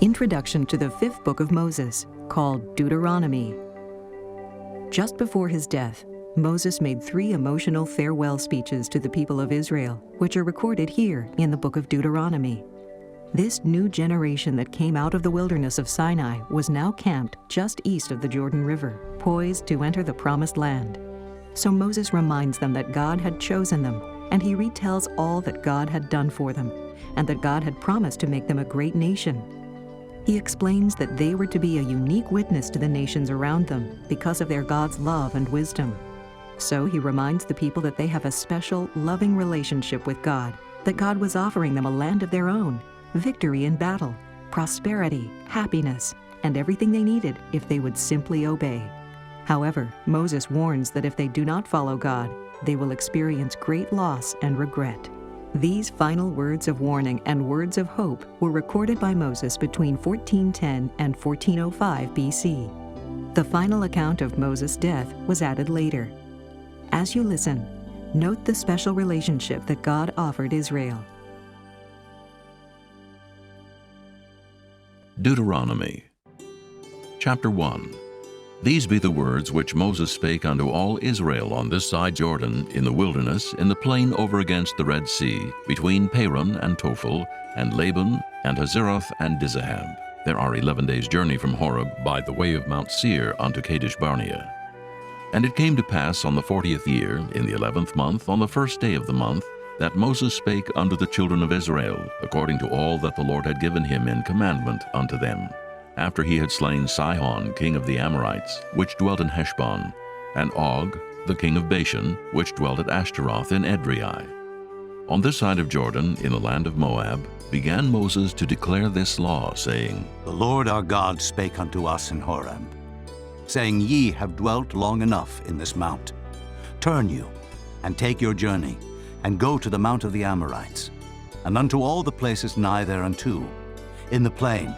Introduction to the fifth book of Moses, called Deuteronomy. Just before his death, Moses made 3 emotional farewell speeches to the people of Israel, which are recorded here in the book of Deuteronomy. This new generation that came out of the wilderness of Sinai was now camped just east of the Jordan River, poised to enter the promised land. So Moses reminds them that God had chosen them, and he retells all that God had done for them, and that God had promised to make them a great nation. He explains that they were to be a unique witness to the nations around them because of their God's love and wisdom. So he reminds the people that they have a special, loving relationship with God, that God was offering them a land of their own, victory in battle, prosperity, happiness, and everything they needed if they would simply obey. However, Moses warns that if they do not follow God, they will experience great loss and regret. These final words of warning and words of hope were recorded by Moses between 1410 and 1405 BC. The final account of Moses' death was added later. As you listen, note the special relationship that God offered Israel. Deuteronomy, Chapter 1. These be the words which Moses spake unto all Israel on this side Jordan, in the wilderness, in the plain over against the Red Sea, between Paran and Tophel, and Laban, and Hazeroth, and Dizahab. There are 11 days' journey from Horeb by the way of Mount Seir unto Kadesh Barnea. And it came to pass on the 40th year, in the 11th month, on the first day of the month, that Moses spake unto the children of Israel, according to all that the Lord had given him in commandment unto them, after he had slain Sihon, king of the Amorites, which dwelt in Heshbon, and Og, the king of Bashan, which dwelt at Ashtaroth in Edrei. On this side of Jordan, in the land of Moab, began Moses to declare this law, saying, The Lord our God spake unto us in Horeb, saying, Ye have dwelt long enough in this mount. Turn you, and take your journey, and go to the mount of the Amorites, and unto all the places nigh thereunto, in the plain,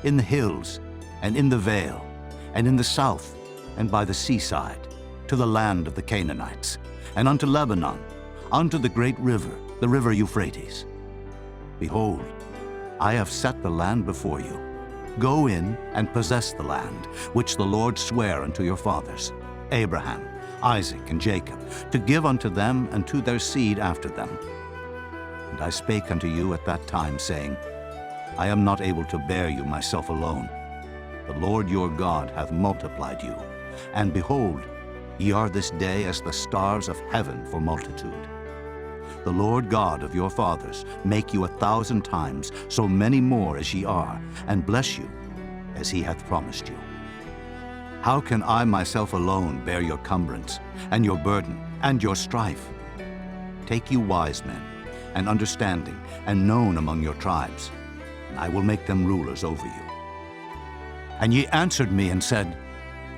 in the hills, and in the vale, and in the south, and by the seaside, to the land of the Canaanites, and unto Lebanon, unto the great river, the river Euphrates. Behold, I have set the land before you. Go in and possess the land, which the Lord sware unto your fathers, Abraham, Isaac, and Jacob, to give unto them and to their seed after them. And I spake unto you at that time, saying, I am not able to bear you myself alone. The Lord your God hath multiplied you, and behold, ye are this day as the stars of heaven for multitude. The Lord God of your fathers make you 1,000 times so many more as ye are, and bless you as he hath promised you. How can I myself alone bear your cumbrance, and your burden, and your strife? Take you wise men, and understanding, and known among your tribes, and I will make them rulers over you. And ye answered me and said,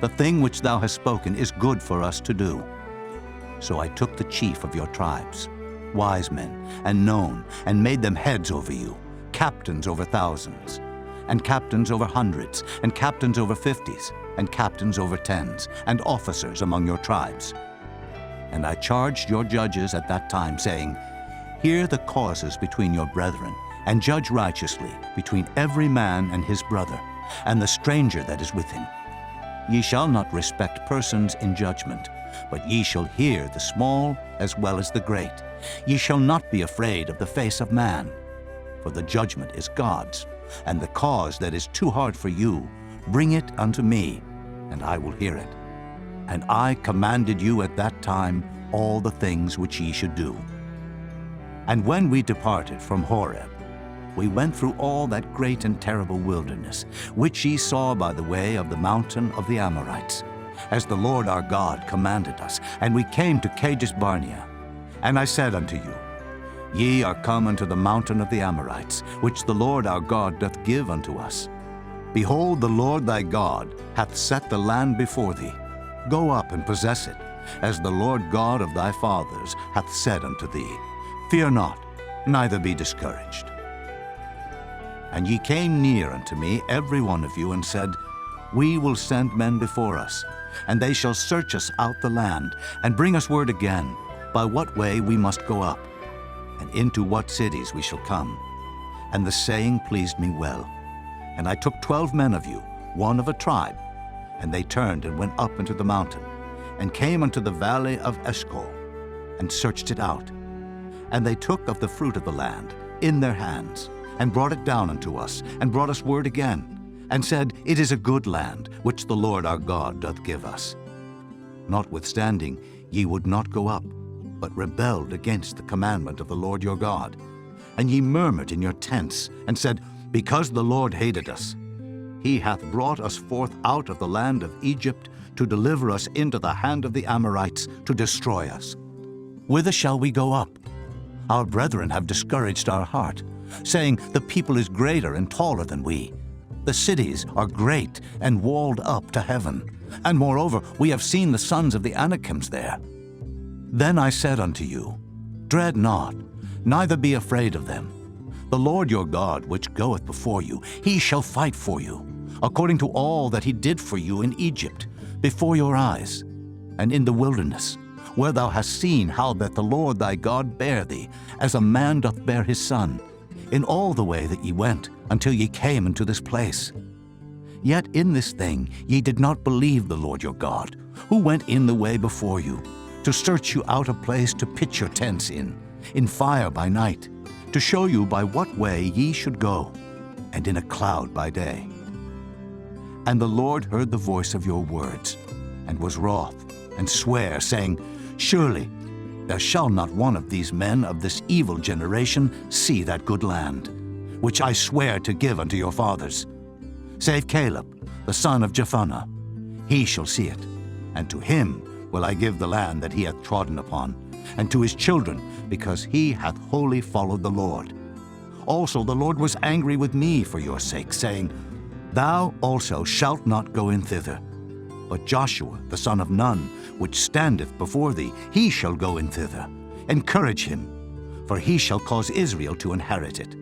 The thing which thou hast spoken is good for us to do. So I took the chief of your tribes, wise men, and known, and made them heads over you, captains over thousands, and captains over hundreds, and captains over 50s, and captains over 10s, and officers among your tribes. And I charged your judges at that time, saying, Hear the causes between your brethren, and judge righteously between every man and his brother, and the stranger that is with him. Ye shall not respect persons in judgment, but ye shall hear the small as well as the great. Ye shall not be afraid of the face of man, for the judgment is God's, and the cause that is too hard for you, bring it unto me, and I will hear it. And I commanded you at that time all the things which ye should do. And when we departed from Horeb, we went through all that great and terrible wilderness, which ye saw by the way of the mountain of the Amorites, as the Lord our God commanded us, and we came to Kadesh Barnea. And I said unto you, Ye are come unto the mountain of the Amorites, which the Lord our God doth give unto us. Behold, the Lord thy God hath set the land before thee. Go up and possess it, as the Lord God of thy fathers hath said unto thee. Fear not, neither be discouraged. And ye came near unto me, every one of you, and said, We will send men before us, and they shall search us out the land, and bring us word again, by what way we must go up, and into what cities we shall come. And the saying pleased me well. And I took 12 men of you, one of a tribe, and they turned and went up into the mountain, and came unto the valley of Eshcol, and searched it out. And they took of the fruit of the land in their hands, and brought it down unto us, and brought us word again, and said, It is a good land, which the Lord our God doth give us. Notwithstanding, ye would not go up, but rebelled against the commandment of the Lord your God. And ye murmured in your tents, and said, Because the Lord hated us, he hath brought us forth out of the land of Egypt, to deliver us into the hand of the Amorites, to destroy us. Whither shall we go up? Our brethren have discouraged our heart, saying, The people is greater and taller than we. The cities are great and walled up to heaven. And moreover, we have seen the sons of the Anakims there. Then I said unto you, Dread not, neither be afraid of them. The Lord your God, which goeth before you, he shall fight for you, according to all that he did for you in Egypt, before your eyes, and in the wilderness, where thou hast seen how that the Lord thy God bare thee, as a man doth bear his son, in all the way that ye went, until ye came into this place. Yet in this thing ye did not believe the Lord your God, who went in the way before you, to search you out a place to pitch your tents in fire by night, to show you by what way ye should go, and in a cloud by day. And the Lord heard the voice of your words, and was wroth, and sware, saying, Surely there shall not one of these men of this evil generation see that good land, which I swear to give unto your fathers, save Caleb, the son of Jephunneh. He shall see it, and to him will I give the land that he hath trodden upon, and to his children, because he hath wholly followed the Lord. Also the Lord was angry with me for your sake, saying, Thou also shalt not go in thither. But Joshua, the son of Nun, which standeth before thee, he shall go in thither. Encourage him, for he shall cause Israel to inherit it.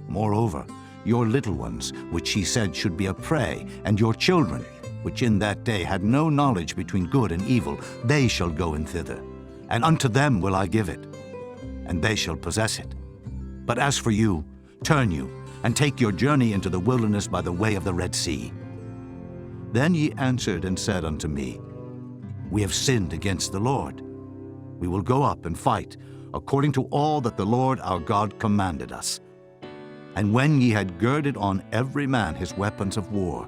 Moreover, your little ones, which he said should be a prey, and your children, which in that day had no knowledge between good and evil, they shall go in thither, and unto them will I give it, and they shall possess it. But as for you, turn you, and take your journey into the wilderness by the way of the Red Sea. Then ye answered and said unto me, We have sinned against the Lord. We will go up and fight, according to all that the Lord our God commanded us. And when ye had girded on every man his weapons of war,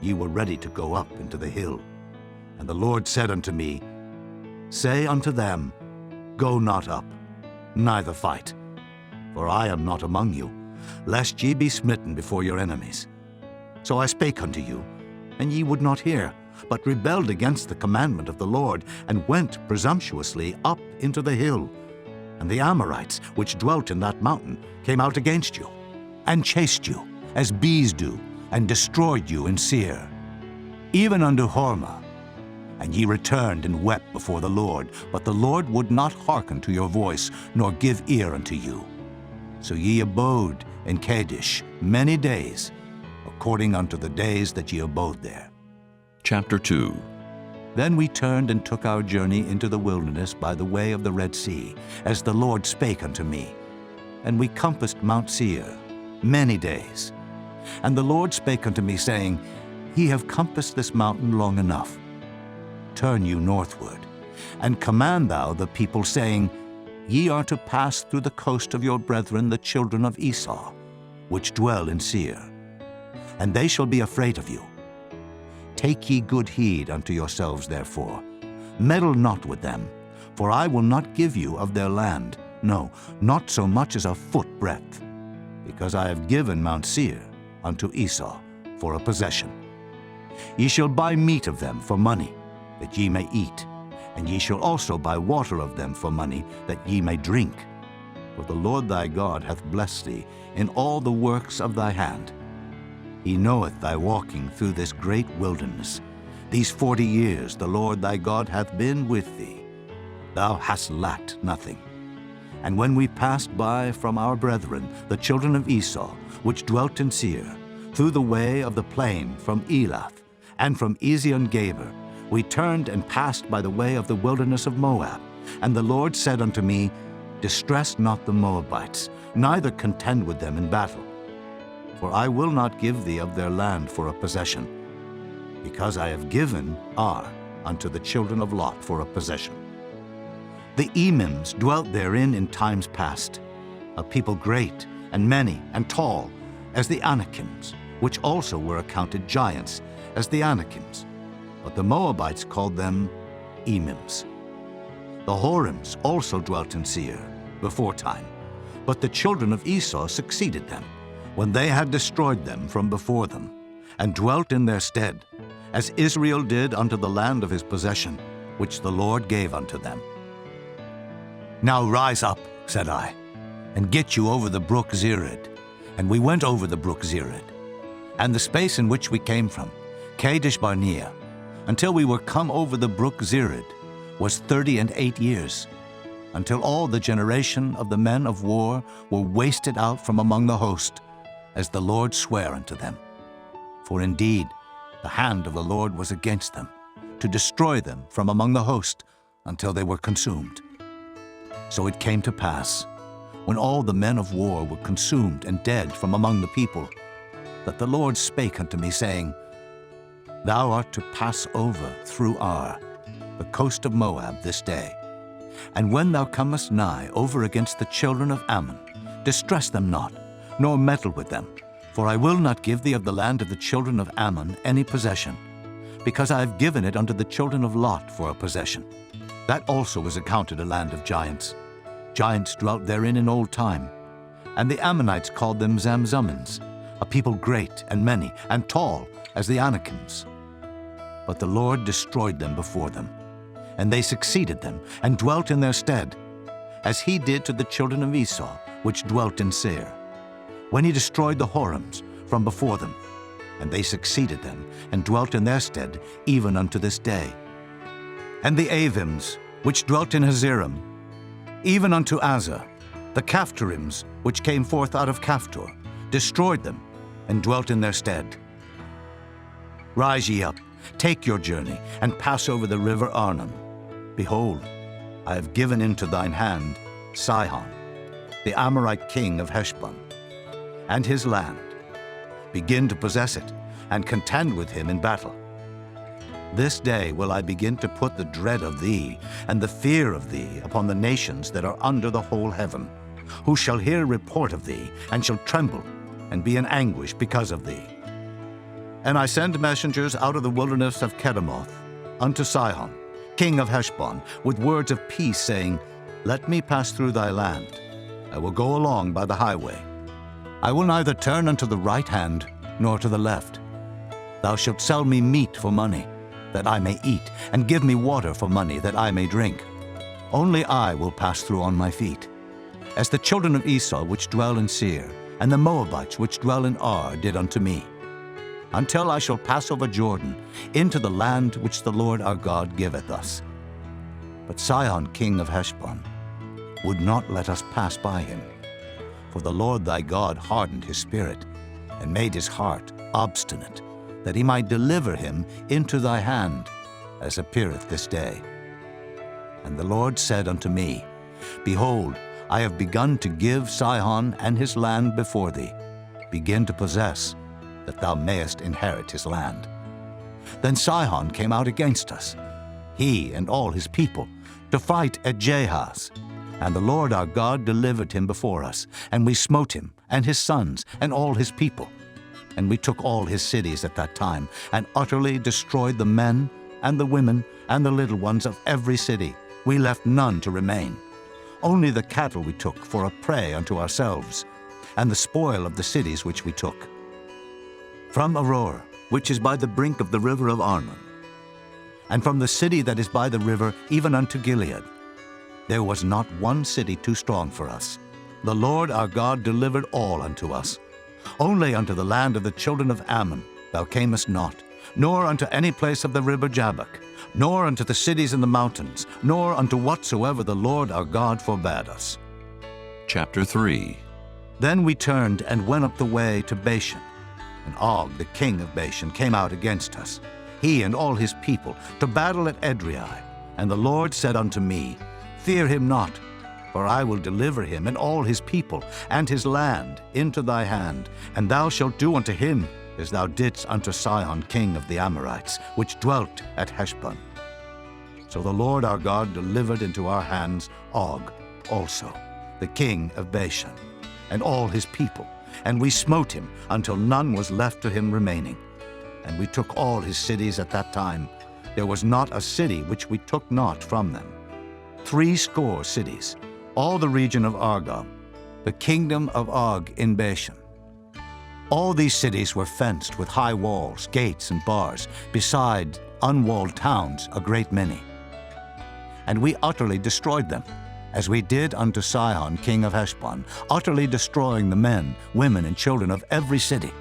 ye were ready to go up into the hill. And the Lord said unto me, Say unto them, Go not up, neither fight, for I am not among you, lest ye be smitten before your enemies. So I spake unto you, and ye would not hear, but rebelled against the commandment of the Lord, and went presumptuously up into the hill. And the Amorites, which dwelt in that mountain, came out against you, and chased you, as bees do, and destroyed you in Seir, even unto Hormah. And ye returned and wept before the Lord, but the Lord would not hearken to your voice, nor give ear unto you. So ye abode in Kadesh many days, according unto the days that ye abode there. Chapter 2. Then we turned and took our journey into the wilderness by the way of the Red Sea, as the Lord spake unto me. And we compassed Mount Seir many days. And the Lord spake unto me, saying, Ye have compassed this mountain long enough. Turn you northward, and command thou the people, saying, Ye are to pass through the coast of your brethren the children of Esau, which dwell in Seir, and they shall be afraid of you. Take ye good heed unto yourselves, therefore. Meddle not with them, for I will not give you of their land, no, not so much as a foot breadth, because I have given Mount Seir unto Esau for a possession. Ye shall buy meat of them for money, that ye may eat, and ye shall also buy water of them for money, that ye may drink. For the Lord thy God hath blessed thee in all the works of thy hand. He knoweth thy walking through this great wilderness. These 40 years the Lord thy God hath been with thee. Thou hast lacked nothing. And when we passed by from our brethren, the children of Esau, which dwelt in Seir, through the way of the plain from Elath, and from Ezion-Geber, we turned and passed by the way of the wilderness of Moab. And the Lord said unto me, Distress not the Moabites, neither contend with them in battle. for I will not give thee of their land for a possession, because I have given Ar unto the children of Lot for a possession. The Emims dwelt therein in times past, a people great and many and tall, as the Anakims, which also were accounted giants, as the Anakims. But the Moabites called them Emims. The Horims also dwelt in Seir beforetime, but the children of Esau succeeded them, when they had destroyed them from before them, and dwelt in their stead, as Israel did unto the land of his possession, which the Lord gave unto them. Now rise up, said I, and get you over the brook Zered. And we went over the brook Zered, and the space in which we came from, Kadesh Barnea, until we were come over the brook Zered, was 38 years, until all the generation of the men of war were wasted out from among the host, as the Lord sware unto them. For indeed, the hand of the Lord was against them, to destroy them from among the host, until they were consumed. So it came to pass, when all the men of war were consumed and dead from among the people, that the Lord spake unto me, saying, Thou art to pass over through Ar, the coast of Moab, this day. And when thou comest nigh over against the children of Ammon, distress them not, nor meddle with them, for I will not give thee of the land of the children of Ammon any possession, because I have given it unto the children of Lot for a possession. That also was accounted a land of giants. Giants dwelt therein in old time. And the Ammonites called them Zamzummins, a people great and many and tall as the Anakims. But the Lord destroyed them before them, and they succeeded them and dwelt in their stead, as he did to the children of Esau, which dwelt in Seir, when he destroyed the Horims from before them, and they succeeded them and dwelt in their stead even unto this day. And the Avims, which dwelt in Hazerim, even unto Azza, the Caphtorims, which came forth out of Caphtor, destroyed them, and dwelt in their stead. Rise ye up, take your journey, and pass over the river Arnon. Behold, I have given into thine hand Sihon, the Amorite king of Heshbon, and his land. Begin to possess it, and contend with him in battle. This day will I begin to put the dread of thee and the fear of thee upon the nations that are under the whole heaven, who shall hear report of thee, and shall tremble, and be in anguish because of thee. And I send messengers out of the wilderness of Kedemoth unto Sihon, king of Heshbon, with words of peace, saying, Let me pass through thy land. I will go along by the highway. I will neither turn unto the right hand, nor to the left. Thou shalt sell me meat for money, that I may eat, and give me water for money, that I may drink. Only I will pass through on my feet, as the children of Esau which dwell in Seir, and the Moabites which dwell in Ar did unto me, until I shall pass over Jordan into the land which the Lord our God giveth us. But Sihon king of Heshbon would not let us pass by him, for the Lord thy God hardened his spirit, and made his heart obstinate, that he might deliver him into thy hand, as appeareth this day. And the Lord said unto me, Behold, I have begun to give Sihon and his land before thee. Begin to possess, that thou mayest inherit his land. Then Sihon came out against us, he and all his people, to fight at Jahaz. And the Lord our God delivered him before us, and we smote him, and his sons, and all his people. And we took all his cities at that time, and utterly destroyed the men, and the women, and the little ones of every city. We left none to remain. Only the cattle we took for a prey unto ourselves, and the spoil of the cities which we took. From Aroer, which is by the brink of the river of Arnon, and from the city that is by the river even unto Gilead, there was not one city too strong for us. The Lord our God delivered all unto us. Only unto the land of the children of Ammon thou camest not, nor unto any place of the river Jabbok, nor unto the cities in the mountains, nor unto whatsoever the Lord our God forbade us. Chapter 3. Then we turned and went up the way to Bashan. And Og, the king of Bashan, came out against us, he and all his people, to battle at Edrei. And the Lord said unto me, Fear him not, For I will deliver him and all his people and his land into thy hand, and thou shalt do unto him as thou didst unto Sihon king of the Amorites, which dwelt at Heshbon. So the Lord our God delivered into our hands Og also, the king of Bashan, and all his people, and we smote him until none was left to him remaining. And we took all his cities at that time. There was not a city which we took not from them. 70 cities, all the region of Argob, the kingdom of Og in Bashan. All these cities were fenced with high walls, gates, and bars, beside unwalled towns a great many. And we utterly destroyed them, as we did unto Sihon king of Heshbon, utterly destroying the men, women, and children of every city.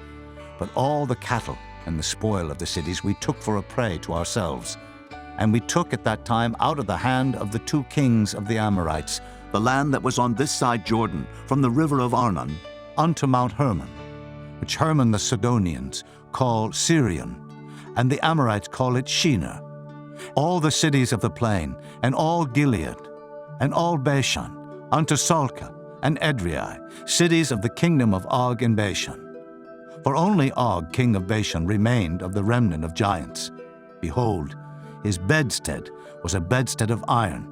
But all the cattle and the spoil of the cities we took for a prey to ourselves. And we took at that time out of the hand of the 2 kings of the Amorites the land that was on this side Jordan, from the river of Arnon unto Mount Hermon, which Hermon the Sidonians call Syrian, and the Amorites call it Shinar, all the cities of the plain, and all Gilead, and all Bashan, unto Salcah and Edrei, cities of the kingdom of Og in Bashan. For only Og king of Bashan remained of the remnant of giants. Behold, his bedstead was a bedstead of iron.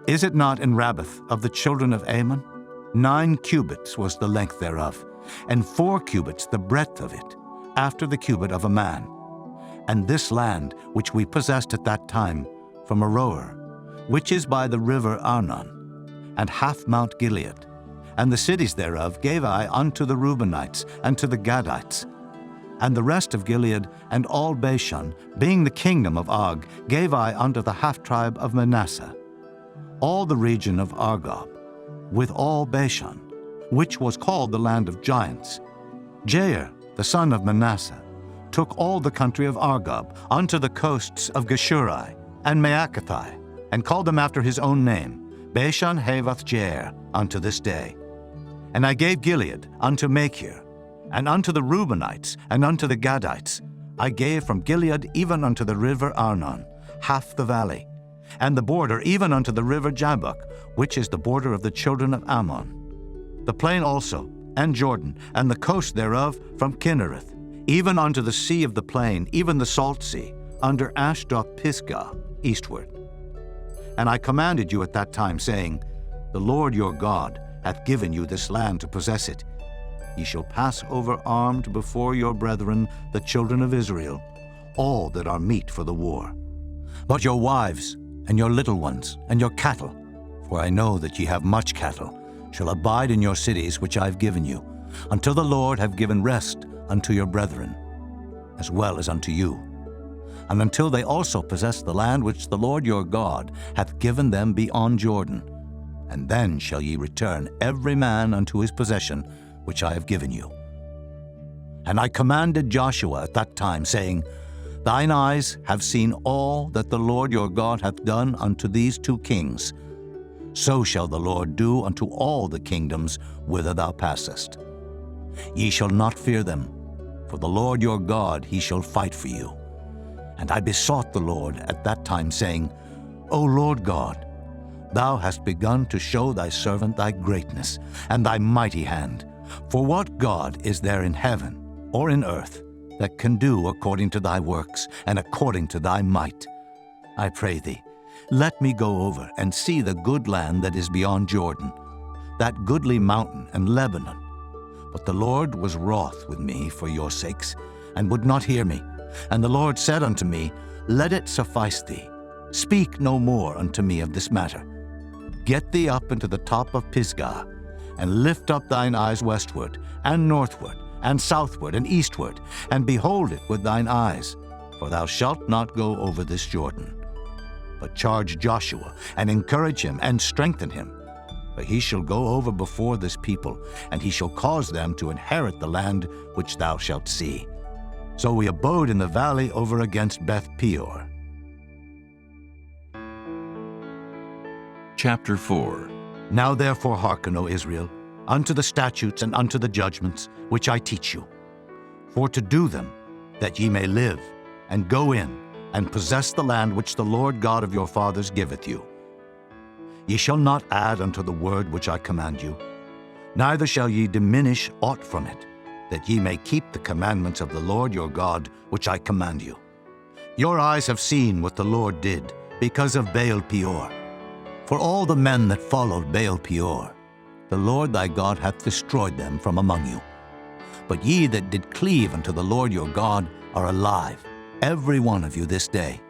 Is it not in Rabbath of the children of Ammon? 9 cubits was the length thereof, and 4 cubits the breadth of it, after the cubit of a man. And this land which we possessed at that time, from Aroer, which is by the river Arnon, and half Mount Gilead, and the cities thereof gave I unto the Reubenites and to the Gadites. And the rest of Gilead and all Bashan, being the kingdom of Og, gave I unto the half-tribe of Manasseh. All the region of Argob, with all Bashan, which was called the land of giants. Jair, the son of Manasseh, took all the country of Argob unto the coasts of Geshuri and Maacathai, and called them after his own name, Bashan Havoth Jair, unto this day. And I gave Gilead unto Machir, and unto the Reubenites, and unto the Gadites. I gave from Gilead even unto the river Arnon, half the valley, and the border even unto the river Jabbok, which is the border of the children of Ammon. The plain also, and Jordan, and the coast thereof from Kinnereth, even unto the sea of the plain, even the salt sea, under Ashdod Pisgah, eastward. And I commanded you at that time, saying, The Lord your God hath given you this land to possess it. Ye shall pass over armed before your brethren, the children of Israel, all that are meet for the war. But your wives, and your little ones, and your cattle, for I know that ye have much cattle, shall abide in your cities which I have given you, until the Lord have given rest unto your brethren, as well as unto you, and until they also possess the land which the Lord your God hath given them beyond Jordan. And then shall ye return every man unto his possession, which I have given you. And I commanded Joshua at that time, saying, Thine eyes have seen all that the Lord your God hath done unto these 2 kings. So shall the Lord do unto all the kingdoms whither thou passest. Ye shall not fear them, for the Lord your God he shall fight for you. And I besought the Lord at that time, saying, O Lord God, thou hast begun to show thy servant thy greatness and thy mighty hand. For what God is there in heaven or in earth that can do according to thy works and according to thy might? I pray thee, let me go over and see the good land that is beyond Jordan, that goodly mountain and Lebanon. But the Lord was wroth with me for your sakes, and would not hear me. And the Lord said unto me, Let it suffice thee. Speak no more unto me of this matter. Get thee up into the top of Pisgah, and lift up thine eyes westward, and northward, and southward, and eastward, and behold it with thine eyes, for thou shalt not go over this Jordan. But charge Joshua, and encourage him, and strengthen him, for he shall go over before this people, and he shall cause them to inherit the land which thou shalt see. So we abode in the valley over against Beth Peor. Chapter 4. Now therefore hearken, O Israel, unto the statutes and unto the judgments which I teach you, for to do them, that ye may live, and go in, and possess the land which the Lord God of your fathers giveth you. Ye shall not add unto the word which I command you, neither shall ye diminish aught from it, that ye may keep the commandments of the Lord your God, which I command you. Your eyes have seen what the Lord did because of Baal Peor. For all the men that followed Baal Peor, the Lord thy God hath destroyed them from among you. But ye that did cleave unto the Lord your God are alive, every one of you this day.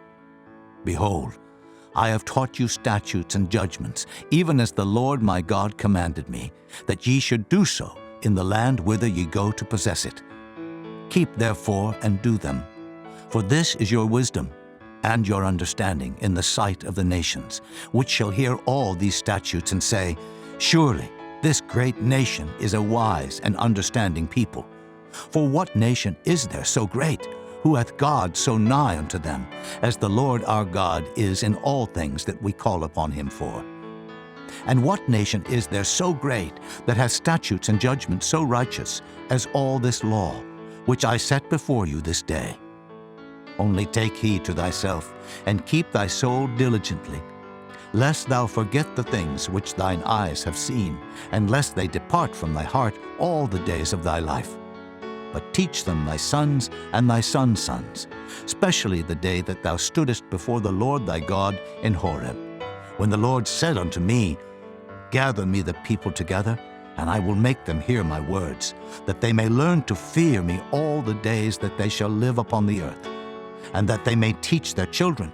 Behold, I have taught you statutes and judgments, even as the Lord my God commanded me, that ye should do so in the land whither ye go to possess it. Keep therefore and do them, for this is your wisdom and your understanding in the sight of the nations, which shall hear all these statutes and say, Surely this great nation is a wise and understanding people. For what nation is there so great, who hath God so nigh unto them, as the Lord our God is in all things that we call upon him for? And what nation is there so great, that hath statutes and judgments so righteous, as all this law, which I set before you this day? Only take heed to thyself, and keep thy soul diligently, lest thou forget the things which thine eyes have seen, and lest they depart from thy heart all the days of thy life. But teach them thy sons and thy sons' sons, especially the day that thou stoodest before the Lord thy God in Horeb, when the Lord said unto me, Gather me the people together, and I will make them hear my words, that they may learn to fear me all the days that they shall live upon the earth, and that they may teach their children.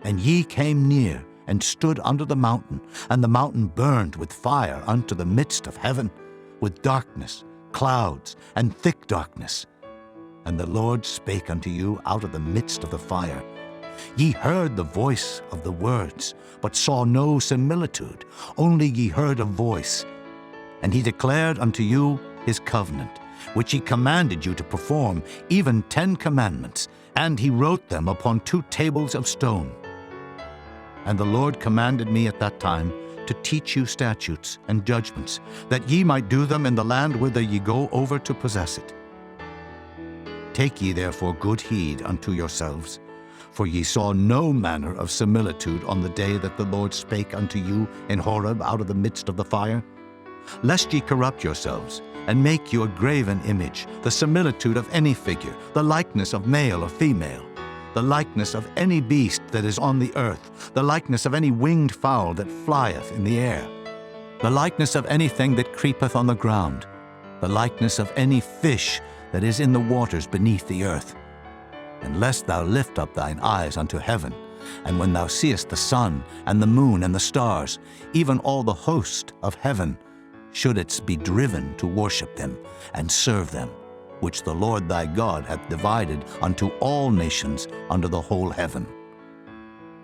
And ye came near, and stood under the mountain, and the mountain burned with fire unto the midst of heaven, with darkness, clouds, and thick darkness. And the Lord spake unto you out of the midst of the fire. Ye heard the voice of the words, but saw no similitude, only ye heard a voice. And he declared unto you his covenant, which he commanded you to perform, even 10 commandments, and he wrote them upon 2 tables of stone. And the Lord commanded me at that time to teach you statutes and judgments, that ye might do them in the land whither ye go over to possess it. Take ye therefore good heed unto yourselves, for ye saw no manner of similitude on the day that the Lord spake unto you in Horeb out of the midst of the fire, lest ye corrupt yourselves, and make you a graven image, the similitude of any figure, the likeness of male or female, the likeness of any beast that is on the earth, the likeness of any winged fowl that flieth in the air, the likeness of anything that creepeth on the ground, the likeness of any fish that is in the waters beneath the earth. And lest thou lift up thine eyes unto heaven, and when thou seest the sun and the moon and the stars, even all the host of heaven, shouldest be driven to worship them and serve them, which the Lord thy God hath divided unto all nations under the whole heaven.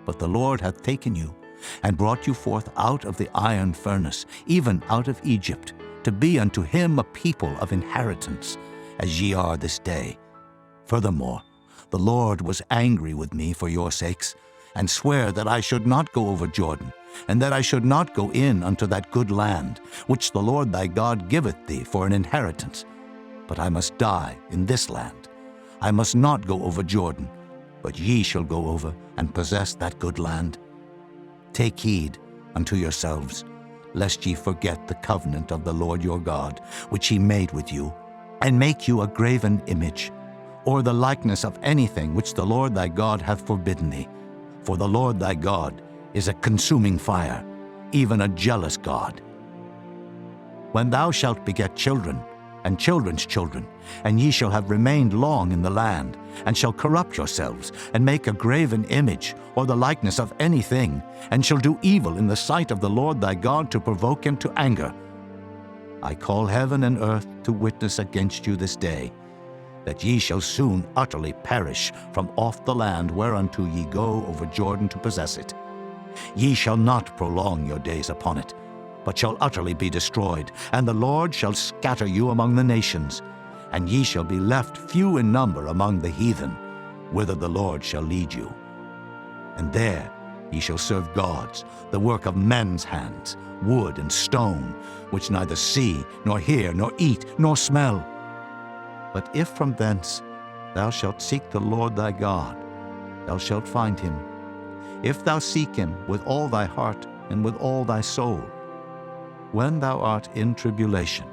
But the Lord hath taken you, and brought you forth out of the iron furnace, even out of Egypt, to be unto him a people of inheritance, as ye are this day. Furthermore, the Lord was angry with me for your sakes, and sware that I should not go over Jordan, and that I should not go in unto that good land, which the Lord thy God giveth thee for an inheritance. But I must die in this land. I must not go over Jordan, but ye shall go over and possess that good land. Take heed unto yourselves, lest ye forget the covenant of the Lord your God, which he made with you, and make you a graven image, or the likeness of anything which the Lord thy God hath forbidden thee. For the Lord thy God is a consuming fire, even a jealous God. When thou shalt beget children, and children's children, and ye shall have remained long in the land, and shall corrupt yourselves, and make a graven image, or the likeness of anything, and shall do evil in the sight of the Lord thy God to provoke him to anger, I call heaven and earth to witness against you this day, that ye shall soon utterly perish from off the land whereunto ye go over Jordan to possess it. Ye shall not prolong your days upon it, but shall utterly be destroyed, and the Lord shall scatter you among the nations, and ye shall be left few in number among the heathen, whither the Lord shall lead you. And there ye shall serve gods, the work of men's hands, wood and stone, which neither see, nor hear, nor eat, nor smell. But if from thence thou shalt seek the Lord thy God, thou shalt find him, if thou seek him with all thy heart and with all thy soul. When thou art in tribulation,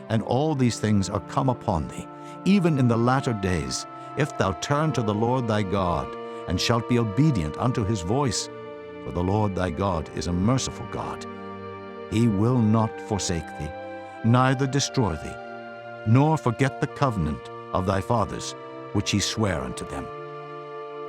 and all these things are come upon thee, even in the latter days, if thou turn to the Lord thy God, and shalt be obedient unto his voice, for the Lord thy God is a merciful God. He will not forsake thee, neither destroy thee, nor forget the covenant of thy fathers, which he sware unto them.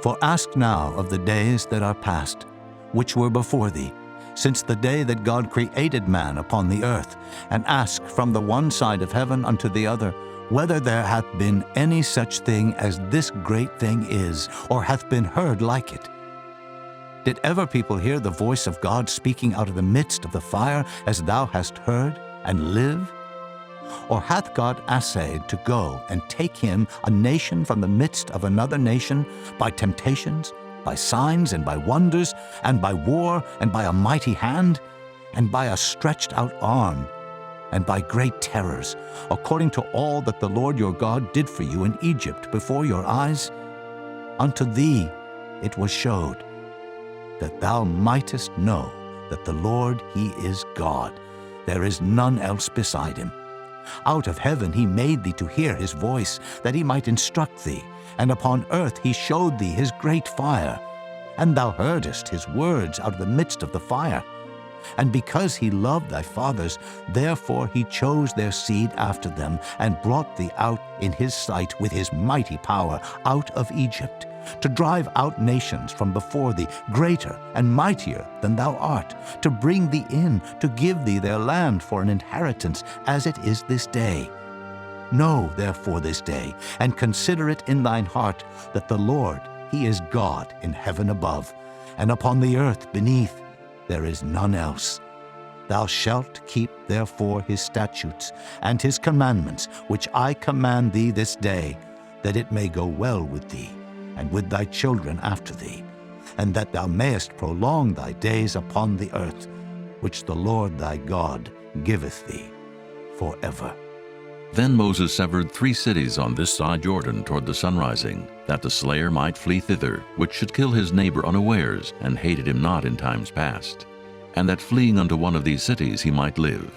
For ask now of the days that are past, which were before thee, since the day that God created man upon the earth, and ask from the one side of heaven unto the other, whether there hath been any such thing as this great thing is, or hath been heard like it. Did ever people hear the voice of God speaking out of the midst of the fire, as thou hast heard, and live? Or hath God essayed to go and take him, a nation from the midst of another nation, by temptations, by signs, and by wonders, and by war, and by a mighty hand, and by a stretched out arm, and by great terrors, according to all that the Lord your God did for you in Egypt before your eyes? Unto thee it was showed, that thou mightest know that the Lord he is God, there is none else beside him. Out of heaven he made thee to hear his voice, that he might instruct thee, and upon earth he showed thee his great fire, and thou heardest his words out of the midst of the fire. And because he loved thy fathers, therefore he chose their seed after them, and brought thee out in his sight with his mighty power out of Egypt, to drive out nations from before thee, greater and mightier than thou art, to bring thee in, to give thee their land for an inheritance, as it is this day. Know therefore this day, and consider it in thine heart, that the Lord, he is God in heaven above, and upon the earth beneath. There is none else. Thou shalt keep therefore his statutes and his commandments, which I command thee this day, that it may go well with thee, and with thy children after thee, and that thou mayest prolong thy days upon the earth, which the Lord thy God giveth thee forever. Then Moses severed 3 cities on this side Jordan toward the sunrising, that the slayer might flee thither, which should kill his neighbor unawares, and hated him not in times past, and that fleeing unto one of these cities he might live,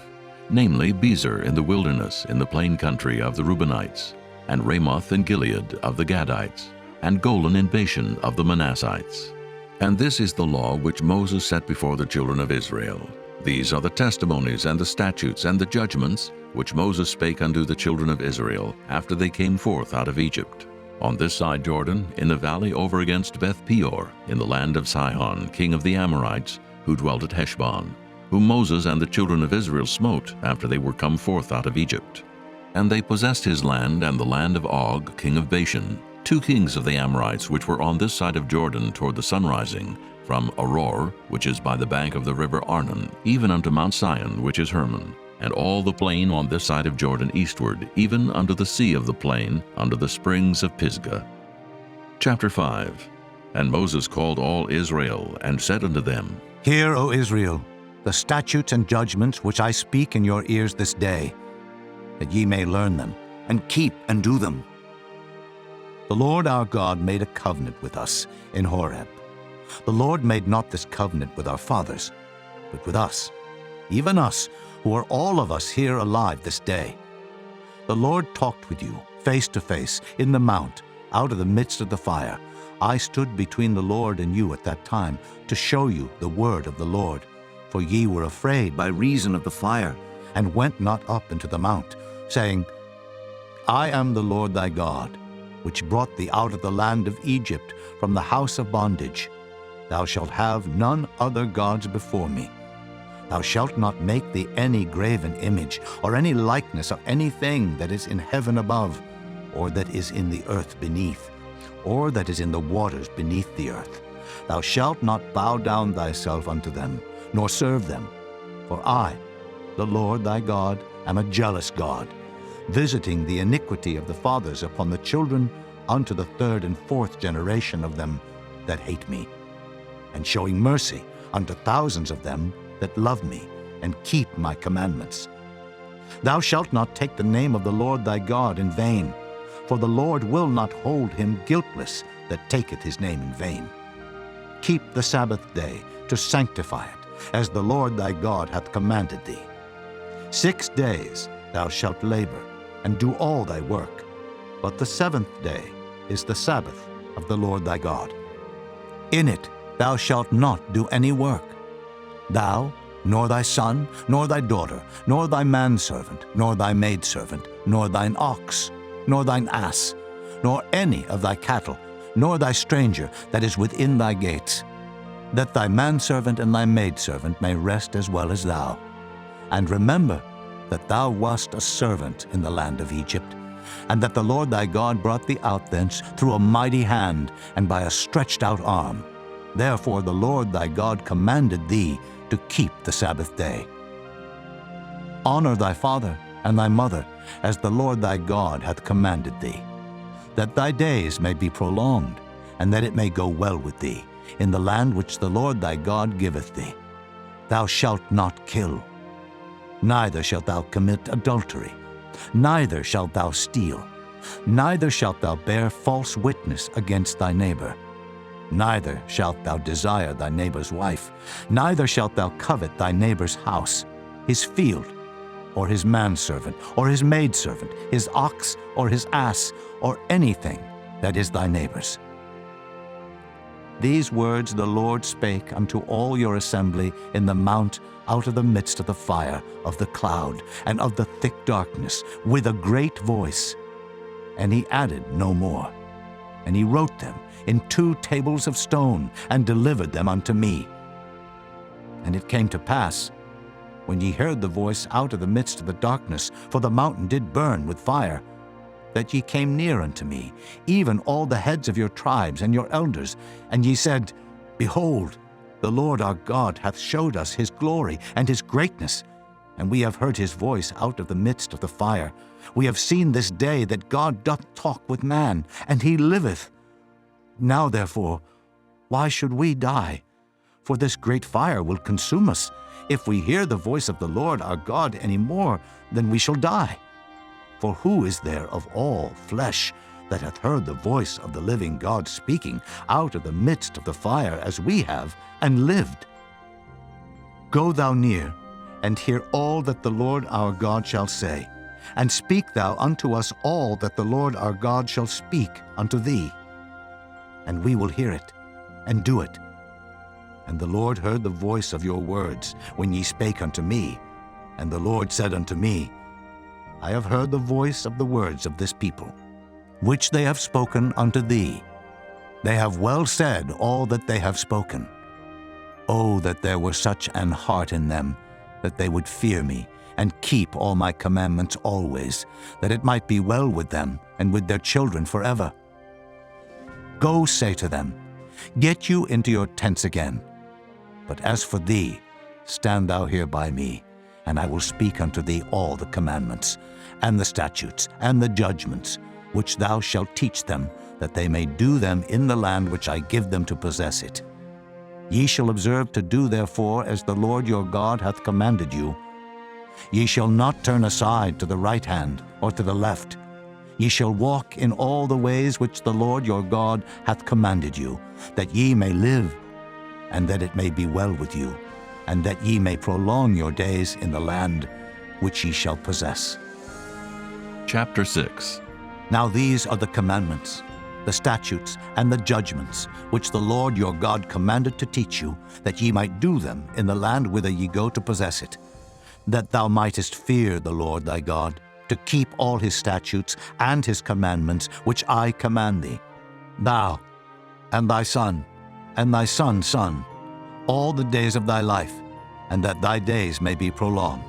namely Bezer in the wilderness in the plain country of the Reubenites, and Ramoth in Gilead of the Gadites, and Golan in Bashan of the Manassites. And this is the law which Moses set before the children of Israel. These are the testimonies and the statutes and the judgments which Moses spake unto the children of Israel after they came forth out of Egypt, on this side Jordan, in the valley over against Beth Peor, in the land of Sihon, king of the Amorites, who dwelt at Heshbon, whom Moses and the children of Israel smote after they were come forth out of Egypt. And they possessed his land and the land of Og, king of Bashan, 2 kings of the Amorites which were on this side of Jordan toward the sunrising, from Aroer, which is by the bank of the river Arnon, even unto Mount Sion, which is Hermon, and all the plain on this side of Jordan eastward, even unto the sea of the plain, unto the springs of Pisgah. Chapter 5. And Moses called all Israel, and said unto them, Hear, O Israel, the statutes and judgments which I speak in your ears this day, that ye may learn them, and keep and do them. The Lord our God made a covenant with us in Horeb. The Lord made not this covenant with our fathers, but with us, even us, who are all of us here alive this day. The Lord talked with you face to face in the mount, out of the midst of the fire. I stood between the Lord and you at that time, to show you the word of the Lord. For ye were afraid by reason of the fire, and went not up into the mount, saying, I am the Lord thy God, which brought thee out of the land of Egypt, from the house of bondage. Thou shalt have none other gods before me. Thou shalt not make thee any graven image, or any likeness of anything that is in heaven above, or that is in the earth beneath, or that is in the waters beneath the earth. Thou shalt not bow down thyself unto them, nor serve them. For I, the Lord thy God, am a jealous God, visiting the iniquity of the fathers upon the children unto the 3rd and 4th generation of them that hate me, and showing mercy unto thousands of them that love me and keep my commandments. Thou shalt not take the name of the Lord thy God in vain, for the Lord will not hold him guiltless that taketh his name in vain. Keep the Sabbath day to sanctify it. as the Lord thy God hath commanded thee. 6 days thou shalt labor, and do all thy work, but the 7th day is the Sabbath of the Lord thy God. In it thou shalt not do any work, thou, nor thy son, nor thy daughter, nor thy manservant, nor thy maidservant, nor thine ox, nor thine ass, nor any of thy cattle, nor thy stranger that is within thy gates, that thy manservant and thy maidservant may rest as well as thou. And remember that thou wast a servant in the land of Egypt, and that the Lord thy God brought thee out thence through a mighty hand and by a stretched out arm. Therefore the Lord thy God commanded thee to keep the Sabbath day. Honor thy father and thy mother, as the Lord thy God hath commanded thee, that thy days may be prolonged, and that it may go well with thee in the land which the Lord thy God giveth thee. Thou shalt not kill, neither shalt thou commit adultery, neither shalt thou steal, neither shalt thou bear false witness against thy neighbor, neither shalt thou desire thy neighbor's wife, neither shalt thou covet thy neighbor's house, his field, or his manservant, or his maidservant, his ox, or his ass, or anything that is thy neighbor's. These words the Lord spake unto all your assembly in the mount out of the midst of the fire, of the cloud, and of the thick darkness, with a great voice. And he added no more. And he wrote them in 2 tables of stone, and delivered them unto me. And it came to pass, when ye heard the voice out of the midst of the darkness, for the mountain did burn with fire, that ye came near unto me, even all the heads of your tribes and your elders, and ye said, Behold, the Lord our God hath showed us his glory and his greatness, and we have heard his voice out of the midst of the fire. We have seen this day that God doth talk with man, and he liveth. Now therefore, why should we die? For this great fire will consume us. If we hear the voice of the Lord our God any more, then we shall die. For who is there of all flesh that hath heard the voice of the living God speaking out of the midst of the fire as we have, and lived? Go thou near, and hear all that the Lord our God shall say, and speak thou unto us all that the Lord our God shall speak unto thee. And we will hear it, and do it. And the Lord heard the voice of your words when ye spake unto me. And the Lord said unto me, I have heard the voice of the words of this people, which they have spoken unto thee. They have well said all that they have spoken. Oh, that there were such an heart in them, that they would fear me, and keep all my commandments always, that it might be well with them, and with their children forever. Go say to them, Get you into your tents again. But as for thee, stand thou here by me, and I will speak unto thee all the commandments, and the statutes, and the judgments, which thou shalt teach them, that they may do them in the land which I give them to possess it. Ye shall observe to do therefore as the Lord your God hath commanded you. Ye shall not turn aside to the right hand or to the left. Ye shall walk in all the ways which the Lord your God hath commanded you, that ye may live, and that it may be well with you, and that ye may prolong your days in the land which ye shall possess. Chapter 6. Now these are the commandments, the statutes, and the judgments, which the Lord your God commanded to teach you, that ye might do them in the land whither ye go to possess it, that thou mightest fear the Lord thy God, to keep all his statutes and his commandments which I command thee, thou, and thy son, and thy son's son, all the days of thy life, and that thy days may be prolonged.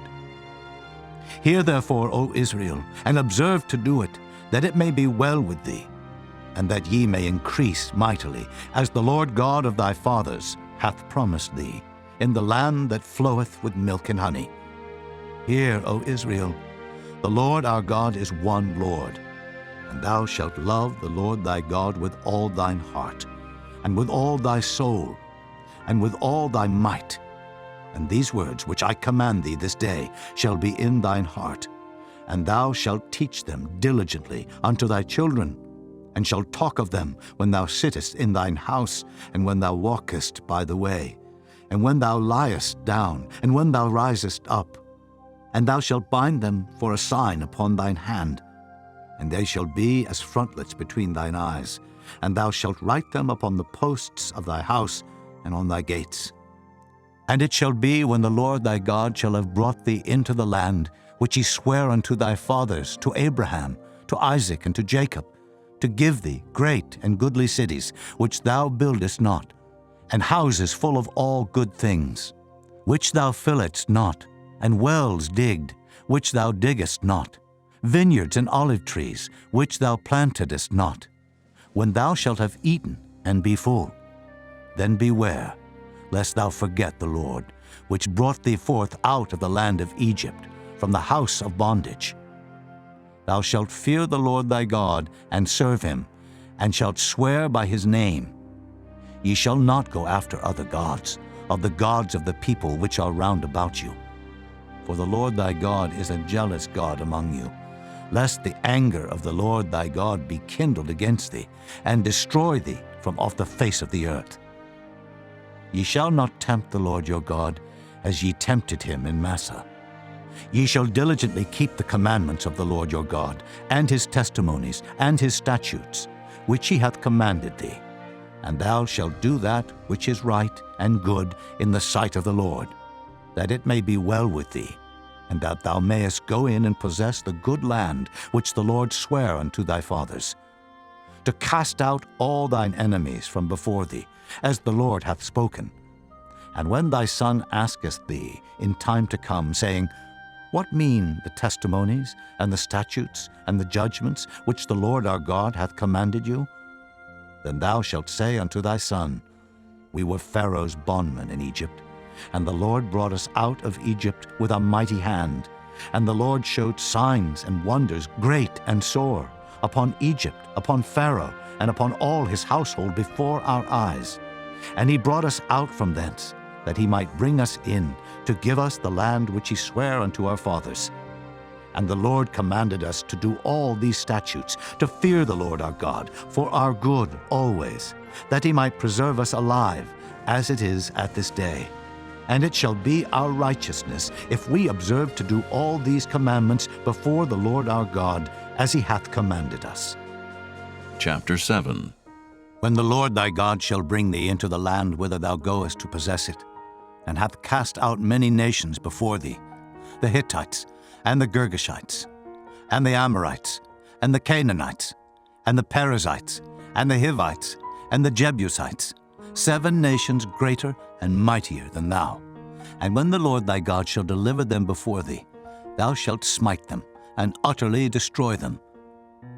Hear therefore, O Israel, and observe to do it, that it may be well with thee, and that ye may increase mightily, as the Lord God of thy fathers hath promised thee, in the land that floweth with milk and honey. Hear, O Israel, the Lord our God is one Lord, and thou shalt love the Lord thy God with all thine heart, and with all thy soul, and with all thy might. And these words which I command thee this day shall be in thine heart, and thou shalt teach them diligently unto thy children, and shalt talk of them when thou sittest in thine house, and when thou walkest by the way, and when thou liest down, and when thou risest up. And thou shalt bind them for a sign upon thine hand, and they shall be as frontlets between thine eyes, and thou shalt write them upon the posts of thy house and on thy gates. And it shall be, when the Lord thy God shall have brought thee into the land which he sware unto thy fathers, to Abraham, to Isaac, and to Jacob, to give thee great and goodly cities, which thou buildest not, and houses full of all good things, which thou filledst not, and wells digged, which thou diggest not, vineyards and olive trees, which thou plantedest not. When thou shalt have eaten and be full, then beware, lest thou forget the Lord, which brought thee forth out of the land of Egypt, from the house of bondage. Thou shalt fear the Lord thy God, and serve him, and shalt swear by his name. Ye shall not go after other gods, of the gods of the people which are round about you. For the Lord thy God is a jealous God among you, lest the anger of the Lord thy God be kindled against thee, and destroy thee from off the face of the earth. Ye shall not tempt the Lord your God, as ye tempted him in Massah. Ye shall diligently keep the commandments of the Lord your God, and his testimonies, and his statutes, which he hath commanded thee. And thou shalt do that which is right and good in the sight of the Lord, that it may be well with thee, and that thou mayest go in and possess the good land which the Lord sware unto thy fathers, to cast out all thine enemies from before thee, as the Lord hath spoken. And when thy son asketh thee in time to come, saying, What mean the testimonies, and the statutes, and the judgments, which the Lord our God hath commanded you? Then thou shalt say unto thy son, We were Pharaoh's bondmen in Egypt, and the Lord brought us out of Egypt with a mighty hand. And the Lord showed signs and wonders great and sore upon Egypt, upon Pharaoh, and upon all his household before our eyes. And he brought us out from thence, that he might bring us in, to give us the land which he sware unto our fathers. And the Lord commanded us to do all these statutes, to fear the Lord our God, for our good always, that he might preserve us alive, as it is at this day. And it shall be our righteousness, if we observe to do all these commandments before the Lord our God, as he hath commanded us. Chapter 7. When the Lord thy God shall bring thee into the land whither thou goest to possess it, and hath cast out many nations before thee, the Hittites, and the Girgashites, and the Amorites, and the Canaanites, and the Perizzites, and the Hivites, and the Jebusites, 7 nations greater and mightier than thou. And when the Lord thy God shall deliver them before thee, thou shalt smite them, and utterly destroy them.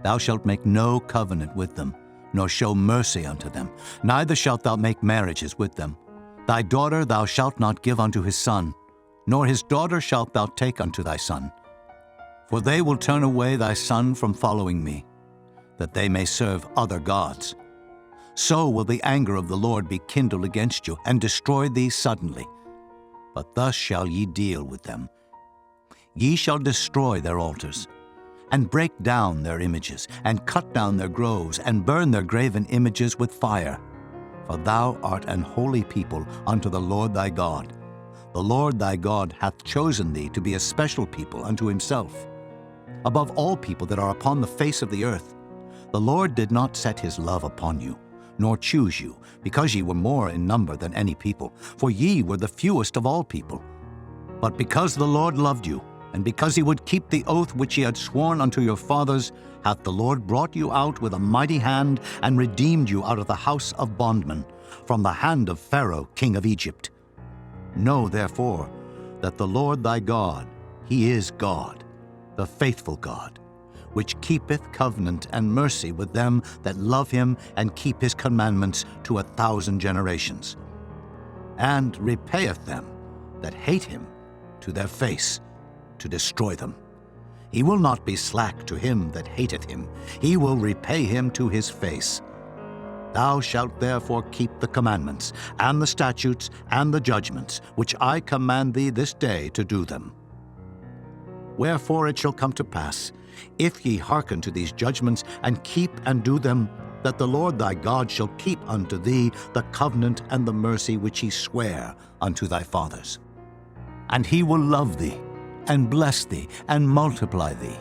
Thou shalt make no covenant with them, nor show mercy unto them, neither shalt thou make marriages with them. Thy daughter thou shalt not give unto his son, nor his daughter shalt thou take unto thy son. For they will turn away thy son from following me, that they may serve other gods. So will the anger of the Lord be kindled against you, and destroy thee suddenly. But thus shall ye deal with them. Ye shall destroy their altars, and break down their images, and cut down their groves, and burn their graven images with fire. For thou art an holy people unto the Lord thy God. The Lord thy God hath chosen thee to be a special people unto himself, above all people that are upon the face of the earth. The Lord did not set his love upon you, nor choose you, because ye were more in number than any people, for ye were the fewest of all people. But because the Lord loved you, and because he would keep the oath which he had sworn unto your fathers, hath the Lord brought you out with a mighty hand, and redeemed you out of the house of bondmen, from the hand of Pharaoh king of Egypt. Know therefore that the Lord thy God, he is God, the faithful God, which keepeth covenant and mercy with them that love him and keep his commandments to 1,000 generations, and repayeth them that hate him to their face, to destroy them. He will not be slack to him that hateth him. He will repay him to his face. Thou shalt therefore keep the commandments, and the statutes, and the judgments, which I command thee this day to do them. Wherefore it shall come to pass, if ye hearken to these judgments, and keep and do them, that the Lord thy God shall keep unto thee the covenant and the mercy which he sware unto thy fathers. And he will love thee, and bless thee, and multiply thee.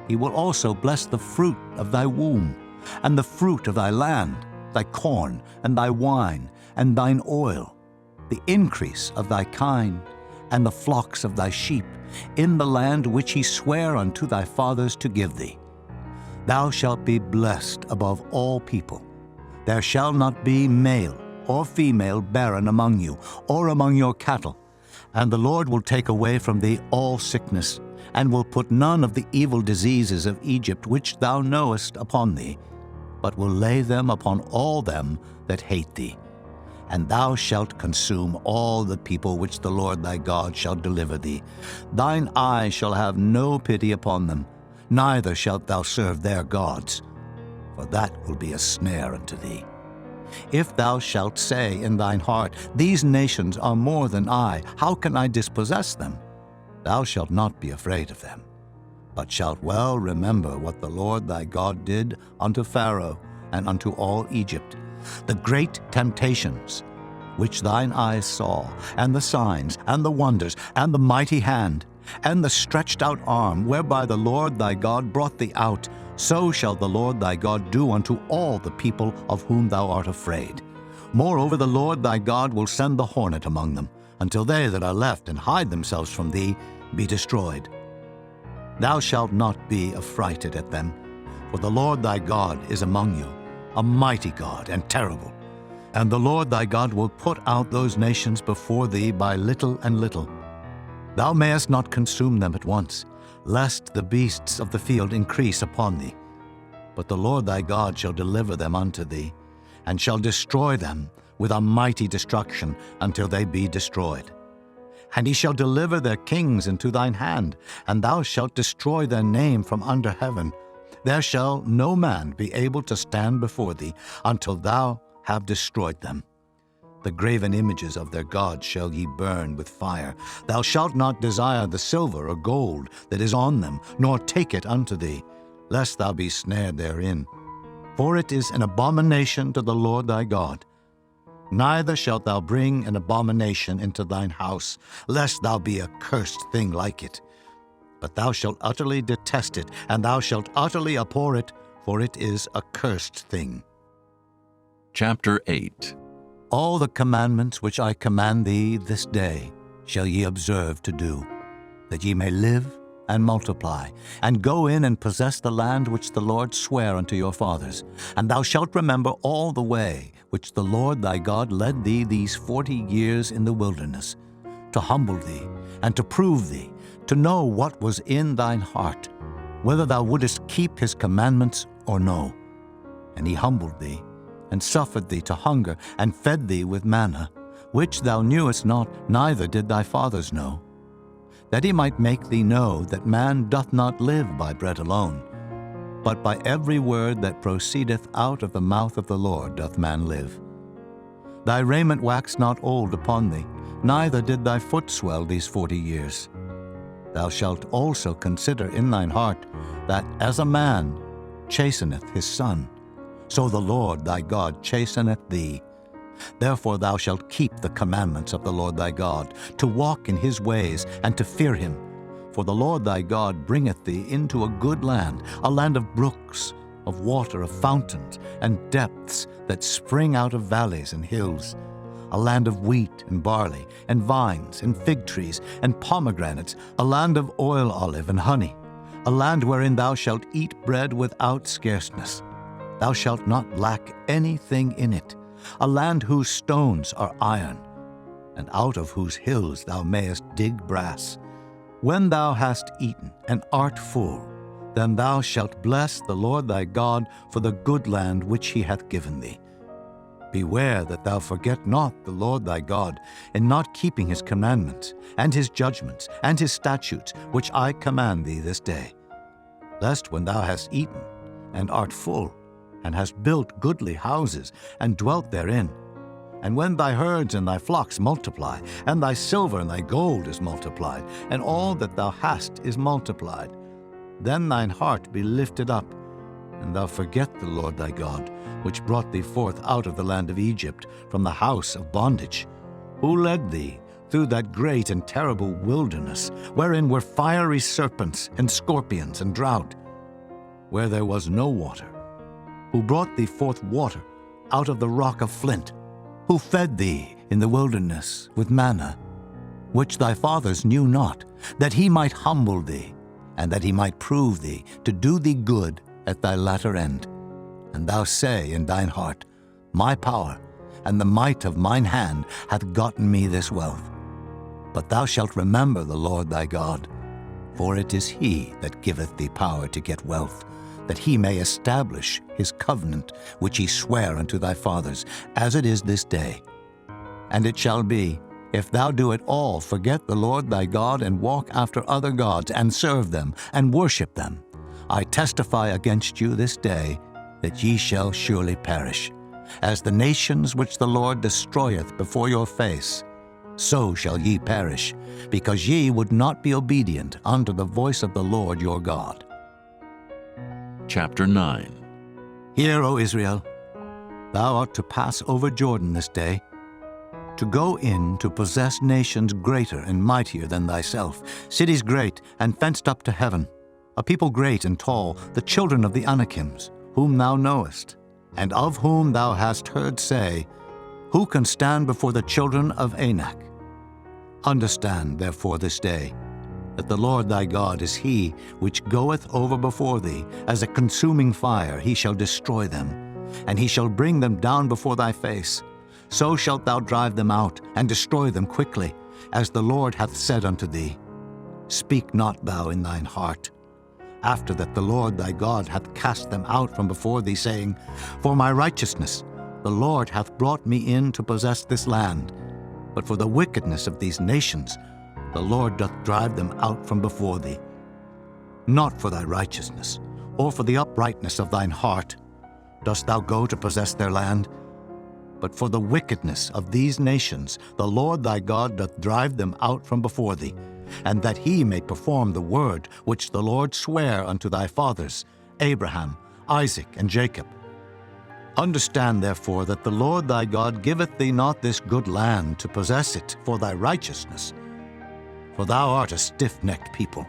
He will also bless the fruit of thy womb, and the fruit of thy land, thy corn, and thy wine, and thine oil, the increase of thy kine, and the flocks of thy sheep, in the land which he sware unto thy fathers to give thee. Thou shalt be blessed above all people. There shall not be male or female barren among you, or among your cattle. And the Lord will take away from thee all sickness, and will put none of the evil diseases of Egypt which thou knowest upon thee, but will lay them upon all them that hate thee. And thou shalt consume all the people which the Lord thy God shall deliver thee. Thine eye shall have no pity upon them, neither shalt thou serve their gods, for that will be a snare unto thee. If thou shalt say in thine heart, These nations are more than I, how can I dispossess them? Thou shalt not be afraid of them, but shalt well remember what the Lord thy God did unto Pharaoh and unto all Egypt, the great temptations which thine eyes saw, and the signs, and the wonders, and the mighty hand, and the stretched out arm, whereby the Lord thy God brought thee out. So shall the Lord thy God do unto all the people of whom thou art afraid. Moreover, the Lord thy God will send the hornet among them, until they that are left and hide themselves from thee be destroyed. Thou shalt not be affrighted at them, for the Lord thy God is among you, a mighty God and terrible. And the Lord thy God will put out those nations before thee by little and little. Thou mayest not consume them at once, lest the beasts of the field increase upon thee. But the Lord thy God shall deliver them unto thee, and shall destroy them with a mighty destruction until they be destroyed. And he shall deliver their kings into thine hand, and thou shalt destroy their name from under heaven. There shall no man be able to stand before thee until thou have destroyed them. The graven images of their gods shall ye burn with fire. Thou shalt not desire the silver or gold that is on them, nor take it unto thee, lest thou be snared therein. For it is an abomination to the Lord thy God. Neither shalt thou bring an abomination into thine house, lest thou be a cursed thing like it. But thou shalt utterly detest it, and thou shalt utterly abhor it, for it is a cursed thing. Chapter 8. All the commandments which I command thee this day shall ye observe to do, that ye may live and multiply, and go in and possess the land which the Lord sware unto your fathers. And thou shalt remember all the way which the Lord thy God led thee these 40 years in the wilderness, to humble thee, and to prove thee, to know what was in thine heart, whether thou wouldest keep his commandments or no. And he humbled thee, and suffered thee to hunger, and fed thee with manna, which thou knewest not, neither did thy fathers know, that he might make thee know that man doth not live by bread alone, but by every word that proceedeth out of the mouth of the Lord doth man live. Thy raiment waxed not old upon thee, neither did thy foot swell these 40 years. Thou shalt also consider in thine heart that as a man chasteneth his son, so the Lord thy God chasteneth thee. Therefore thou shalt keep the commandments of the Lord thy God, to walk in his ways, and to fear him. For the Lord thy God bringeth thee into a good land, a land of brooks, of water, of fountains, and depths that spring out of valleys and hills, a land of wheat and barley, and vines, and fig trees, and pomegranates, a land of oil olive and honey, a land wherein thou shalt eat bread without scarceness. Thou shalt not lack anything in it, a land whose stones are iron, and out of whose hills thou mayest dig brass. When thou hast eaten and art full, then thou shalt bless the Lord thy God for the good land which he hath given thee. Beware that thou forget not the Lord thy God in not keeping his commandments, and his judgments, and his statutes, which I command thee this day. Lest when thou hast eaten and art full, and hast built goodly houses, and dwelt therein, and when thy herds and thy flocks multiply, and thy silver and thy gold is multiplied, and all that thou hast is multiplied, then thine heart be lifted up, and thou forget the Lord thy God, which brought thee forth out of the land of Egypt, from the house of bondage, who led thee through that great and terrible wilderness, wherein were fiery serpents and scorpions and drought, where there was no water, who brought thee forth water out of the rock of flint, who fed thee in the wilderness with manna, which thy fathers knew not, that he might humble thee, and that he might prove thee to do thee good at thy latter end. And thou say in thine heart, My power and the might of mine hand hath gotten me this wealth. But thou shalt remember the Lord thy God, for it is he that giveth thee power to get wealth, that he may establish his covenant which he sware unto thy fathers, as it is this day. And it shall be, if thou do at all forget the Lord thy God, and walk after other gods, and serve them, and worship them, I testify against you this day, that ye shall surely perish. As the nations which the Lord destroyeth before your face, so shall ye perish, because ye would not be obedient unto the voice of the Lord your God. Chapter 9. Hear, O Israel, thou art to pass over Jordan this day, to go in to possess nations greater and mightier than thyself, cities great and fenced up to heaven, a people great and tall, the children of the Anakims, whom thou knowest, and of whom thou hast heard say, Who can stand before the children of Anak? Understand, therefore, this day, that the Lord thy God is he which goeth over before thee, as a consuming fire he shall destroy them, and he shall bring them down before thy face. So shalt thou drive them out, and destroy them quickly, as the Lord hath said unto thee. Speak not thou in thine heart, after that the Lord thy God hath cast them out from before thee, saying, For my righteousness the Lord hath brought me in to possess this land. But for the wickedness of these nations the Lord doth drive them out from before thee. Not for thy righteousness, or for the uprightness of thine heart, dost thou go to possess their land, but for the wickedness of these nations the Lord thy God doth drive them out from before thee, and that he may perform the word which the Lord sware unto thy fathers, Abraham, Isaac, and Jacob. Understand therefore that the Lord thy God giveth thee not this good land to possess it for thy righteousness, for thou art a stiff-necked people.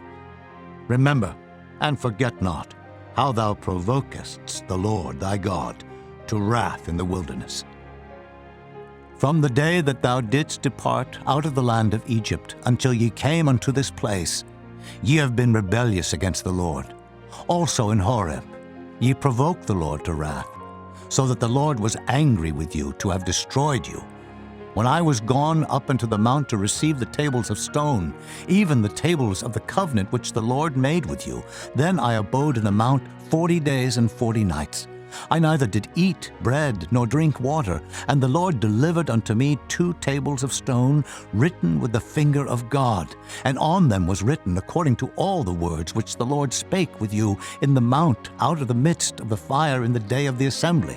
Remember, and forget not, how thou provokest the Lord thy God to wrath in the wilderness. From the day that thou didst depart out of the land of Egypt until ye came unto this place, ye have been rebellious against the Lord. Also in Horeb ye provoked the Lord to wrath, so that the Lord was angry with you to have destroyed you. When I was gone up into the mount to receive the tables of stone, even the tables of the covenant which the Lord made with you, then I abode in the mount 40 days and 40 nights. I neither did eat bread nor drink water, and the Lord delivered unto me 2 tables of stone, written with the finger of God, and on them was written according to all the words which the Lord spake with you in the mount out of the midst of the fire in the day of the assembly.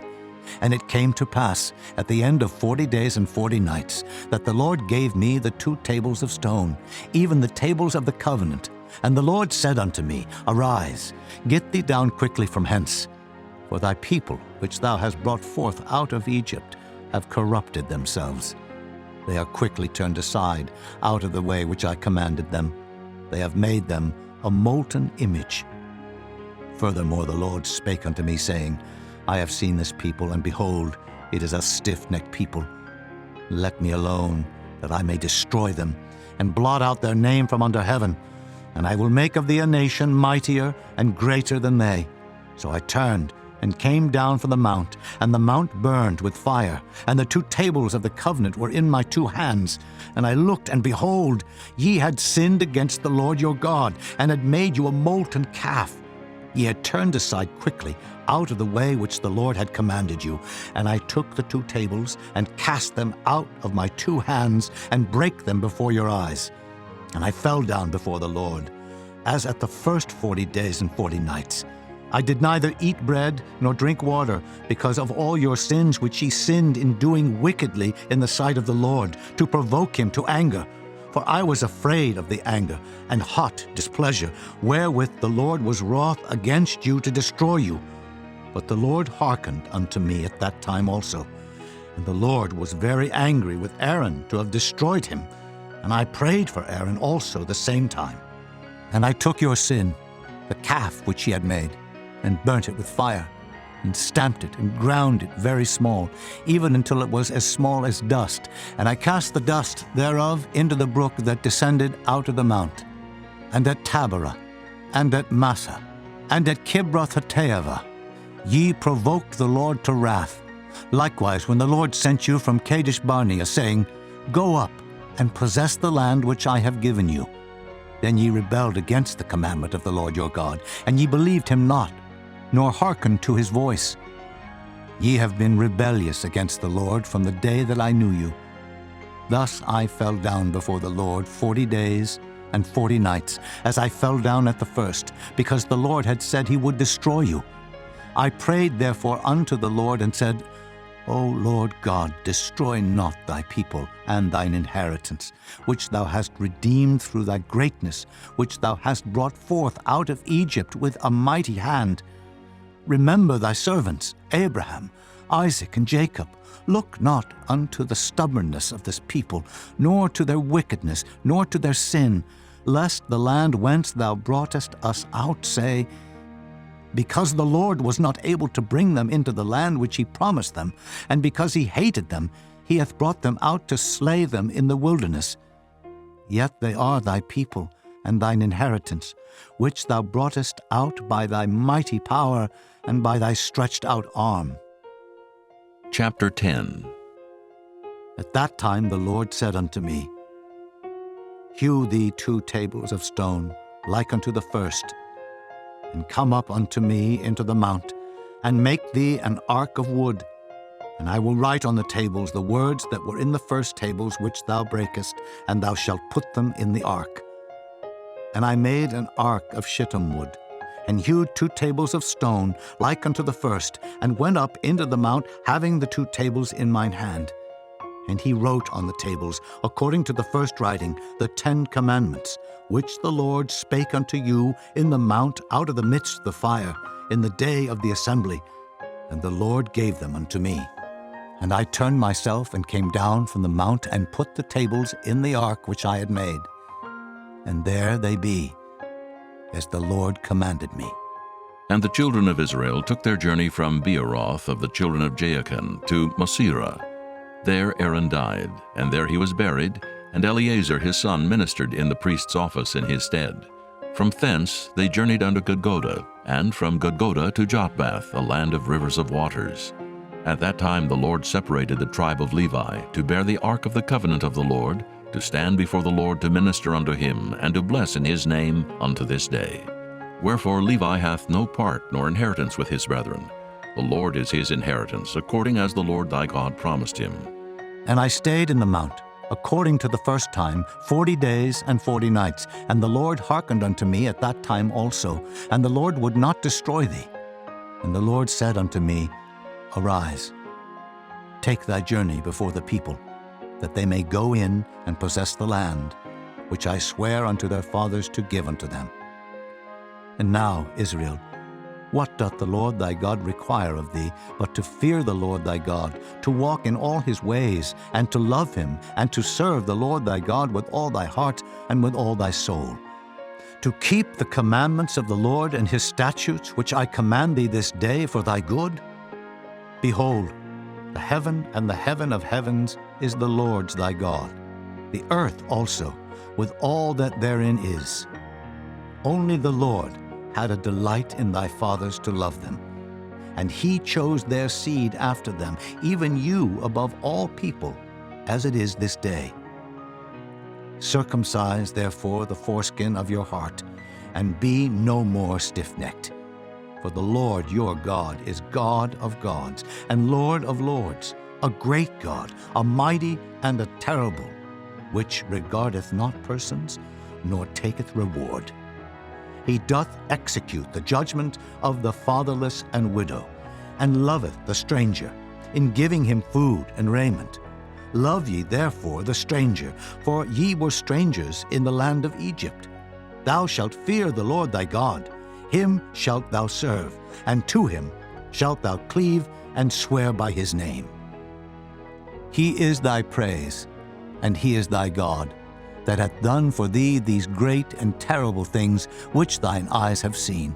And it came to pass, at the end of 40 days and 40 nights, that the Lord gave me the 2 tables of stone, even the tables of the covenant. And the Lord said unto me, Arise, get thee down quickly from hence. For thy people, which thou hast brought forth out of Egypt, have corrupted themselves. They are quickly turned aside out of the way which I commanded them. They have made them a molten image. Furthermore the Lord spake unto me, saying, I have seen this people, and behold, it is a stiff-necked people. Let me alone, that I may destroy them, and blot out their name from under heaven. And I will make of thee a nation mightier and greater than they. So I turned and came down from the mount, and the mount burned with fire, and the 2 tables of the covenant were in my 2 hands. And I looked, and behold, ye had sinned against the Lord your God, and had made you a molten calf. Ye had turned aside quickly out of the way which the Lord had commanded you. And I took the 2 tables, and cast them out of my 2 hands, and brake them before your eyes. And I fell down before the Lord, as at the first 40 days and 40 nights. I did neither eat bread nor drink water, because of all your sins which ye sinned in doing wickedly in the sight of the Lord, to provoke him to anger. For I was afraid of the anger and hot displeasure, wherewith the Lord was wroth against you to destroy you. But the Lord hearkened unto me at that time also. And the Lord was very angry with Aaron to have destroyed him. And I prayed for Aaron also the same time. And I took your sin, the calf which ye had made, and burnt it with fire, and stamped it, and ground it very small, even until it was as small as dust. And I cast the dust thereof into the brook that descended out of the mount. And at Taberah, and at Massah, and at Kibroth-hattaavah, ye provoked the Lord to wrath. Likewise, when the Lord sent you from Kadesh-barnea, saying, Go up, and possess the land which I have given you. Then ye rebelled against the commandment of the Lord your God, and ye believed him not, nor hearkened to his voice. Ye have been rebellious against the Lord from the day that I knew you. Thus I fell down before the Lord 40 days and 40 nights, as I fell down at the first, because the Lord had said he would destroy you. I prayed therefore unto the Lord, and said, O Lord God, destroy not thy people and thine inheritance, which thou hast redeemed through thy greatness, which thou hast brought forth out of Egypt with a mighty hand. Remember thy servants, Abraham, Isaac, and Jacob. Look not unto the stubbornness of this people, nor to their wickedness, nor to their sin, lest the land whence thou broughtest us out say, Because the Lord was not able to bring them into the land which he promised them, and because he hated them, he hath brought them out to slay them in the wilderness. Yet they are thy people, and thine inheritance, which thou broughtest out by thy mighty power, and by thy stretched out arm. Chapter 10. At that time the Lord said unto me, Hew thee 2 tables of stone, like unto the first, and come up unto me into the mount, and make thee an ark of wood. And I will write on the tables the words that were in the first tables which thou breakest, and thou shalt put them in the ark. And I made an ark of shittim wood, and hewed 2 tables of stone, like unto the first, and went up into the mount, having the 2 tables in mine hand. And he wrote on the tables, according to the first writing, the 10 commandments, which the Lord spake unto you in the mount out of the midst of the fire, in the day of the assembly. And the Lord gave them unto me. And I turned myself and came down from the mount, and put the tables in the ark which I had made. And there they be, as the Lord commanded me. And the children of Israel took their journey from Beeroth of the children of Jaakan to Mosera. There Aaron died, and there he was buried, and Eleazar his son ministered in the priest's office in his stead. From thence they journeyed unto Gudgodah, and from Gudgodah to Jotbath, a land of rivers of waters. At that time the Lord separated the tribe of Levi, to bear the ark of the covenant of the Lord, to stand before the Lord to minister unto him, and to bless in his name unto this day. Wherefore Levi hath no part nor inheritance with his brethren. The Lord is his inheritance, according as the Lord thy God promised him. And I stayed in the mount, according to the first time, 40 days and 40 nights. And the Lord hearkened unto me at that time also, and the Lord would not destroy thee. And the Lord said unto me, Arise, take thy journey before the people, that they may go in and possess the land, which I swear unto their fathers to give unto them. And now, Israel, what doth the Lord thy God require of thee, but to fear the Lord thy God, to walk in all his ways, and to love him, and to serve the Lord thy God with all thy heart and with all thy soul, to keep the commandments of the Lord and his statutes, which I command thee this day for thy good? Behold, the heaven and the heaven of heavens is the Lord's thy God, the earth also, with all that therein is. Only the Lord had a delight in thy fathers to love them, and he chose their seed after them, even you above all people, as it is this day. Circumcise therefore the foreskin of your heart, and be no more stiff-necked. For the Lord your God is God of gods, and Lord of lords, a great God, a mighty and a terrible, which regardeth not persons, nor taketh reward. He doth execute the judgment of the fatherless and widow, and loveth the stranger, in giving him food and raiment. Love ye therefore the stranger, for ye were strangers in the land of Egypt. Thou shalt fear the Lord thy God, him shalt thou serve, and to him shalt thou cleave and swear by his name. He is thy praise, and he is thy God, that hath done for thee these great and terrible things which thine eyes have seen.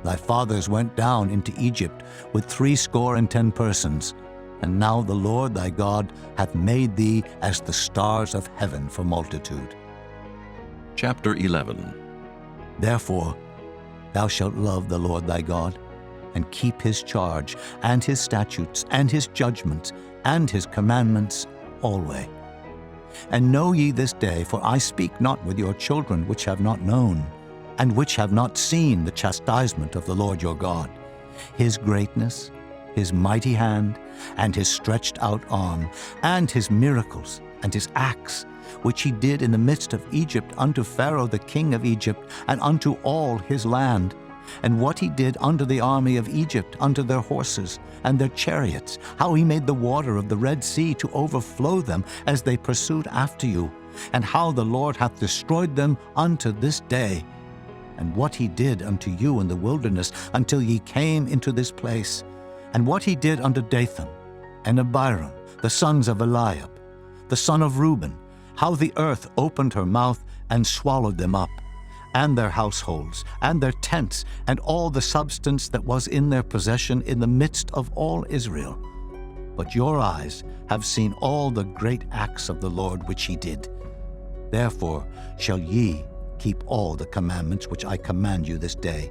Thy fathers went down into Egypt with 70 persons, and now the Lord thy God hath made thee as the stars of heaven for multitude. Chapter 11. Therefore thou shalt love the Lord thy God, and keep his charge, and his statutes, and his judgments, and his commandments alway. And know ye this day, for I speak not with your children which have not known, and which have not seen the chastisement of the Lord your God, his greatness, his mighty hand, and his stretched out arm, and his miracles, and his acts, which he did in the midst of Egypt unto Pharaoh the king of Egypt, and unto all his land, and what he did unto the army of Egypt, unto their horses and their chariots, how he made the water of the Red Sea to overflow them as they pursued after you, and how the Lord hath destroyed them unto this day, and what he did unto you in the wilderness until ye came into this place, and what he did unto Dathan and Abiram, the sons of Eliab, the son of Reuben, how the earth opened her mouth and swallowed them up, and their households, and their tents, and all the substance that was in their possession in the midst of all Israel. But your eyes have seen all the great acts of the Lord which he did. Therefore shall ye keep all the commandments which I command you this day,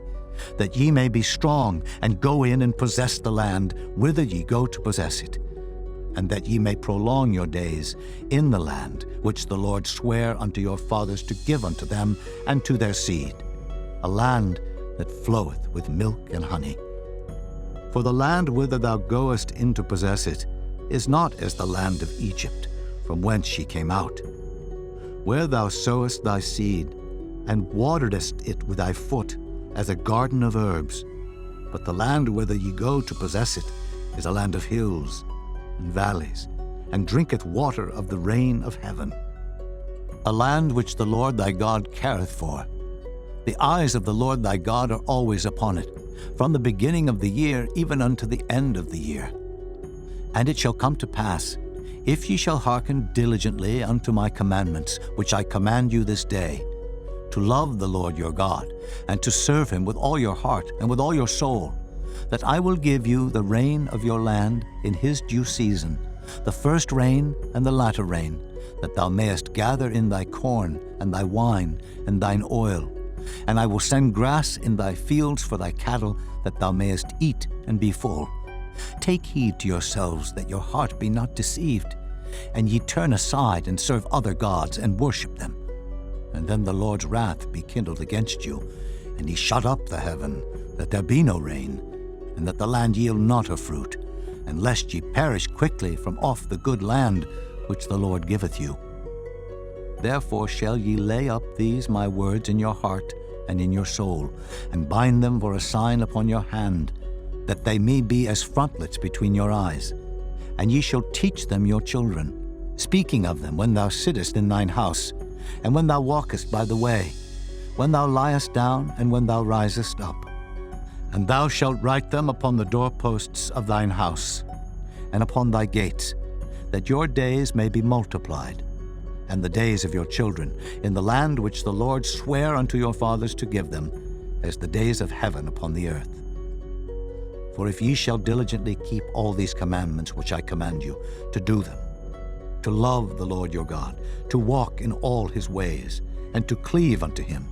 that ye may be strong, and go in and possess the land whither ye go to possess it, and that ye may prolong your days in the land which the Lord sware unto your fathers to give unto them and to their seed, a land that floweth with milk and honey. For the land whither thou goest in to possess it is not as the land of Egypt, from whence ye came out, where thou sowest thy seed, and waterest it with thy foot, as a garden of herbs. But the land whither ye go to possess it is a land of hills and valleys, and drinketh water of the rain of heaven, a land which the Lord thy God careth for. The eyes of the Lord thy God are always upon it, from the beginning of the year even unto the end of the year. And it shall come to pass, if ye shall hearken diligently unto my commandments, which I command you this day, to love the Lord your God, and to serve him with all your heart and with all your soul, that I will give you the rain of your land in his due season, the first rain and the latter rain, that thou mayest gather in thy corn and thy wine and thine oil. And I will send grass in thy fields for thy cattle, that thou mayest eat and be full. Take heed to yourselves that your heart be not deceived, and ye turn aside and serve other gods and worship them. And then the Lord's wrath be kindled against you, and he shut up the heaven, that there be no rain, and that the land yield not her fruit, and lest ye perish quickly from off the good land which the Lord giveth you. Therefore shall ye lay up these my words in your heart and in your soul, and bind them for a sign upon your hand, that they may be as frontlets between your eyes. And ye shall teach them your children, speaking of them when thou sittest in thine house, and when thou walkest by the way, when thou liest down, and when thou risest up. And thou shalt write them upon the doorposts of thine house, and upon thy gates, that your days may be multiplied, and the days of your children, in the land which the Lord sware unto your fathers to give them, as the days of heaven upon the earth. For if ye shall diligently keep all these commandments which I command you, to do them, to love the Lord your God, to walk in all his ways, and to cleave unto him,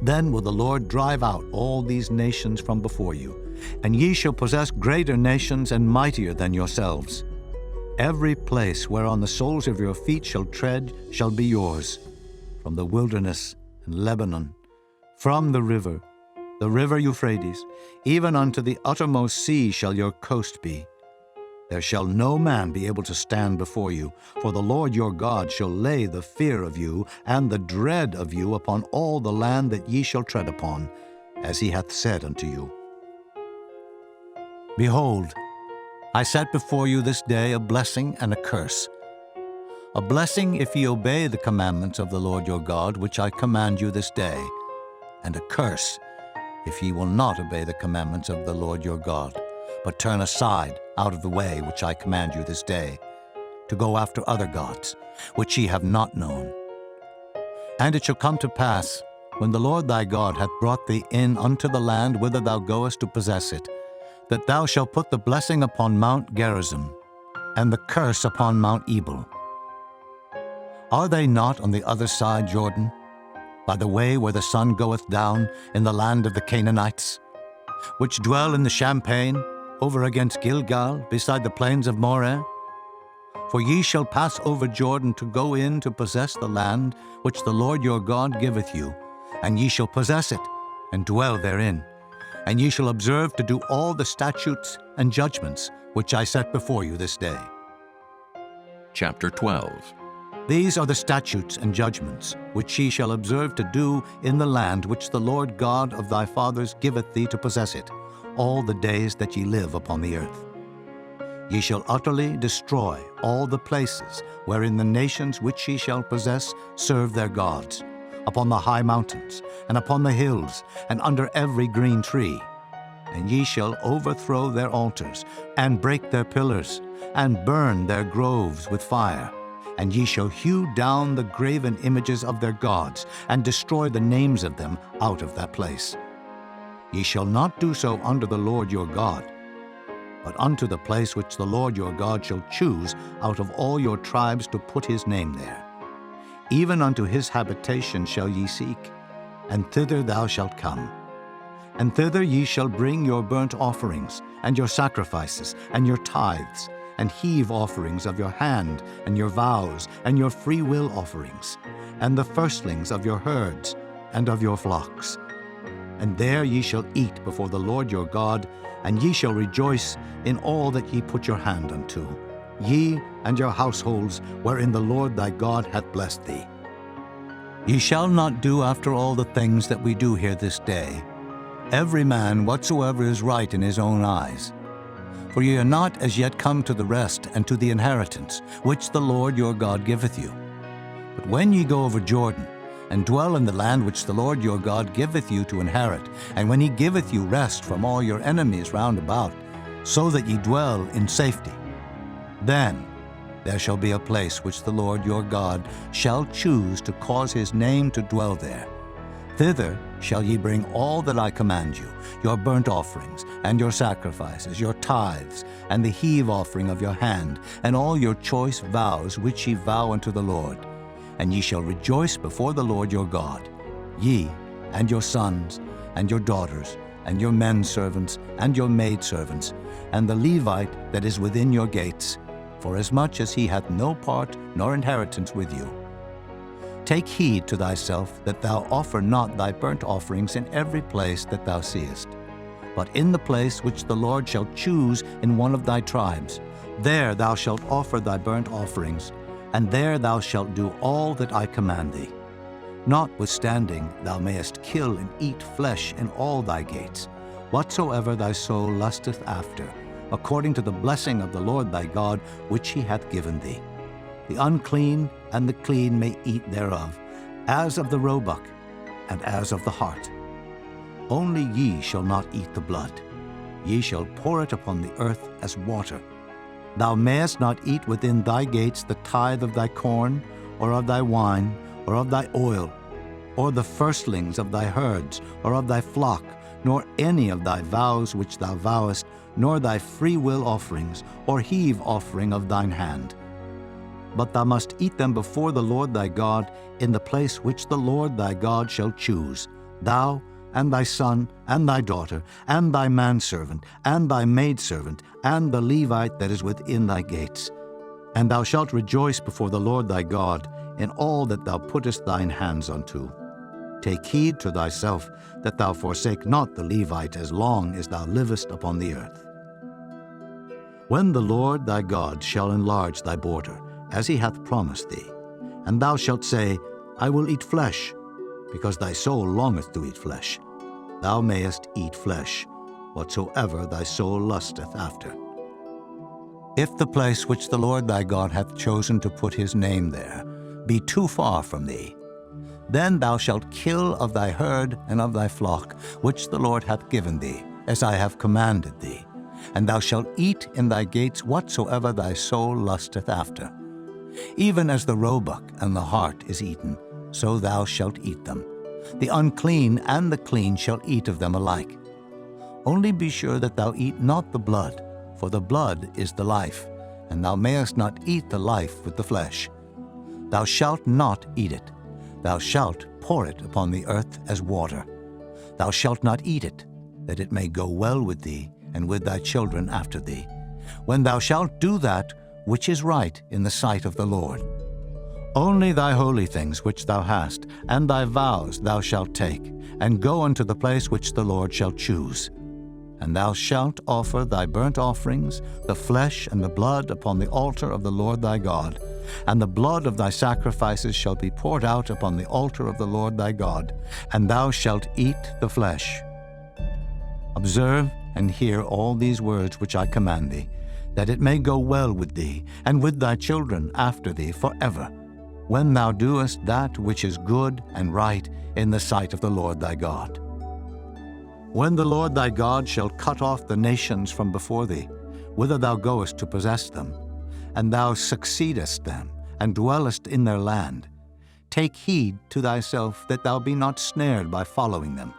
then will the Lord drive out all these nations from before you, and ye shall possess greater nations and mightier than yourselves. Every place whereon the soles of your feet shall tread shall be yours, from the wilderness and Lebanon, from the river Euphrates, even unto the uttermost sea shall your coast be. There shall no man be able to stand before you, for the Lord your God shall lay the fear of you and the dread of you upon all the land that ye shall tread upon, as he hath said unto you. Behold, I set before you this day a blessing and a curse. A blessing if ye obey the commandments of the Lord your God, which I command you this day, and a curse if ye will not obey the commandments of the Lord your God, but turn aside out of the way which I command you this day, to go after other gods, which ye have not known. And it shall come to pass, when the Lord thy God hath brought thee in unto the land whither thou goest to possess it, that thou shalt put the blessing upon Mount Gerizim, and the curse upon Mount Ebal. Are they not on the other side Jordan, by the way where the sun goeth down, in the land of the Canaanites, which dwell in the champaign, over against Gilgal, beside the plains of Moreh? For ye shall pass over Jordan to go in to possess the land which the Lord your God giveth you, and ye shall possess it, and dwell therein. And ye shall observe to do all the statutes and judgments which I set before you this day. Chapter 12. These are the statutes and judgments which ye shall observe to do in the land which the Lord God of thy fathers giveth thee to possess it, all the days that ye live upon the earth. Ye shall utterly destroy all the places wherein the nations which ye shall possess serve their gods, upon the high mountains, and upon the hills, and under every green tree. And ye shall overthrow their altars, and break their pillars, and burn their groves with fire. And ye shall hew down the graven images of their gods, and destroy the names of them out of that place. Ye shall not do so unto the Lord your God, but unto the place which the Lord your God shall choose out of all your tribes to put his name there. Even unto his habitation shall ye seek, and thither thou shalt come. And thither ye shall bring your burnt offerings, and your sacrifices, and your tithes, and heave offerings of your hand, and your vows, and your freewill offerings, and the firstlings of your herds, and of your flocks. And there ye shall eat before the Lord your God, and ye shall rejoice in all that ye put your hand unto, ye and your households, wherein the Lord thy God hath blessed thee. Ye shall not do after all the things that we do here this day, every man whatsoever is right in his own eyes. For ye are not as yet come to the rest and to the inheritance, which the Lord your God giveth you. But when ye go over Jordan, and dwell in the land which the Lord your God giveth you to inherit, and when he giveth you rest from all your enemies round about, so that ye dwell in safety, then there shall be a place which the Lord your God shall choose to cause his name to dwell there. Thither shall ye bring all that I command you, your burnt offerings, and your sacrifices, your tithes, and the heave offering of your hand, and all your choice vows which ye vow unto the Lord. And ye shall rejoice before the Lord your God, ye, and your sons, and your daughters, and your men servants, and your maidservants, and the Levite that is within your gates, forasmuch as he hath no part nor inheritance with you. Take heed to thyself that thou offer not thy burnt offerings in every place that thou seest, but in the place which the Lord shall choose in one of thy tribes. There thou shalt offer thy burnt offerings, and there thou shalt do all that I command thee. Notwithstanding, thou mayest kill and eat flesh in all thy gates, whatsoever thy soul lusteth after, according to the blessing of the Lord thy God, which he hath given thee. The unclean and the clean may eat thereof, as of the roebuck, and as of the hart. Only ye shall not eat the blood. Ye shall pour it upon the earth as water. Thou mayest not eat within thy gates the tithe of thy corn, or of thy wine, or of thy oil, or the firstlings of thy herds, or of thy flock, nor any of thy vows which thou vowest, nor thy freewill offerings, or heave offering of thine hand. But thou must eat them before the Lord thy God in the place which the Lord thy God shall choose, thou, and thy son, and thy daughter, and thy manservant, and thy maidservant, and the Levite that is within thy gates. And thou shalt rejoice before the Lord thy God in all that thou puttest thine hands unto. Take heed to thyself that thou forsake not the Levite as long as thou livest upon the earth. When the Lord thy God shall enlarge thy border, as he hath promised thee, and thou shalt say, I will eat flesh, because thy soul longeth to eat flesh, thou mayest eat flesh, whatsoever thy soul lusteth after. If the place which the Lord thy God hath chosen to put his name there be too far from thee, Then thou shalt kill of thy herd and of thy flock, which the Lord hath given thee, as I have commanded thee. And thou shalt eat in thy gates whatsoever thy soul lusteth after. Even as the roebuck and the hart is eaten, so thou shalt eat them. The unclean and the clean shall eat of them alike. Only be sure that thou eat not the blood, for the blood is the life, and thou mayest not eat the life with the flesh. Thou shalt not eat it. Thou shalt pour it upon the earth as water. Thou shalt not eat it, that it may go well with thee and with thy children after thee, when thou shalt do that which is right in the sight of the Lord. Only thy holy things which thou hast, and thy vows thou shalt take, and go unto the place which the Lord shall choose. And thou shalt offer thy burnt offerings, the flesh and the blood upon the altar of the Lord thy God, and the blood of thy sacrifices shall be poured out upon the altar of the Lord thy God, and thou shalt eat the flesh. Observe and hear all these words which I command thee, that it may go well with thee, and with thy children after thee forever, when thou doest that which is good and right in the sight of the Lord thy God. When the Lord thy God shall cut off the nations from before thee, whither thou goest to possess them, and thou succeedest them, and dwellest in their land, take heed to thyself that thou be not snared by following them,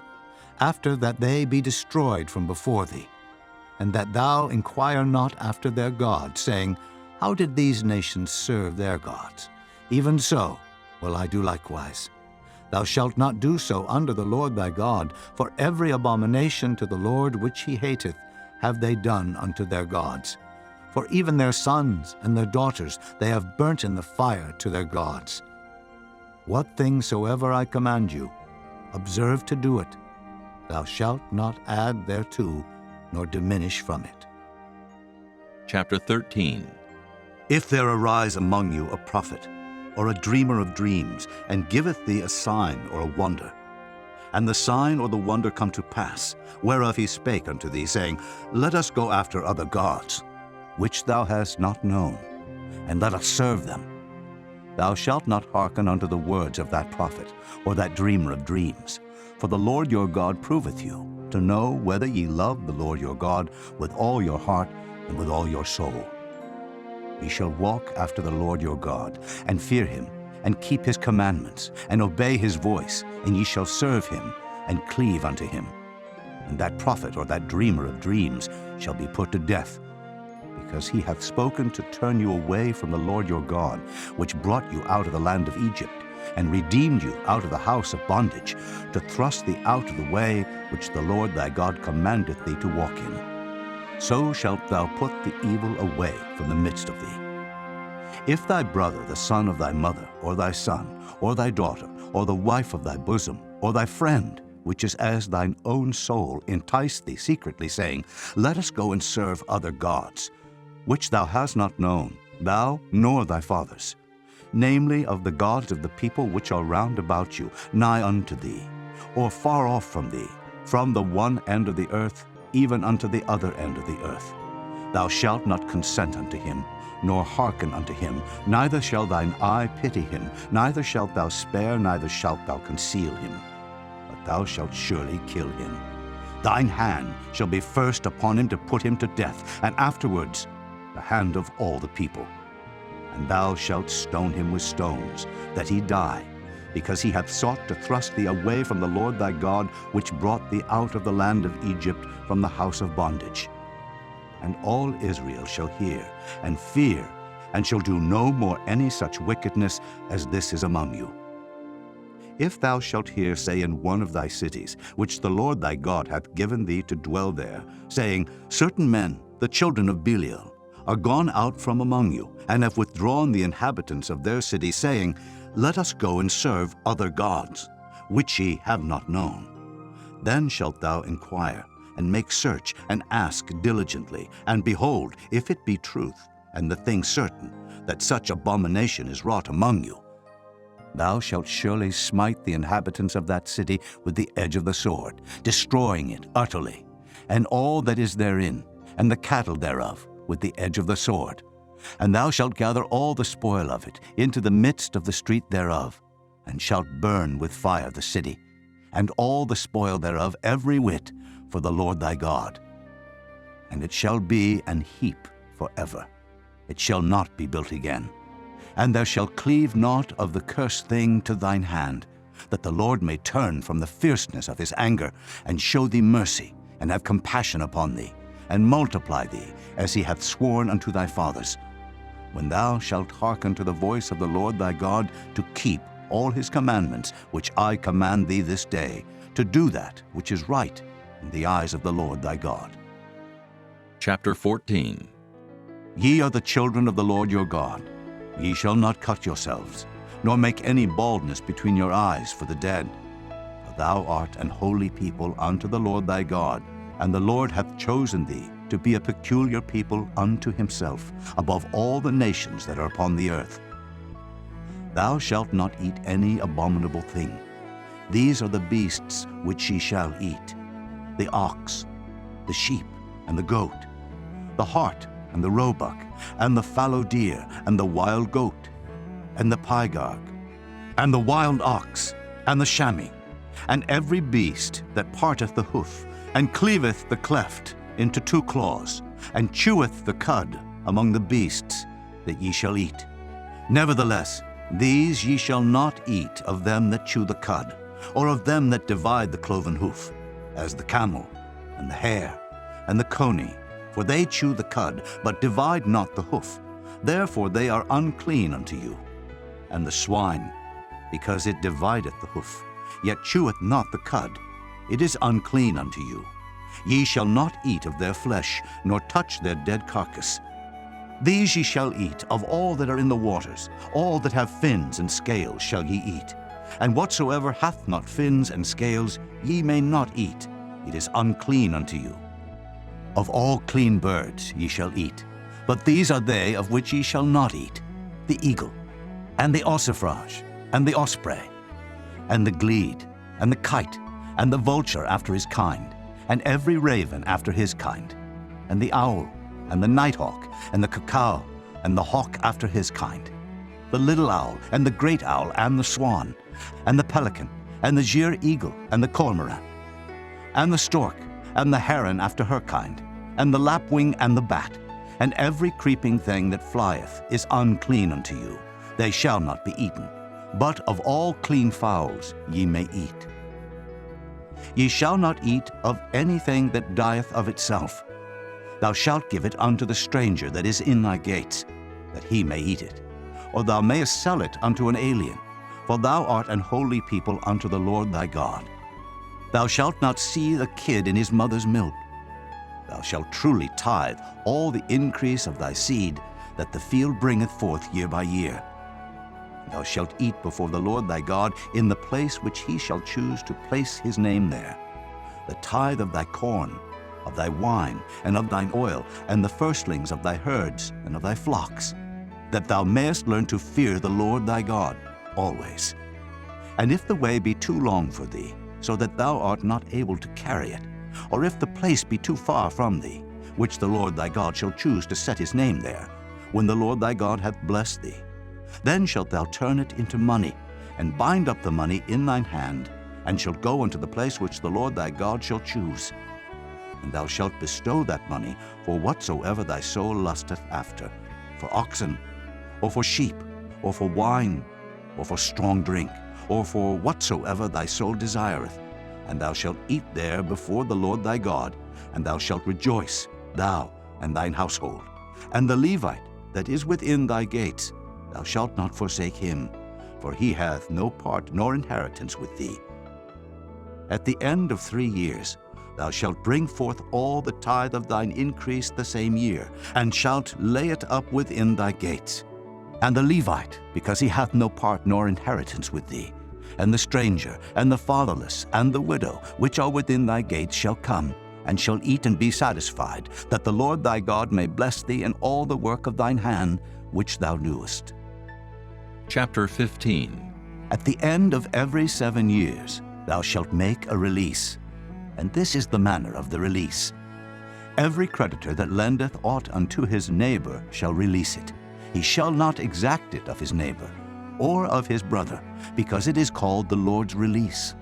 after that they be destroyed from before thee, and that thou inquire not after their gods, saying, How did these nations serve their gods? Even so will I do likewise. Thou shalt not do so under the Lord thy God, for every abomination to the Lord which he hateth have they done unto their gods. For even their sons and their daughters they have burnt in the fire to their gods. What things soever I command you, observe to do it. Thou shalt not add thereto, nor diminish from it. Chapter 13. If there arise among you a prophet, or a dreamer of dreams, and giveth thee a sign or a wonder, and the sign or the wonder come to pass, whereof he spake unto thee, saying, Let us go after other gods, which thou hast not known, and let us serve them. Thou shalt not hearken unto the words of that prophet, or that dreamer of dreams. For the Lord your God proveth you, to know whether ye love the Lord your God with all your heart and with all your soul. Ye shall walk after the Lord your God, and fear him, and keep his commandments, and obey his voice, and ye shall serve him, and cleave unto him. And that prophet or that dreamer of dreams shall be put to death, because he hath spoken to turn you away from the Lord your God, which brought you out of the land of Egypt, and redeemed you out of the house of bondage, to thrust thee out of the way which the Lord thy God commandeth thee to walk in. So shalt thou put the evil away from the midst of thee. If thy brother, the son of thy mother, or thy son, or thy daughter, or the wife of thy bosom, or thy friend, which is as thine own soul, entice thee secretly, saying, Let us go and serve other gods, which thou hast not known, thou nor thy fathers, namely of the gods of the people which are round about you, nigh unto thee, or far off from thee, from the one end of the earth even unto the other end of the earth. Thou shalt not consent unto him, nor hearken unto him, neither shall thine eye pity him, neither shalt thou spare, neither shalt thou conceal him, but thou shalt surely kill him. Thine hand shall be first upon him to put him to death, and afterwards the hand of all the people. And thou shalt stone him with stones, that he die, because he hath sought to thrust thee away from the Lord thy God, which brought thee out of the land of Egypt, from the house of bondage. And all Israel shall hear and fear, and shall do no more any such wickedness as this is among you. If thou shalt hear say in one of thy cities, which the Lord thy God hath given thee to dwell there, saying, Certain men, the children of Belial, are gone out from among you, and have withdrawn the inhabitants of their city, saying, Let us go and serve other gods, which ye have not known. Then shalt thou inquire, and make search, and ask diligently, and behold, if it be truth, and the thing certain, that such abomination is wrought among you, thou shalt surely smite the inhabitants of that city with the edge of the sword, destroying it utterly, and all that is therein, and the cattle thereof, with the edge of the sword. And thou shalt gather all the spoil of it into the midst of the street thereof. and shalt burn with fire the city, and all the spoil thereof every whit, for the Lord thy God. And it shall be an heap forever. It shall not be built again. And thou shalt cleave not of the cursed thing to thine hand, that the Lord may turn from the fierceness of his anger, and show thee mercy, and have compassion upon thee, and multiply thee, as he hath sworn unto thy fathers. When thou shalt hearken to the voice of the Lord thy God, to keep all his commandments which I command thee this day, to do that which is right in the eyes of the Lord thy God. Chapter 14. Ye are the children of the Lord your God. Ye shall not cut yourselves, nor make any baldness between your eyes for the dead. For thou art an holy people unto the Lord thy God, and the Lord hath chosen thee to be a peculiar people unto himself, above all the nations that are upon the earth. Thou shalt not eat any abominable thing. These are the beasts which ye shall eat: the ox, the sheep, and the goat, the hart, and the roebuck, and the fallow deer, and the wild goat, and the pygarg, and the wild ox, and the chamois, and every beast that parteth the hoof, and cleaveth the cleft into two claws, and cheweth the cud among the beasts that ye shall eat. Nevertheless, these ye shall not eat of them that chew the cud, or of them that divide the cloven hoof, as the camel, and the hare, and the coney, for they chew the cud, but divide not the hoof. Therefore they are unclean unto you. And the swine, because it divideth the hoof, yet cheweth not the cud, it is unclean unto you. Ye shall not eat of their flesh, nor touch their dead carcass. These ye shall eat of all that are in the waters, all that have fins and scales shall ye eat. And whatsoever hath not fins and scales ye may not eat, it is unclean unto you. Of all clean birds ye shall eat, but these are they of which ye shall not eat: the eagle, and the ossifrage, and the osprey, and the glede, and the kite, and the vulture after his kind, and every raven after his kind, and the owl, and the nighthawk, and the cuckoo, and the hawk after his kind, the little owl, and the great owl, and the swan, and the pelican, and the gier eagle, and the cormorant, and the stork, and the heron after her kind, and the lapwing, and the bat, and every creeping thing that flieth is unclean unto you. They shall not be eaten. But of all clean fowls ye may eat. Ye shall not eat of anything that dieth of itself. Thou shalt give it unto the stranger that is in thy gates, that he may eat it. Or thou mayest sell it unto an alien, for thou art an holy people unto the Lord thy God. Thou shalt not see the kid in his mother's milk. Thou shalt truly tithe all the increase of thy seed that the field bringeth forth year by year. Thou shalt eat before the Lord thy God in the place which he shall choose to place his name there, the tithe of thy corn, of thy wine, and of thine oil, and the firstlings of thy herds and of thy flocks, that thou mayest learn to fear the Lord thy God always. And if the way be too long for thee, so that thou art not able to carry it, or if the place be too far from thee, which the Lord thy God shall choose to set his name there, when the Lord thy God hath blessed thee, then shalt thou turn it into money, and bind up the money in thine hand, and shalt go unto the place which the Lord thy God shall choose. And thou shalt bestow that money for whatsoever thy soul lusteth after, for oxen, or for sheep, or for wine, or for strong drink, or for whatsoever thy soul desireth. And thou shalt eat there before the Lord thy God, and thou shalt rejoice, thou and thine household. And the Levite that is within thy gates, thou shalt not forsake him, for he hath no part nor inheritance with thee. At the end of 3 years thou shalt bring forth all the tithe of thine increase the same year, and shalt lay it up within thy gates. And the Levite, because he hath no part nor inheritance with thee, and the stranger, and the fatherless, and the widow, which are within thy gates, shall come, and shall eat and be satisfied, that the Lord thy God may bless thee in all the work of thine hand, which thou doest. Chapter 15. At the end of every 7 years thou shalt make a release, and this is the manner of the release. Every creditor that lendeth aught unto his neighbor shall release it. He shall not exact it of his neighbor, or of his brother, because it is called the Lord's release.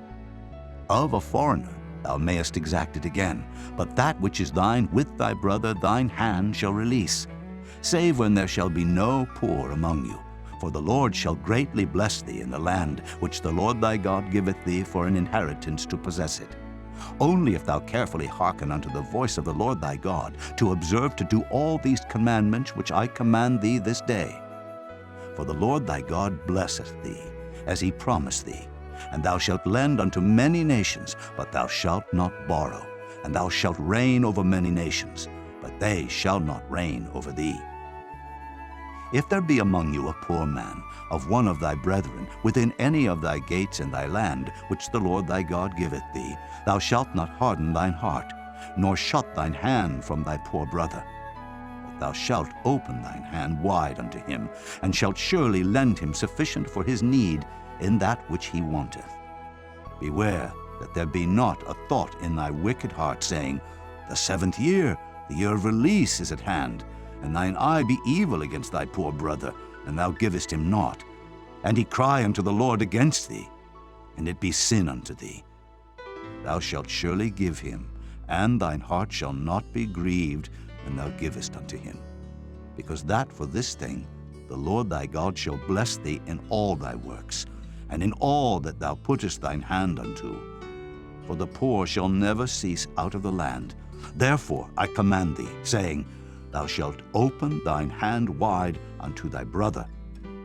Of a foreigner thou mayest exact it again, but that which is thine with thy brother thine hand shall release, save when there shall be no poor among you. For the Lord shall greatly bless thee in the land which the Lord thy God giveth thee for an inheritance to possess it. Only if thou carefully hearken unto the voice of the Lord thy God, to observe to do all these commandments which I command thee this day. For the Lord thy God blesseth thee, as he promised thee. And thou shalt lend unto many nations, but thou shalt not borrow. And thou shalt reign over many nations, but they shall not reign over thee. If there be among you a poor man, of one of thy brethren, within any of thy gates in thy land, which the Lord thy God giveth thee, thou shalt not harden thine heart, nor shut thine hand from thy poor brother. But thou shalt open thine hand wide unto him, and shalt surely lend him sufficient for his need in that which he wanteth. Beware that there be not a thought in thy wicked heart, saying, The 7th year, the year of release, is at hand, and thine eye be evil against thy poor brother, and thou givest him naught. And he cry unto the Lord against thee, and it be sin unto thee. Thou shalt surely give him, and thine heart shall not be grieved when thou givest unto him. Because that for this thing the Lord thy God shall bless thee in all thy works, and in all that thou puttest thine hand unto. For the poor shall never cease out of the land. Therefore I command thee, saying, Thou shalt open thine hand wide unto thy brother,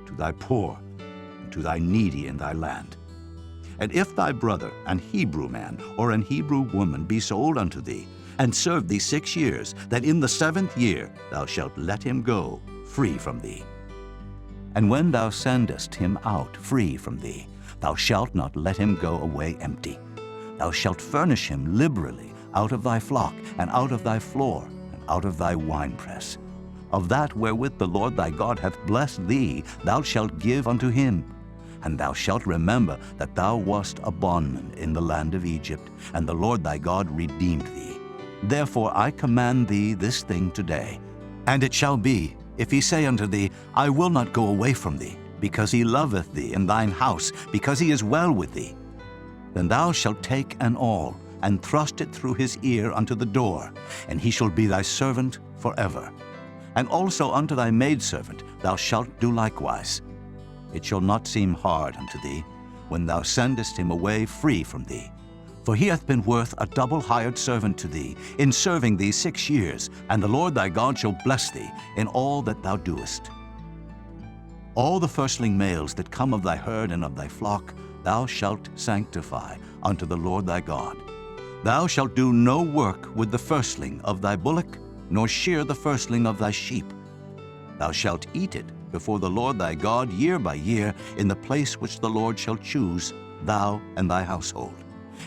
to thy poor, and to thy needy in thy land. And if thy brother, an Hebrew man or an Hebrew woman, be sold unto thee, and serve thee 6 years, that in the 7th year thou shalt let him go free from thee. And when thou sendest him out free from thee, thou shalt not let him go away empty. Thou shalt furnish him liberally out of thy flock, and out of thy floor, and out of thy winepress. Of that wherewith the Lord thy God hath blessed thee, thou shalt give unto him. And thou shalt remember that thou wast a bondman in the land of Egypt, and the Lord thy God redeemed thee. Therefore I command thee this thing today. And it shall be, if he say unto thee, I will not go away from thee, because he loveth thee and thine house, because he is well with thee, then thou shalt take an awl, and thrust it through his ear unto the door, and he shall be thy servant forever. And also unto thy maidservant thou shalt do likewise. It shall not seem hard unto thee, when thou sendest him away free from thee. For he hath been worth a double hired servant to thee, in serving thee 6 years, and the Lord thy God shall bless thee in all that thou doest. All the firstling males that come of thy herd and of thy flock thou shalt sanctify unto the Lord thy God. Thou shalt do no work with the firstling of thy bullock, nor shear the firstling of thy sheep. Thou shalt eat it before the Lord thy God year by year, in the place which the Lord shall choose, thou and thy household.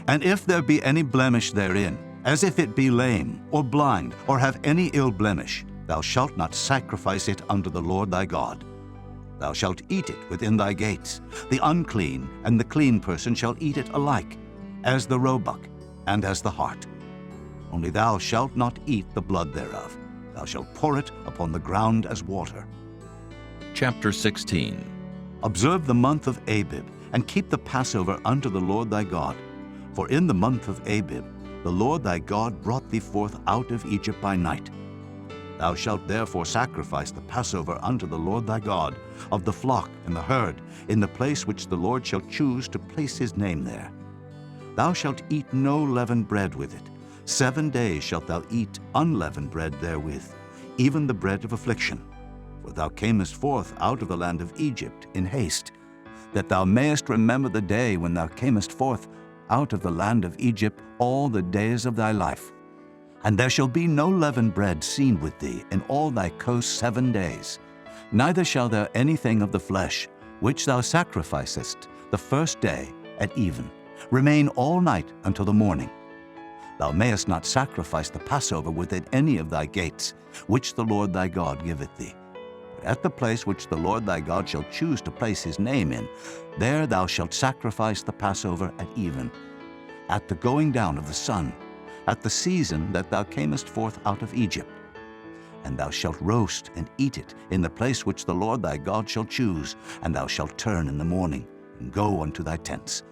And if there be any blemish therein, as if it be lame, or blind, or have any ill blemish, thou shalt not sacrifice it unto the Lord thy God. Thou shalt eat it within thy gates. The unclean and the clean person shall eat it alike, as the roebuck and as the hart. Only thou shalt not eat the blood thereof. Thou shalt pour it upon the ground as water. Chapter 16. Observe the month of Abib, and keep the Passover unto the Lord thy God. For in the month of Abib the Lord thy God brought thee forth out of Egypt by night. Thou shalt therefore sacrifice the Passover unto the Lord thy God, of the flock and the herd, in the place which the Lord shall choose to place his name there. Thou shalt eat no leavened bread with it. 7 days shalt thou eat unleavened bread therewith, even the bread of affliction. For thou camest forth out of the land of Egypt in haste, that thou mayest remember the day when thou camest forth out of the land of Egypt all the days of thy life. And there shall be no leavened bread seen with thee in all thy coasts 7 days. Neither shall there anything of the flesh, which thou sacrificest the first day at even, remain all night until the morning. Thou mayest not sacrifice the Passover within any of thy gates, which the Lord thy God giveth thee. But at the place which the Lord thy God shall choose to place his name in, there thou shalt sacrifice the Passover at even, at the going down of the sun, at the season that thou camest forth out of Egypt. And thou shalt roast and eat it in the place which the Lord thy God shall choose, and thou shalt turn in the morning, and go unto thy tents.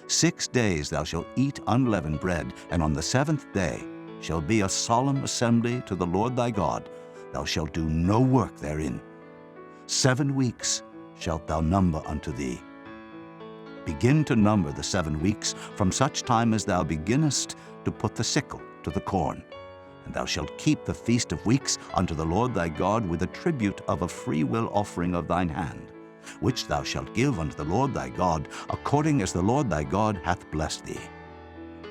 6 days thou shalt eat unleavened bread, and on the 7th day shall be a solemn assembly to the Lord thy God. Thou shalt do no work therein. 7 weeks shalt thou number unto thee. Begin to number the 7 weeks from such time as thou beginnest to put the sickle to the corn. And thou shalt keep the feast of weeks unto the Lord thy God with a tribute of a freewill offering of thine hand, which thou shalt give unto the Lord thy God, according as the Lord thy God hath blessed thee.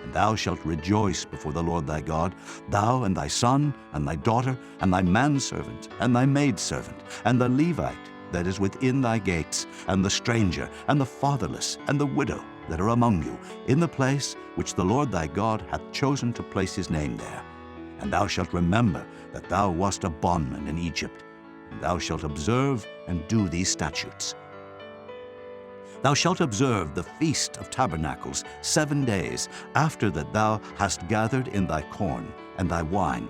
And thou shalt rejoice before the Lord thy God, thou and thy son, and thy daughter, and thy manservant, and thy maidservant, and the Levite that is within thy gates, and the stranger, and the fatherless, and the widow that are among you, in the place which the Lord thy God hath chosen to place his name there. And thou shalt remember that thou wast a bondman in Egypt, and thou shalt observe and do these statutes. Thou shalt observe the Feast of Tabernacles 7 days, after that thou hast gathered in thy corn and thy wine.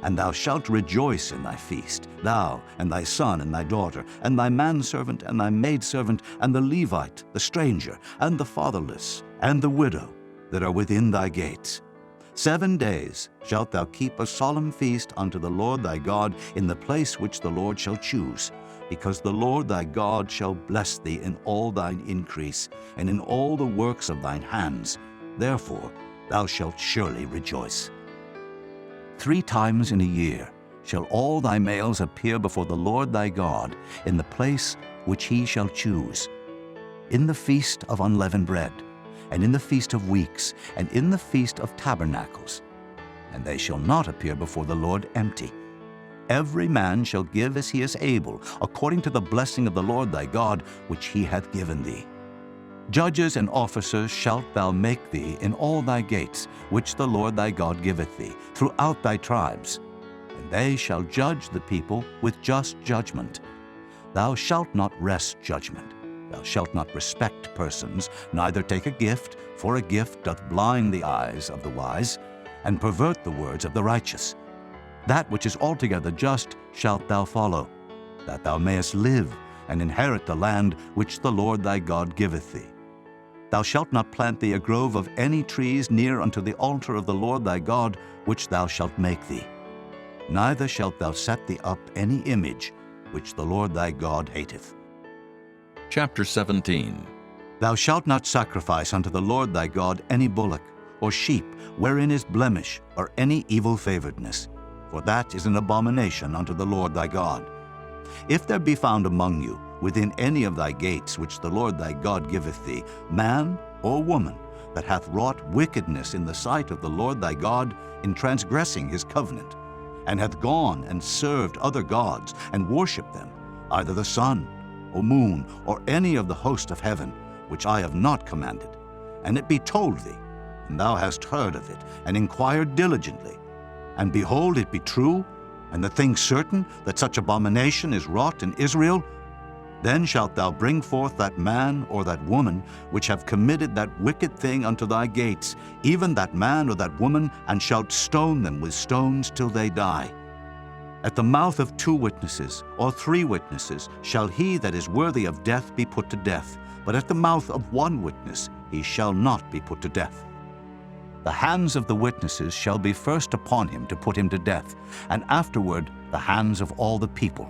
And thou shalt rejoice in thy feast, thou and thy son and thy daughter, and thy manservant and thy maidservant, and the Levite, the stranger, and the fatherless, and the widow that are within thy gates. 7 days shalt thou keep a solemn feast unto the Lord thy God in the place which the Lord shall choose, because the Lord thy God shall bless thee in all thine increase, and in all the works of thine hands. Therefore thou shalt surely rejoice. 3 times in a year shall all thy males appear before the Lord thy God in the place which he shall choose, in the feast of unleavened bread, and in the feast of weeks, and in the feast of tabernacles. And they shall not appear before the Lord empty. Every man shall give as he is able, according to the blessing of the Lord thy God, which he hath given thee. Judges and officers shalt thou make thee in all thy gates, which the Lord thy God giveth thee, throughout thy tribes. And they shall judge the people with just judgment. Thou shalt not wrest judgment. Thou shalt not respect persons, neither take a gift, for a gift doth blind the eyes of the wise, and pervert the words of the righteous. That which is altogether just shalt thou follow, that thou mayest live and inherit the land which the Lord thy God giveth thee. Thou shalt not plant thee a grove of any trees near unto the altar of the Lord thy God, which thou shalt make thee. Neither shalt thou set thee up any image, which the Lord thy God hateth. Chapter 17. Thou shalt not sacrifice unto the Lord thy God any bullock, or sheep, wherein is blemish, or any evil favoredness, for that is an abomination unto the Lord thy God. If there be found among you, within any of thy gates which the Lord thy God giveth thee, man or woman, that hath wrought wickedness in the sight of the Lord thy God, in transgressing his covenant, and hath gone and served other gods, and worshipped them, either the sun, or moon, or any of the host of heaven, which I have not commanded, and it be told thee, and thou hast heard of it, and inquired diligently, and behold, it be true, and the thing certain, that such abomination is wrought in Israel, then shalt thou bring forth that man or that woman which have committed that wicked thing unto thy gates, even that man or that woman, and shalt stone them with stones till they die. At the mouth of 2 witnesses or 3 witnesses shall he that is worthy of death be put to death, but at the mouth of 1 witness he shall not be put to death. The hands of the witnesses shall be first upon him to put him to death, and afterward the hands of all the people.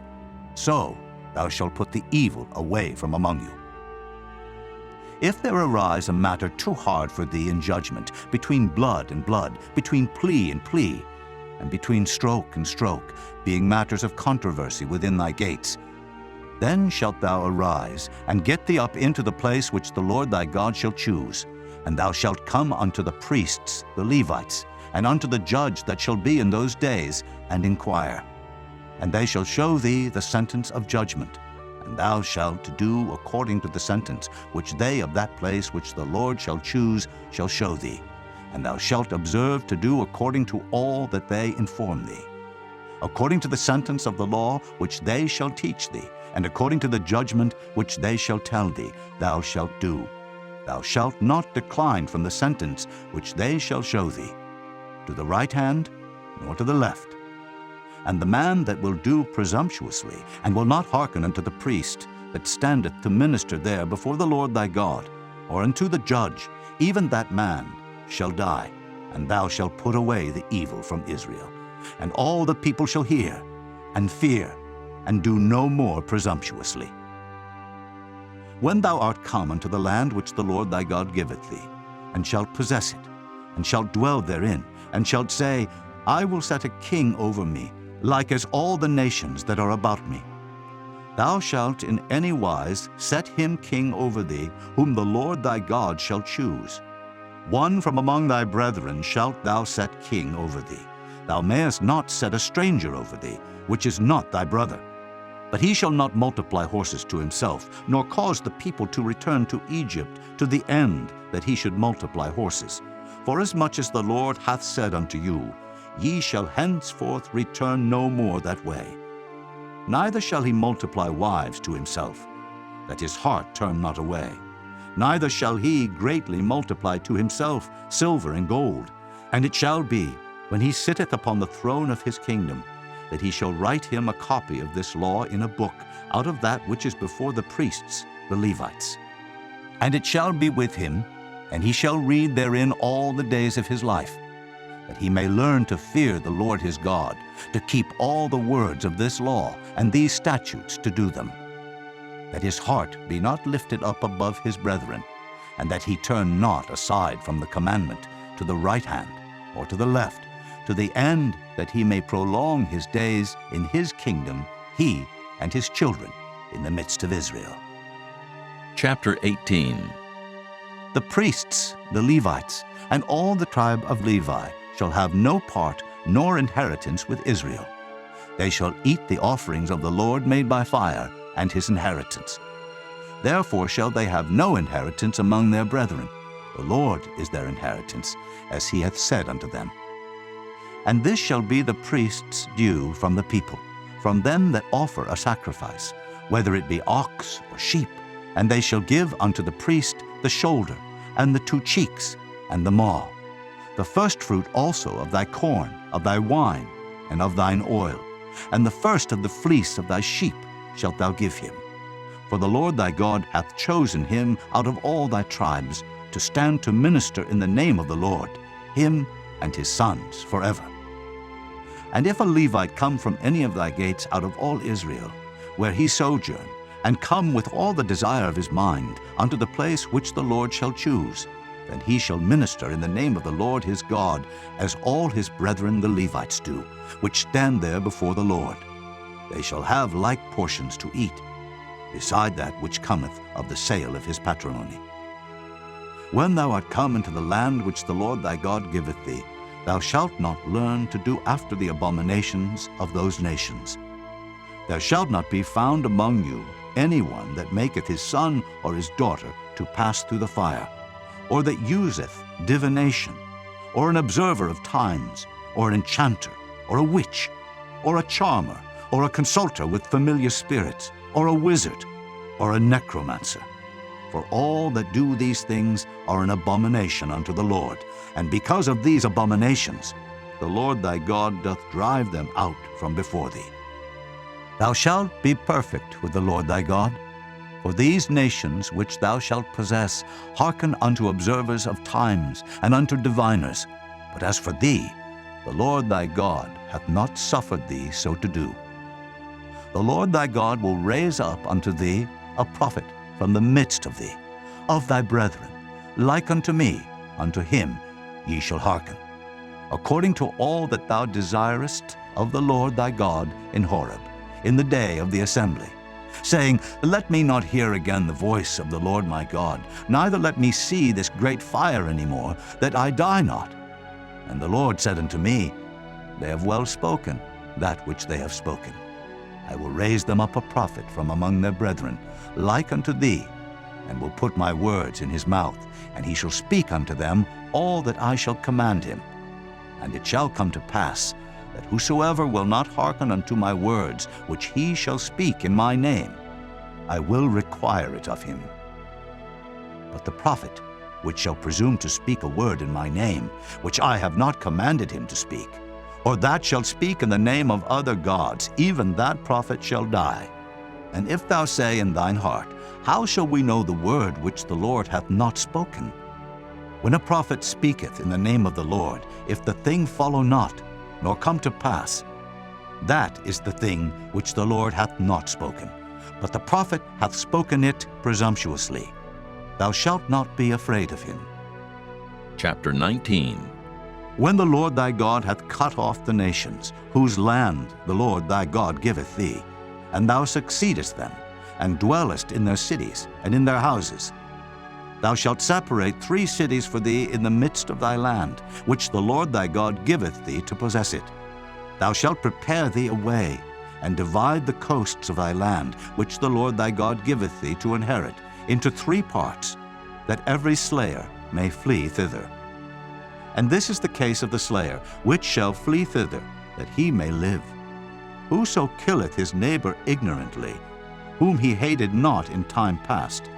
So thou shalt put the evil away from among you. If there arise a matter too hard for thee in judgment, between blood and blood, between plea and plea, and between stroke and stroke, being matters of controversy within thy gates, then shalt thou arise, and get thee up into the place which the Lord thy God shall choose, and thou shalt come unto the priests, the Levites, and unto the judge that shall be in those days, and inquire. And they shall show thee the sentence of judgment, and thou shalt do according to the sentence which they of that place which the Lord shall choose shall show thee. And thou shalt observe to do according to all that they inform thee. According to the sentence of the law which they shall teach thee, and according to the judgment which they shall tell thee, thou shalt do. Thou shalt not decline from the sentence which they shall show thee, to the right hand, nor to the left. And the man that will do presumptuously, and will not hearken unto the priest that standeth to minister there before the Lord thy God, or unto the judge, even that man shall die, and thou shalt put away the evil from Israel. And all the people shall hear, and fear, and do no more presumptuously. When thou art come unto the land which the Lord thy God giveth thee, and shalt possess it, and shalt dwell therein, and shalt say, I will set a king over me, like as all the nations that are about me. Thou shalt in any wise set him king over thee, whom the Lord thy God shall choose. One from among thy brethren shalt thou set king over thee. Thou mayest not set a stranger over thee, which is not thy brother. But he shall not multiply horses to himself, nor cause the people to return to Egypt, to the end that he should multiply horses. Forasmuch as the Lord hath said unto you, Ye shall henceforth return no more that way. Neither shall he multiply wives to himself, that his heart turn not away. Neither shall he greatly multiply to himself silver and gold. And it shall be, when he sitteth upon the throne of his kingdom, that he shall write him a copy of this law in a book out of that which is before the priests, the Levites. And it shall be with him, and he shall read therein all the days of his life, that he may learn to fear the Lord his God, to keep all the words of this law and these statutes to do them, that his heart be not lifted up above his brethren, and that he turn not aside from the commandment to the right hand or to the left, to the end that he may prolong his days in his kingdom, he and his children in the midst of Israel. Chapter 18. The priests, the Levites, and all the tribe of Levi shall have no part nor inheritance with Israel. They shall eat the offerings of the Lord made by fire, and his inheritance. Therefore shall they have no inheritance among their brethren. The Lord is their inheritance, as he hath said unto them. And this shall be the priest's due from the people, from them that offer a sacrifice, whether it be ox or sheep, and they shall give unto the priest the shoulder, and the 2 cheeks, and the maw. The firstfruit also of thy corn, of thy wine, and of thine oil, and the first of the fleece of thy sheep shalt thou give him. For the Lord thy God hath chosen him out of all thy tribes, to stand to minister in the name of the Lord, him and his sons forever. And if a Levite come from any of thy gates out of all Israel, where he sojourn, and come with all the desire of his mind unto the place which the Lord shall choose, then he shall minister in the name of the Lord his God, as all his brethren the Levites do, which stand there before the Lord. They shall have like portions to eat, beside that which cometh of the sale of his patrimony. When thou art come into the land which the Lord thy God giveth thee, thou shalt not learn to do after the abominations of those nations. There shall not be found among you any one that maketh his son or his daughter to pass through the fire, or that useth divination, or an observer of times, or an enchanter, or a witch, or a charmer, or a consulter with familiar spirits, or a wizard, or a necromancer. For all that do these things are an abomination unto the Lord, and because of these abominations the Lord thy God doth drive them out from before thee. Thou shalt be perfect with the Lord thy God, for these nations which thou shalt possess hearken unto observers of times and unto diviners. But as for thee, the Lord thy God hath not suffered thee so to do. The Lord thy God will raise up unto thee a prophet from the midst of thee, of thy brethren, like unto me, unto him ye shall hearken, according to all that thou desirest of the Lord thy God in Horeb, in the day of the assembly, saying, Let me not hear again the voice of the Lord my God, neither let me see this great fire any more, that I die not. And the Lord said unto me, They have well spoken that which they have spoken. I will raise them up a prophet from among their brethren, like unto thee, and will put my words in his mouth, and he shall speak unto them all that I shall command him. And it shall come to pass, that whosoever will not hearken unto my words, which he shall speak in my name, I will require it of him. But the prophet, which shall presume to speak a word in my name, which I have not commanded him to speak, or that shall speak in the name of other gods, even that prophet shall die. And if thou say in thine heart, How shall we know the word which the Lord hath not spoken? When a prophet speaketh in the name of the Lord, if the thing follow not, nor come to pass, that is the thing which the Lord hath not spoken. But the prophet hath spoken it presumptuously. Thou shalt not be afraid of him. Chapter 19. When the Lord thy God hath cut off the nations, whose land the Lord thy God giveth thee, and thou succeedest them, and dwellest in their cities and in their houses, thou shalt separate 3 cities for thee in the midst of thy land, which the Lord thy God giveth thee to possess it. Thou shalt prepare thee a way, and divide the coasts of thy land, which the Lord thy God giveth thee to inherit, into 3 parts, that every slayer may flee thither. And this is the case of the slayer, which shall flee thither, that he may live. Whoso killeth his neighbor ignorantly, whom he hated not in time past,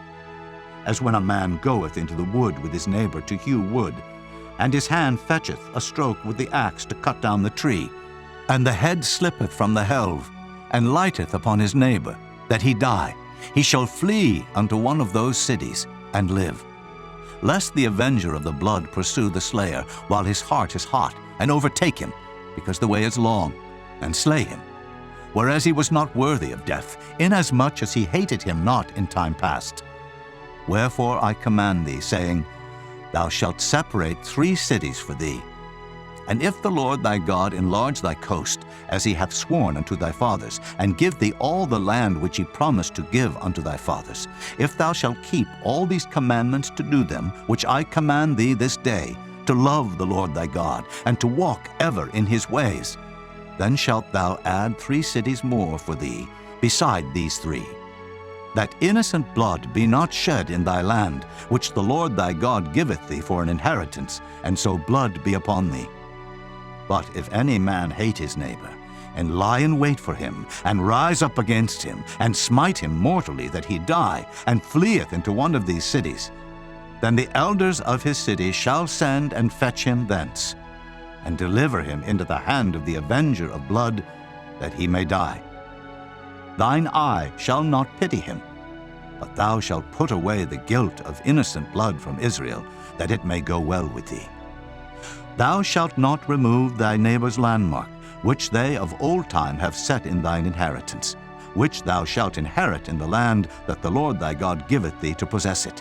as when a man goeth into the wood with his neighbor to hew wood, and his hand fetcheth a stroke with the axe to cut down the tree, and the head slippeth from the helve, and lighteth upon his neighbor, that he die, he shall flee unto one of those cities, and live. Lest the avenger of the blood pursue the slayer while his heart is hot, and overtake him, because the way is long, and slay him, whereas he was not worthy of death, inasmuch as he hated him not in time past. Wherefore I command thee, saying, Thou shalt separate 3 cities for thee. And if the Lord thy God enlarge thy coast, as he hath sworn unto thy fathers, and give thee all the land which he promised to give unto thy fathers, if thou shalt keep all these commandments to do them, which I command thee this day, to love the Lord thy God, and to walk ever in his ways, then shalt thou add 3 cities more for thee, beside these 3, that innocent blood be not shed in thy land, which the Lord thy God giveth thee for an inheritance, and so blood be upon thee. But if any man hate his neighbor, and lie in wait for him, and rise up against him, and smite him mortally that he die, and fleeth into one of these cities, then the elders of his city shall send and fetch him thence, and deliver him into the hand of the avenger of blood, that he may die. Thine eye shall not pity him, but thou shalt put away the guilt of innocent blood from Israel, that it may go well with thee. Thou shalt not remove thy neighbor's landmark, which they of old time have set in thine inheritance, which thou shalt inherit in the land that the Lord thy God giveth thee to possess it.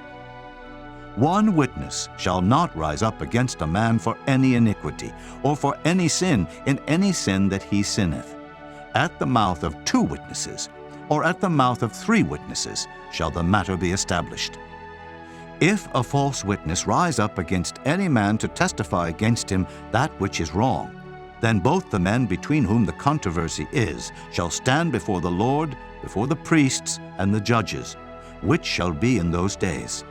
One witness shall not rise up against a man for any iniquity, or for any sin in any sin that he sinneth. At the mouth of 2 witnesses, or at the mouth of 3 witnesses, shall the matter be established. If a false witness rise up against any man to testify against him that which is wrong, then both the men between whom the controversy is shall stand before the Lord, before the priests and the judges, which shall be in those days.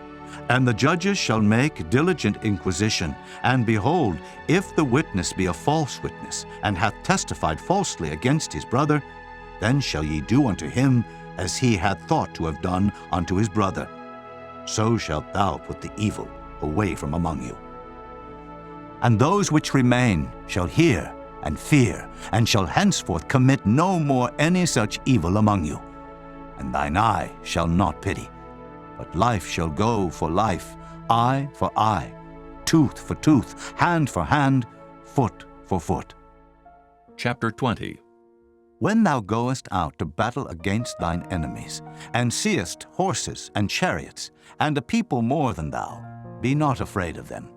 And the judges shall make diligent inquisition, and behold, if the witness be a false witness, and hath testified falsely against his brother, then shall ye do unto him as he had thought to have done unto his brother. So shalt thou put the evil away from among you. And those which remain shall hear and fear, and shall henceforth commit no more any such evil among you. And thine eye shall not pity, but life shall go for life, eye for eye, tooth for tooth, hand for hand, foot for foot. Chapter 20. When thou goest out to battle against thine enemies, and seest horses and chariots, and a people more than thou, be not afraid of them.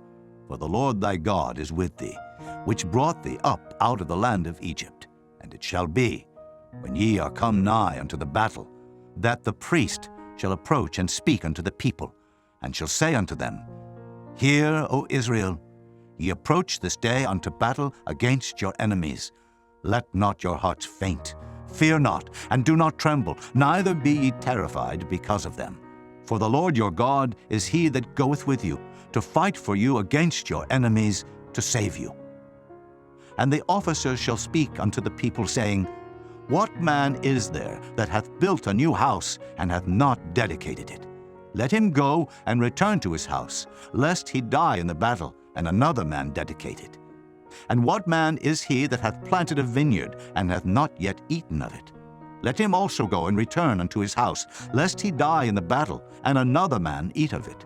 For the Lord thy God is with thee, which brought thee up out of the land of Egypt. And it shall be, when ye are come nigh unto the battle, that the priest shall approach and speak unto the people, and shall say unto them, Hear, O Israel, ye approach this day unto battle against your enemies. Let not your hearts faint, fear not, and do not tremble, neither be ye terrified because of them. For the Lord your God is he that goeth with you, to fight for you against your enemies, to save you. And the officers shall speak unto the people, saying, What man is there that hath built a new house, and hath not dedicated it? Let him go and return to his house, lest he die in the battle, and another man dedicate it. And what man is he that hath planted a vineyard, and hath not yet eaten of it? Let him also go and return unto his house, lest he die in the battle, and another man eat of it.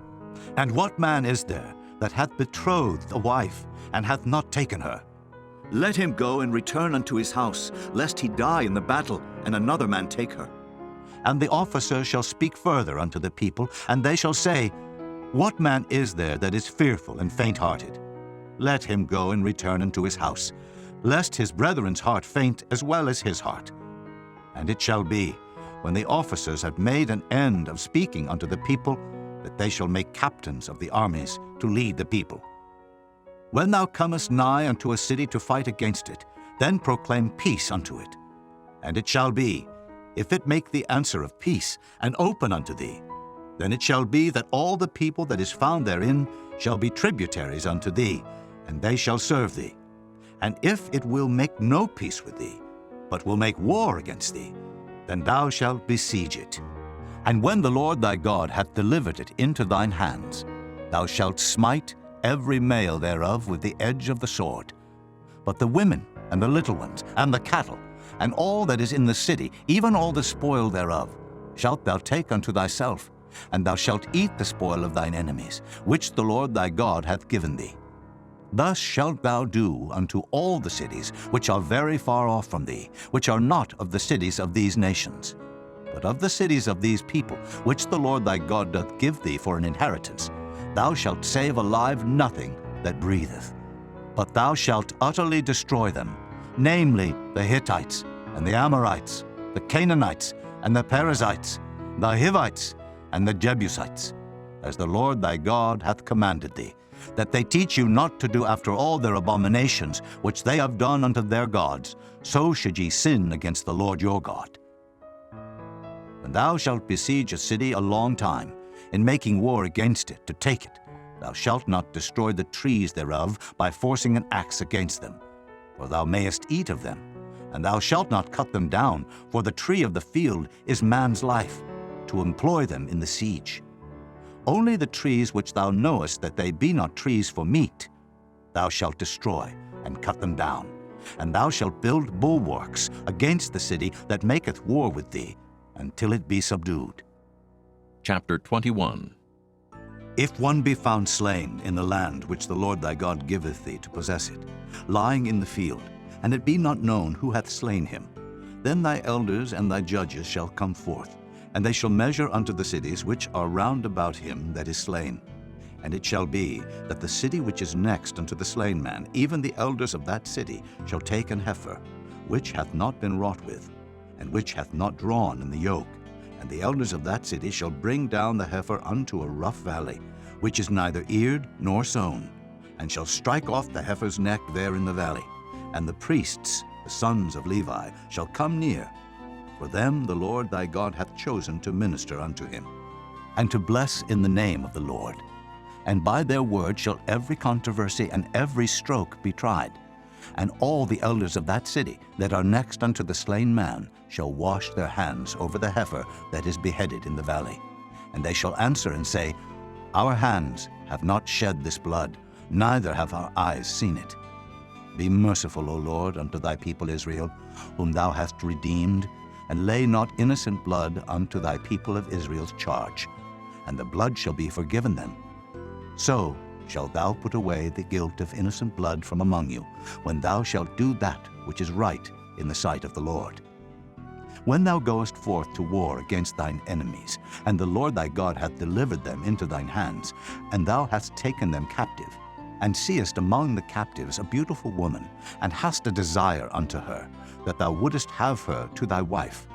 And what man is there that hath betrothed a wife, and hath not taken her? Let him go and return unto his house, lest he die in the battle, and another man take her. And the officer shall speak further unto the people, and they shall say, What man is there that is fearful and faint-hearted? Let him go and return unto his house, lest his brethren's heart faint as well as his heart. And it shall be, when the officers have made an end of speaking unto the people, that they shall make captains of the armies to lead the people. When thou comest nigh unto a city to fight against it, then proclaim peace unto it. And it shall be, if it make the answer of peace, and open unto thee, then it shall be that all the people that is found therein shall be tributaries unto thee, and they shall serve thee. And if it will make no peace with thee, but will make war against thee, then thou shalt besiege it. And when the Lord thy God hath delivered it into thine hands, thou shalt smite every male thereof with the edge of the sword. But the women, and the little ones, and the cattle, and all that is in the city, even all the spoil thereof, shalt thou take unto thyself, and thou shalt eat the spoil of thine enemies, which the Lord thy God hath given thee. Thus shalt thou do unto all the cities which are very far off from thee, which are not of the cities of these nations, but of the cities of these people, which the Lord thy God doth give thee for an inheritance. Thou shalt save alive nothing that breatheth, but thou shalt utterly destroy them, namely the Hittites, and the Amorites, the Canaanites, and the Perizzites, the Hivites, and the Jebusites, as the Lord thy God hath commanded thee, that they teach you not to do after all their abominations which they have done unto their gods, so should ye sin against the Lord your God. When thou shalt besiege a city a long time, in making war against it to take it, thou shalt not destroy the trees thereof by forcing an axe against them, for thou mayest eat of them. And thou shalt not cut them down, for the tree of the field is man's life, to employ them in the siege. Only the trees which thou knowest that they be not trees for meat, thou shalt destroy and cut them down. And thou shalt build bulwarks against the city that maketh war with thee, until it be subdued. Chapter 21. If one be found slain in the land which the Lord thy God giveth thee to possess it, lying in the field, and it be not known who hath slain him, then thy elders and thy judges shall come forth, and they shall measure unto the cities which are round about him that is slain. And it shall be that the city which is next unto the slain man, even the elders of that city, shall take an heifer, which hath not been wrought with, and which hath not drawn in the yoke. And the elders of that city shall bring down the heifer unto a rough valley, which is neither eared nor sown, and shall strike off the heifer's neck there in the valley. And the priests, the sons of Levi, shall come near, for them the Lord thy God hath chosen to minister unto him, and to bless in the name of the Lord. And by their word shall every controversy and every stroke be tried. And all the elders of that city that are next unto the slain man shall wash their hands over the heifer that is beheaded in the valley. And they shall answer and say, Our hands have not shed this blood, neither have our eyes seen it. Be merciful, O Lord, unto thy people Israel, whom thou hast redeemed, and lay not innocent blood unto thy people of Israel's charge, and the blood shall be forgiven them. So shalt thou put away the guilt of innocent blood from among you, when thou shalt do that which is right in the sight of the Lord. When thou goest forth to war against thine enemies, and the Lord thy God hath delivered them into thine hands, and thou hast taken them captive, and seest among the captives a beautiful woman, and hast a desire unto her, that thou wouldest have her to thy wife,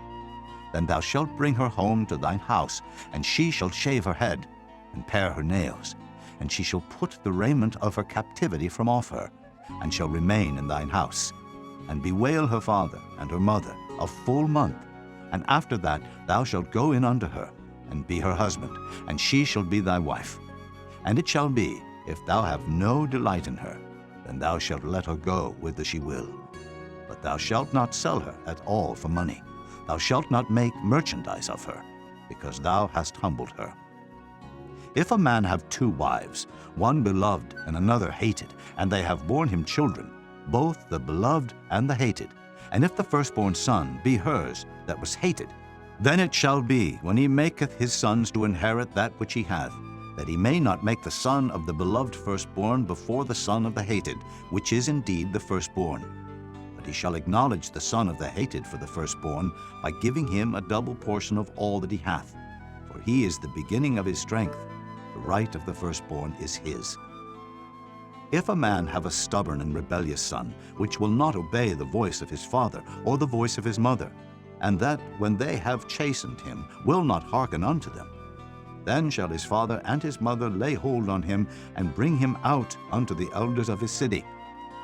then thou shalt bring her home to thine house, and she shall shave her head, and pare her nails, and she shall put the raiment of her captivity from off her, and shall remain in thine house, and bewail her father and her mother a full month. And after that thou shalt go in unto her, and be her husband, and she shall be thy wife. And it shall be, if thou have no delight in her, then thou shalt let her go whither she will. But thou shalt not sell her at all for money. Thou shalt not make merchandise of her, because thou hast humbled her. If a man have two wives, one beloved and another hated, and they have borne him children, both the beloved and the hated. And if the firstborn son be hers that was hated, then it shall be, when he maketh his sons to inherit that which he hath, that he may not make the son of the beloved firstborn before the son of the hated, which is indeed the firstborn. But he shall acknowledge the son of the hated for the firstborn, by giving him a double portion of all that he hath. For he is the beginning of his strength, the right of the firstborn is his. If a man have a stubborn and rebellious son, which will not obey the voice of his father or the voice of his mother, and that, when they have chastened him, will not hearken unto them, then shall his father and his mother lay hold on him, and bring him out unto the elders of his city,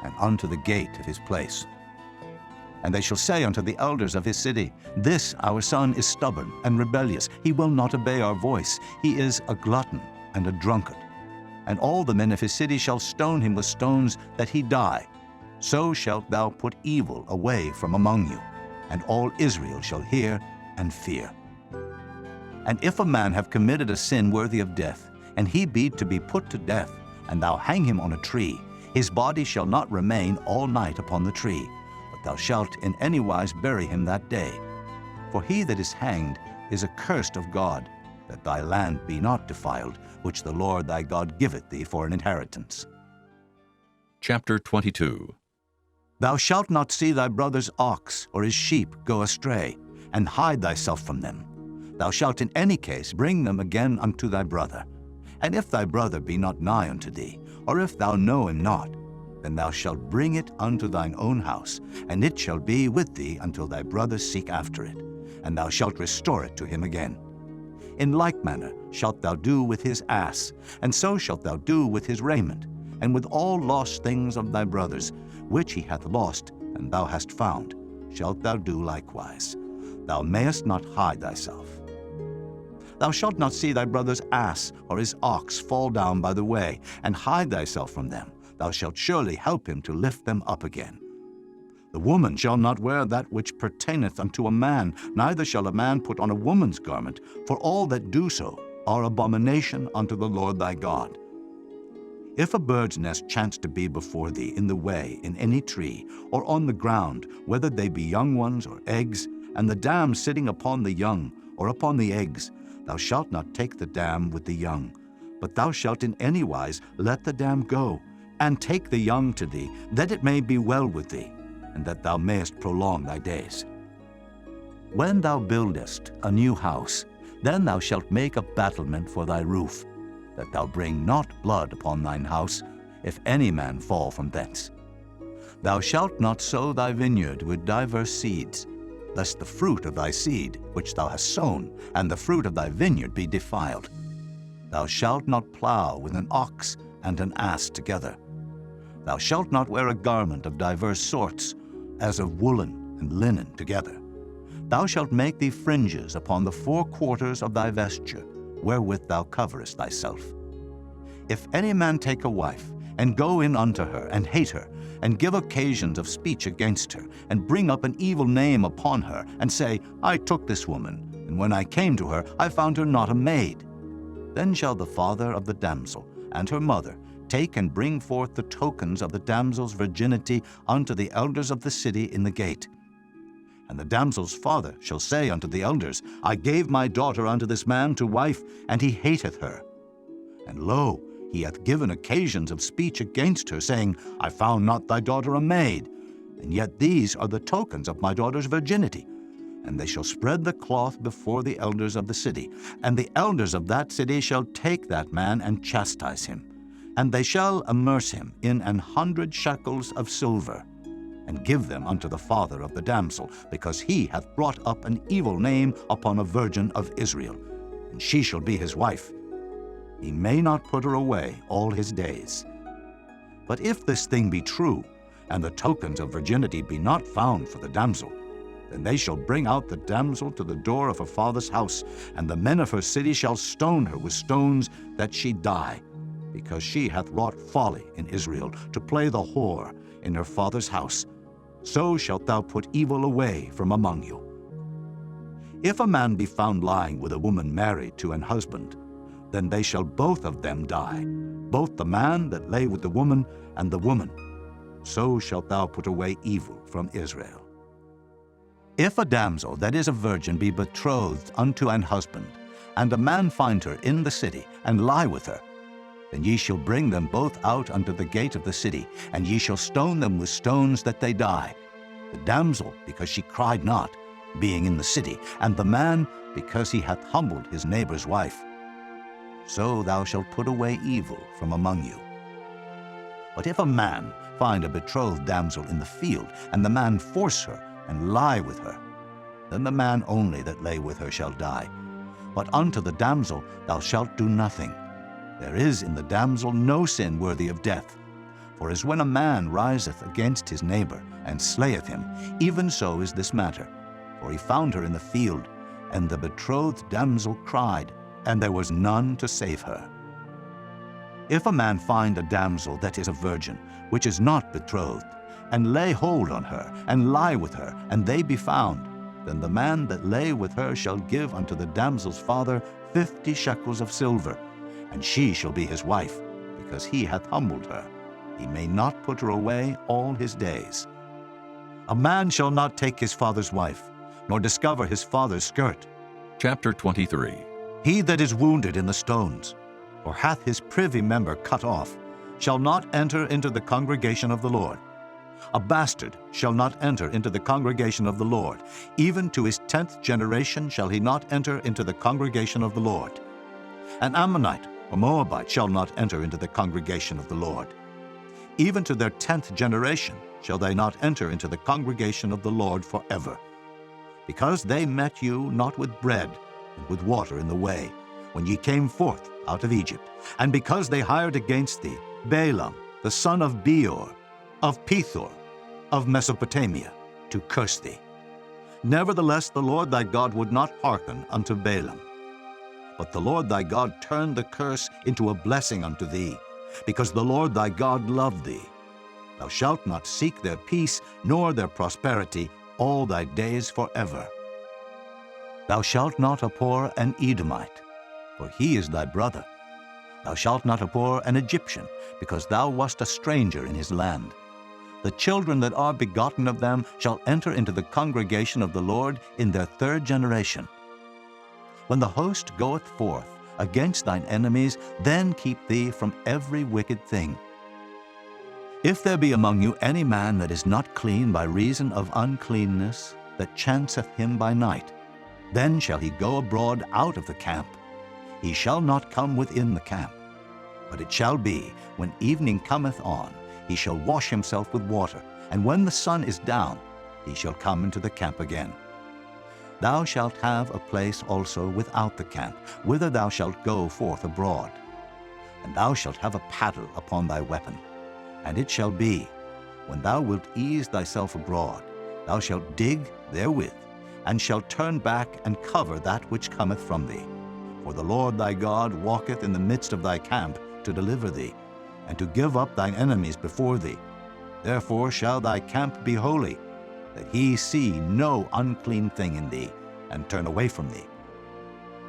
and unto the gate of his place. And they shall say unto the elders of his city, This our son is stubborn and rebellious, he will not obey our voice, he is a glutton and a drunkard. And all the men of his city shall stone him with stones, that he die. So shalt thou put evil away from among you, and all Israel shall hear and fear. And if a man have committed a sin worthy of death, and he be to be put to death, and thou hang him on a tree, his body shall not remain all night upon the tree, but thou shalt in any wise bury him that day. For he that is hanged is accursed of God, that thy land be not defiled, which the Lord thy God giveth thee for an inheritance. Chapter 22. Thou shalt not see thy brother's ox or his sheep go astray, and hide thyself from them. Thou shalt in any case bring them again unto thy brother. And if thy brother be not nigh unto thee, or if thou know him not, then thou shalt bring it unto thine own house, and it shall be with thee until thy brother seek after it, and thou shalt restore it to him again. In like manner shalt thou do with his ass, and so shalt thou do with his raiment, and with all lost things of thy brothers, which he hath lost, and thou hast found, shalt thou do likewise. Thou mayest not hide thyself. Thou shalt not see thy brother's ass or his ox fall down by the way, and hide thyself from them. Thou shalt surely help him to lift them up again. The woman shall not wear that which pertaineth unto a man, neither shall a man put on a woman's garment, for all that do so are abomination unto the Lord thy God. If a bird's nest chance to be before thee in the way, in any tree, or on the ground, whether they be young ones or eggs, and the dam sitting upon the young, or upon the eggs, thou shalt not take the dam with the young, but thou shalt in any wise let the dam go, and take the young to thee, that it may be well with thee, and that thou mayest prolong thy days. When thou buildest a new house, then thou shalt make a battlement for thy roof, that thou bring not blood upon thine house, if any man fall from thence. Thou shalt not sow thy vineyard with diverse seeds, lest the fruit of thy seed which thou hast sown, and the fruit of thy vineyard be defiled. Thou shalt not plow with an ox and an ass together. Thou shalt not wear a garment of diverse sorts, as of woolen and linen together. Thou shalt make thee fringes upon the four quarters of thy vesture, wherewith thou coverest thyself. If any man take a wife, and go in unto her, and hate her, and give occasions of speech against her, and bring up an evil name upon her, and say, I took this woman, and when I came to her, I found her not a maid, then shall the father of the damsel and her mother take and bring forth the tokens of the damsel's virginity unto the elders of the city in the gate. And the damsel's father shall say unto the elders, I gave my daughter unto this man to wife, and he hateth her. And lo, he hath given occasions of speech against her, saying, I found not thy daughter a maid, and yet these are the tokens of my daughter's virginity. And they shall spread the cloth before the elders of the city, and the elders of that city shall take that man and chastise him. And they shall immerse him in 100 shekels of silver, and give them unto the father of the damsel, because he hath brought up an evil name upon a virgin of Israel, and she shall be his wife. He may not put her away all his days. But if this thing be true, and the tokens of virginity be not found for the damsel, then they shall bring out the damsel to the door of her father's house, and the men of her city shall stone her with stones, that she die, because she hath wrought folly in Israel, to play the whore in her father's house. So shalt thou put evil away from among you. If a man be found lying with a woman married to an husband, then they shall both of them die, both the man that lay with the woman, and the woman. so shalt thou put away evil from Israel. If a damsel that is a virgin be betrothed unto an husband, and a man find her in the city, and lie with her, then ye shall bring them both out unto the gate of the city, and ye shall stone them with stones that they die. The damsel, because she cried not, being in the city, and the man, because he hath humbled his neighbor's wife. So thou shalt put away evil from among you. But if a man find a betrothed damsel in the field, and the man force her, and lie with her, then the man only that lay with her shall die. But unto the damsel thou shalt do nothing. There is in the damsel no sin worthy of death. For as when a man riseth against his neighbor, and slayeth him, even so is this matter. For he found her in the field, and the betrothed damsel cried, and there was none to save her. If a man find a damsel that is a virgin, which is not betrothed, and lay hold on her, and lie with her, and they be found, then the man that lay with her shall give unto the damsel's father 50 shekels of silver, and she shall be his wife, because he hath humbled her. He may not put her away all his days. A man shall not take his father's wife, nor discover his father's skirt. Chapter 23. He that is wounded in the stones, or hath his privy member cut off, shall not enter into the congregation of the Lord. A bastard shall not enter into the congregation of the Lord. Even to his 10th generation shall he not enter into the congregation of the Lord. An Ammonite or Moabite shall not enter into the congregation of the Lord. Even to their 10th generation shall they not enter into the congregation of the Lord forever. Because they met you not with bread and with water in the way, when ye came forth out of Egypt, and because they hired against thee Balaam, the son of Beor, of Pethor, of Mesopotamia, to curse thee. Nevertheless the Lord thy God would not hearken unto Balaam. But the Lord thy God turned the curse into a blessing unto thee, because the Lord thy God loved thee. Thou shalt not seek their peace, nor their prosperity, all thy days forever. Thou shalt not abhor an Edomite, for he is thy brother. Thou shalt not abhor an Egyptian, because thou wast a stranger in his land. The children that are begotten of them shall enter into the congregation of the Lord in their 3rd generation. When the host goeth forth against thine enemies, then keep thee from every wicked thing. If there be among you any man that is not clean by reason of uncleanness, that chanceth him by night, then shall he go abroad out of the camp. He shall not come within the camp. But it shall be, when evening cometh on, he shall wash himself with water, and when the sun is down, he shall come into the camp again. Thou shalt have a place also without the camp, whither thou shalt go forth abroad. And thou shalt have a paddle upon thy weapon. And it shall be, when thou wilt ease thyself abroad, thou shalt dig therewith, and shalt turn back and cover that which cometh from thee. For the Lord thy God walketh in the midst of thy camp to deliver thee, and to give up thine enemies before thee. Therefore shall thy camp be holy, that he see no unclean thing in thee, and turn away from thee.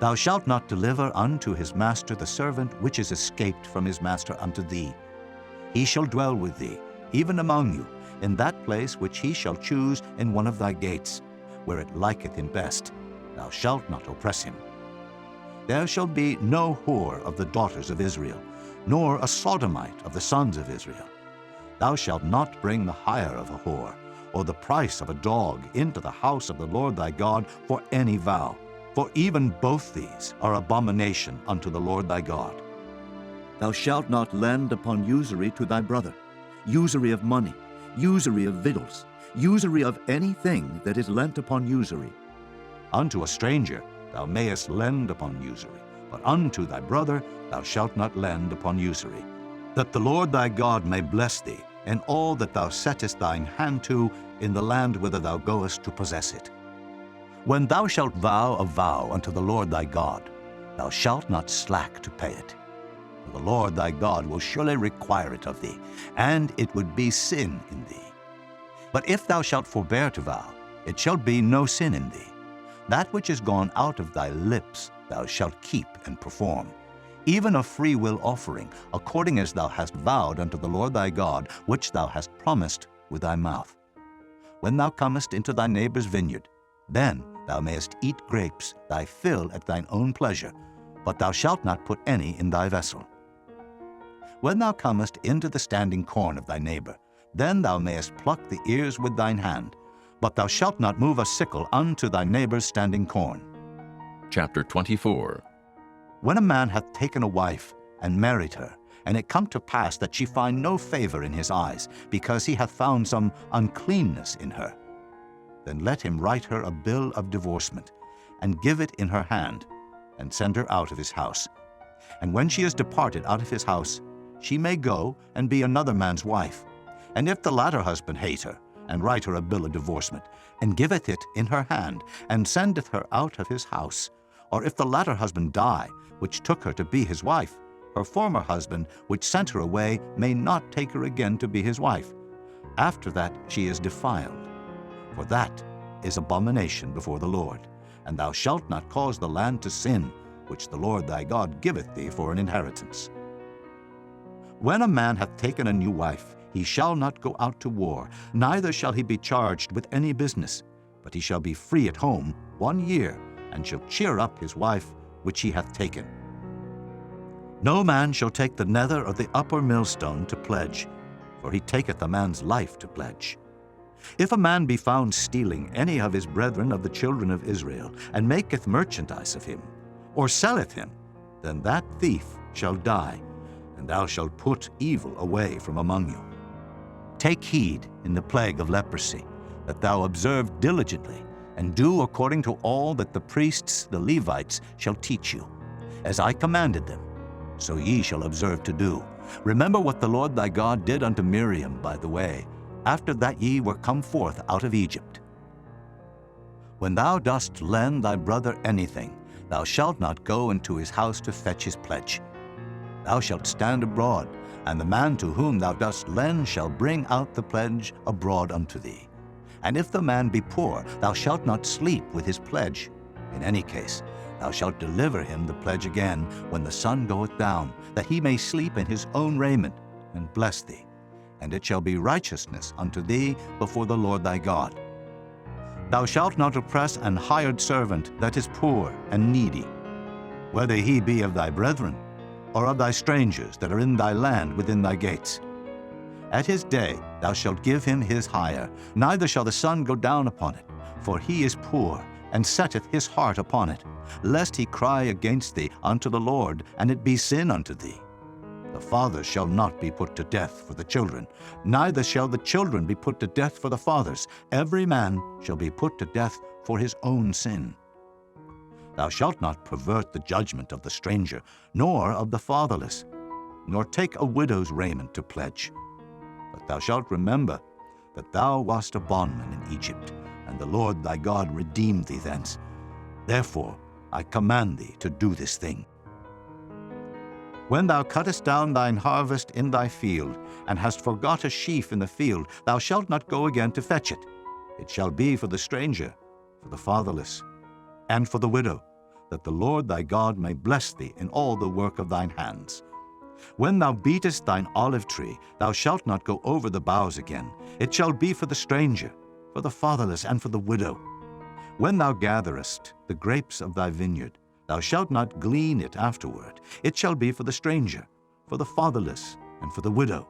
Thou shalt not deliver unto his master the servant which is escaped from his master unto thee. He shall dwell with thee, even among you, in that place which he shall choose in one of thy gates, where it liketh him best. Thou shalt not oppress him. There shall be no whore of the daughters of Israel, nor a sodomite of the sons of Israel. Thou shalt not bring the hire of a whore, or the price of a dog into the house of the Lord thy God for any vow, for even both these are abomination unto the Lord thy God. Thou shalt not lend upon usury to thy brother, usury of money, usury of victuals, usury of anything that is lent upon usury. Unto a stranger thou mayest lend upon usury, but unto thy brother thou shalt not lend upon usury, that the Lord thy God may bless thee in all that thou settest thine hand to in the land whither thou goest to possess it. When thou shalt vow a vow unto the Lord thy God, thou shalt not slack to pay it. For the Lord thy God will surely require it of thee, and it would be sin in thee. But if thou shalt forbear to vow, it shall be no sin in thee. That which is gone out of thy lips thou shalt keep and perform. even a free will offering, according as thou hast vowed unto the Lord thy God, which thou hast promised with thy mouth. When thou comest into thy neighbor's vineyard, then thou mayest eat grapes, thy fill at thine own pleasure, but thou shalt not put any in thy vessel. When thou comest into the standing corn of thy neighbor, then thou mayest pluck the ears with thine hand, but thou shalt not move a sickle unto thy neighbor's standing corn. Chapter 24. When a man hath taken a wife and married her, and it come to pass that she find no favor in his eyes, because he hath found some uncleanness in her, then let him write her a bill of divorcement, and give it in her hand, and send her out of his house. And when she is departed out of his house, she may go and be another man's wife. And if the latter husband hate her, and write her a bill of divorcement, and giveth it in her hand, and sendeth her out of his house, or if the latter husband die, which took her to be his wife, her former husband, which sent her away, may not take her again to be his wife. After that she is defiled. For that is abomination before the Lord. And thou shalt not cause the land to sin, which the Lord thy God giveth thee for an inheritance. When a man hath taken a new wife, he shall not go out to war, neither shall he be charged with any business, but he shall be free at home 1 year, and shall cheer up his wife which he hath taken. No man shall take the nether or the upper millstone to pledge, for he taketh a man's life to pledge. If a man be found stealing any of his brethren of the children of Israel, and maketh merchandise of him, or selleth him, then that thief shall die, and thou shalt put evil away from among you. Take heed in the plague of leprosy, that thou observe diligently, and do according to all that the priests, the Levites, shall teach you. As I commanded them, so ye shall observe to do. Remember what the Lord thy God did unto Miriam by the way, after that ye were come forth out of Egypt. When thou dost lend thy brother anything, thou shalt not go into his house to fetch his pledge. Thou shalt stand abroad, and the man to whom thou dost lend shall bring out the pledge abroad unto thee. And if the man be poor, thou shalt not sleep with his pledge. In any case, thou shalt deliver him the pledge again when the sun goeth down, that he may sleep in his own raiment, and bless thee. And it shall be righteousness unto thee before the Lord thy God. Thou shalt not oppress an hired servant that is poor and needy, whether he be of thy brethren, or of thy strangers that are in thy land within thy gates. At his day thou shalt give him his hire, neither shall the sun go down upon it, for he is poor, and setteth his heart upon it, lest he cry against thee unto the Lord, and it be sin unto thee. The fathers shall not be put to death for the children, neither shall the children be put to death for the fathers. Every man shall be put to death for his own sin. Thou shalt not pervert the judgment of the stranger, nor of the fatherless, nor take a widow's raiment to pledge. But thou shalt remember that thou wast a bondman in Egypt, and the Lord thy God redeemed thee thence. Therefore I command thee to do this thing. When thou cuttest down thine harvest in thy field, and hast forgot a sheaf in the field, thou shalt not go again to fetch it. It shall be for the stranger, for the fatherless, and for the widow, that the Lord thy God may bless thee in all the work of thine hands. When thou beatest thine olive tree, thou shalt not go over the boughs again. It shall be for the stranger, for the fatherless, and for the widow. When thou gatherest the grapes of thy vineyard, thou shalt not glean it afterward. It shall be for the stranger, for the fatherless, and for the widow.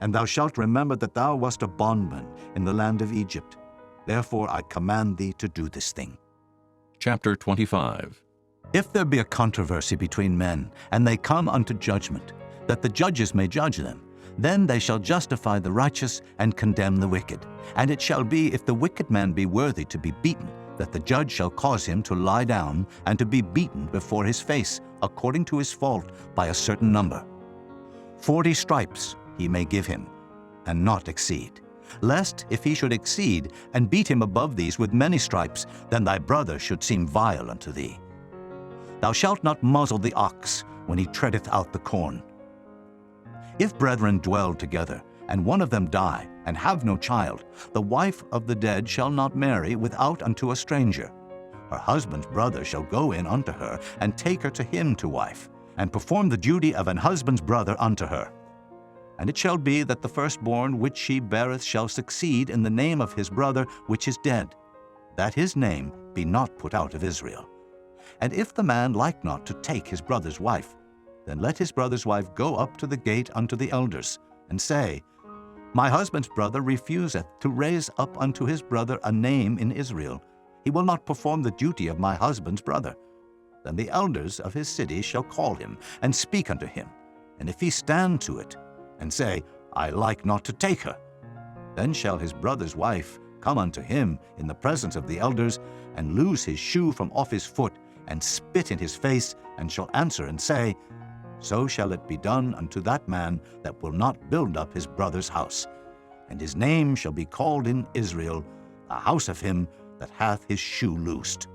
And thou shalt remember that thou wast a bondman in the land of Egypt. Therefore I command thee to do this thing. Chapter 25. If there be a controversy between men, and they come unto judgment, that the judges may judge them, then they shall justify the righteous and condemn the wicked. And it shall be, if the wicked man be worthy to be beaten, that the judge shall cause him to lie down and to be beaten before his face, according to his fault, by a certain number. 40 stripes he may give him, and not exceed. Lest, if he should exceed, and beat him above these with many stripes, then thy brother should seem vile unto thee. Thou shalt not muzzle the ox when he treadeth out the corn. If brethren dwell together, and one of them die, and have no child, the wife of the dead shall not marry without unto a stranger. Her husband's brother shall go in unto her, and take her to him to wife, and perform the duty of an husband's brother unto her. And it shall be that the firstborn which she beareth shall succeed in the name of his brother which is dead, that his name be not put out of Israel. And if the man like not to take his brother's wife, then let his brother's wife go up to the gate unto the elders, and say, My husband's brother refuseth to raise up unto his brother a name in Israel. He will not perform the duty of my husband's brother. Then the elders of his city shall call him, and speak unto him. And if he stand to it, and say, I like not to take her, then shall his brother's wife come unto him in the presence of the elders, and loose his shoe from off his foot, and spit in his face, and shall answer and say, So shall it be done unto that man that will not build up his brother's house. And his name shall be called in Israel, the house of him that hath his shoe loosed.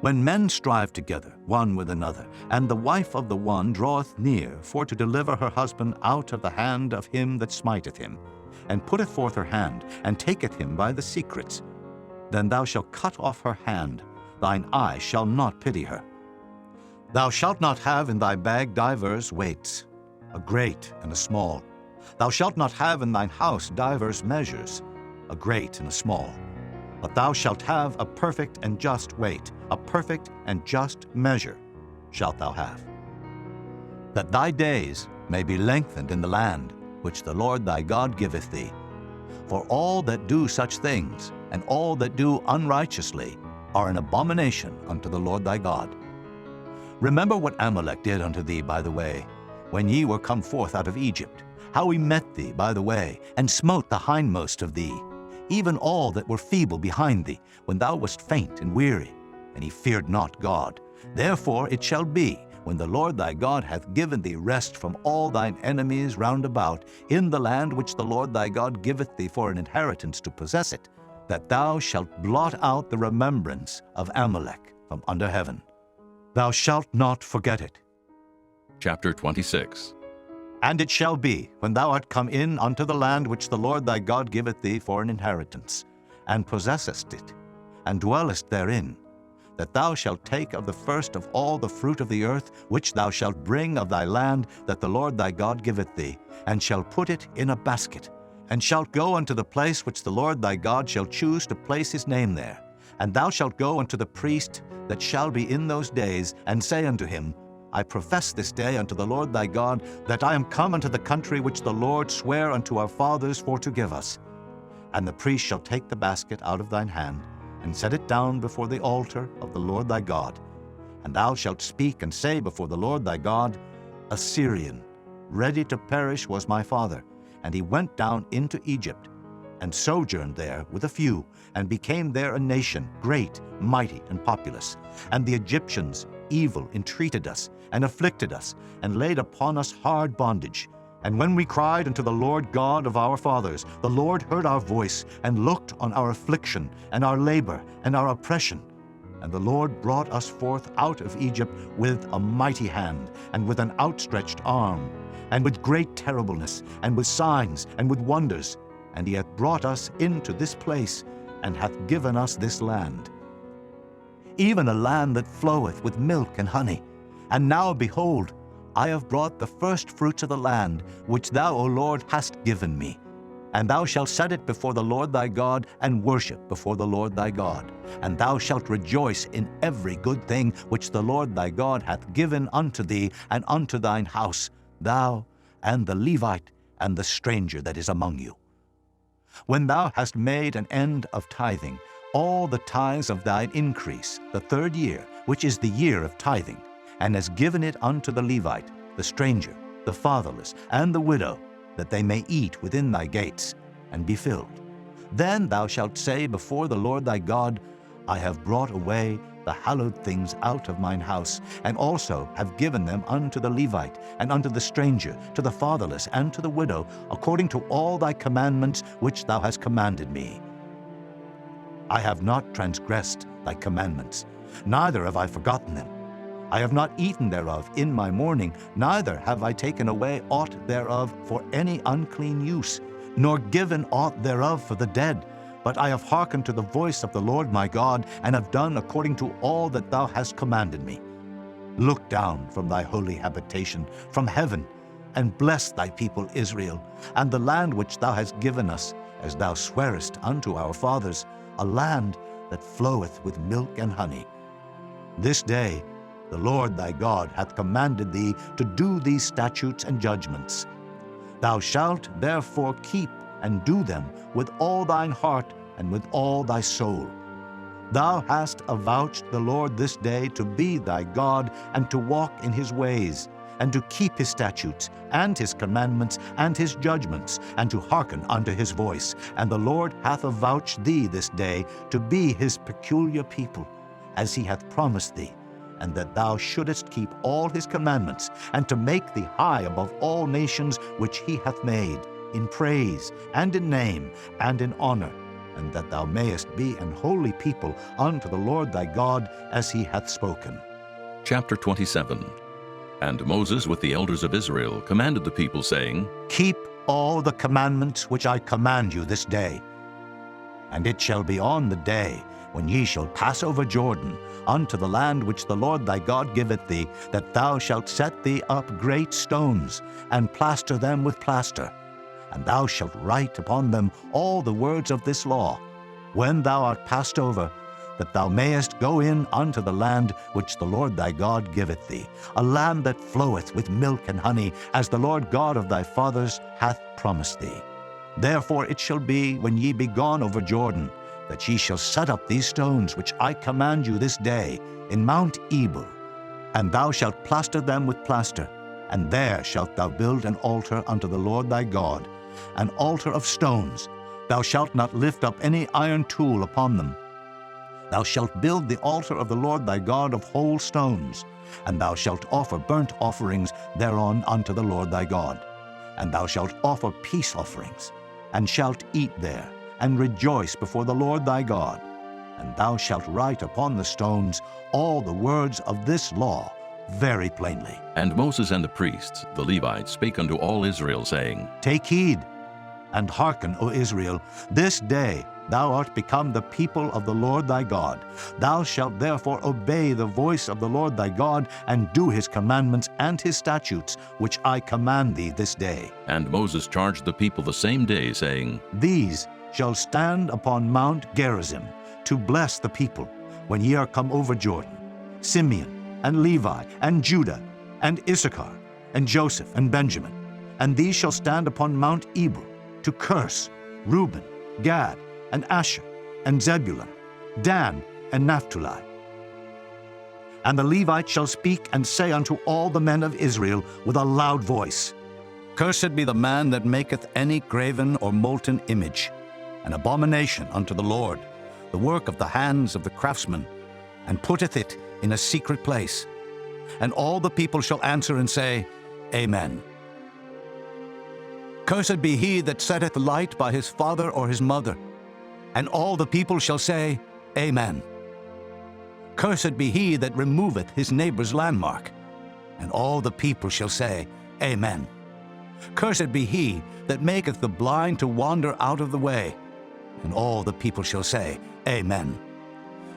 When men strive together one with another, and the wife of the one draweth near for to deliver her husband out of the hand of him that smiteth him, and putteth forth her hand, and taketh him by the secrets, then thou shalt cut off her hand, thine eye shall not pity her. Thou shalt not have in thy bag divers weights, a great and a small. Thou shalt not have in thine house divers measures, a great and a small. But thou shalt have a perfect and just weight, a perfect and just measure shalt thou have. That thy days may be lengthened in the land which the Lord thy God giveth thee. For all that do such things, and all that do unrighteously, are an abomination unto the Lord thy God. Remember what Amalek did unto thee by the way, when ye were come forth out of Egypt, how he met thee by the way, and smote the hindmost of thee, even all that were feeble behind thee, when thou wast faint and weary, and he feared not God. Therefore it shall be, when the Lord thy God hath given thee rest from all thine enemies round about, in the land which the Lord thy God giveth thee for an inheritance to possess it, that thou shalt blot out the remembrance of Amalek from under heaven. Thou shalt not forget it. Chapter 26. And it shall be, when thou art come in unto the land which the Lord thy God giveth thee for an inheritance, and possessest it, and dwellest therein, that thou shalt take of the first of all the fruit of the earth, which thou shalt bring of thy land that the Lord thy God giveth thee, and shalt put it in a basket, and shalt go unto the place which the Lord thy God shall choose to place his name there. And thou shalt go unto the priest that shall be in those days, and say unto him, I profess this day unto the Lord thy God, that I am come unto the country which the Lord sware unto our fathers for to give us. And the priest shall take the basket out of thine hand, and set it down before the altar of the Lord thy God. And thou shalt speak and say before the Lord thy God, A Syrian, ready to perish was my father, and he went down into Egypt, and sojourned there with a few, and became there a nation, great, mighty, and populous. And the Egyptians evil entreated us, and afflicted us, and laid upon us hard bondage. And when we cried unto the Lord God of our fathers, the Lord heard our voice, and looked on our affliction, and our labor, and our oppression. And the Lord brought us forth out of Egypt with a mighty hand, and with an outstretched arm, and with great terribleness, and with signs, and with wonders. And he hath brought us into this place, and hath given us this land, even a land that floweth with milk and honey. And now, behold, I have brought the firstfruits of the land, which thou, O Lord, hast given me. And thou shalt set it before the Lord thy God, and worship before the Lord thy God. And thou shalt rejoice in every good thing which the Lord thy God hath given unto thee and unto thine house, thou and the Levite and the stranger that is among you. When thou hast made an end of tithing, all the tithes of thine increase, the third year, which is the year of tithing, and hast given it unto the Levite, the stranger, the fatherless, and the widow, that they may eat within thy gates, and be filled. Then thou shalt say before the Lord thy God, I have brought away the hallowed things out of mine house, and also have given them unto the Levite, and unto the stranger, to the fatherless, and to the widow, according to all thy commandments which thou hast commanded me. I have not transgressed thy commandments, neither have I forgotten them. I have not eaten thereof in my mourning, neither have I taken away aught thereof for any unclean use, nor given aught thereof for the dead. But I have hearkened to the voice of the Lord my God, and have done according to all that thou hast commanded me. Look down from thy holy habitation, from heaven, and bless thy people Israel, and the land which thou hast given us, as thou swarest unto our fathers, a land that floweth with milk and honey. This day the Lord thy God hath commanded thee to do these statutes and judgments. Thou shalt therefore keep and do them with all thine heart and with all thy soul. Thou hast avouched the Lord this day to be thy God, and to walk in his ways, and to keep his statutes, and his commandments, and his judgments, and to hearken unto his voice. And the Lord hath avouched thee this day to be his peculiar people, as he hath promised thee, and that thou shouldest keep all his commandments, and to make thee high above all nations which he hath made, in praise, and in name, and in honor, and that thou mayest be an holy people unto the Lord thy God, as he hath spoken. Chapter 27. And Moses with the elders of Israel commanded the people, saying, Keep all the commandments which I command you this day. And it shall be on the day when ye shall pass over Jordan unto the land which the Lord thy God giveth thee, that thou shalt set thee up great stones, and plaster them with plaster. And thou shalt write upon them all the words of this law, when thou art passed over, that thou mayest go in unto the land which the Lord thy God giveth thee, a land that floweth with milk and honey, as the Lord God of thy fathers hath promised thee. Therefore it shall be, when ye be gone over Jordan, that ye shall set up these stones which I command you this day in Mount Ebal, and thou shalt plaster them with plaster, and there shalt thou build an altar unto the Lord thy God, an altar of stones. Thou shalt not lift up any iron tool upon them. Thou shalt build the altar of the Lord thy God of whole stones, and thou shalt offer burnt offerings thereon unto the Lord thy God. And thou shalt offer peace offerings, and shalt eat there, and rejoice before the Lord thy God. And thou shalt write upon the stones all the words of this law very plainly. And Moses and the priests, the Levites, spake unto all Israel, saying, Take heed, and hearken, O Israel, this day thou art become the people of the Lord thy God. Thou shalt therefore obey the voice of the Lord thy God, and do his commandments and his statutes, which I command thee this day. And Moses charged the people the same day, saying, These shall stand upon Mount Gerizim, to bless the people, when ye are come over Jordan, Simeon, and Levi, and Judah, and Issachar, and Joseph, and Benjamin. And these shall stand upon Mount Ebal, to curse Reuben, Gad, and Asher, and Zebulun, Dan, and Naphtali. And the Levites shall speak and say unto all the men of Israel with a loud voice, Cursed be the man that maketh any graven or molten image, an abomination unto the Lord, the work of the hands of the craftsman, and putteth it in a secret place. And all the people shall answer and say, Amen. Cursed be he that setteth light by his father or his mother. And all the people shall say, Amen. Cursed be he that removeth his neighbor's landmark. And all the people shall say, Amen. Cursed be he that maketh the blind to wander out of the way. And all the people shall say, Amen.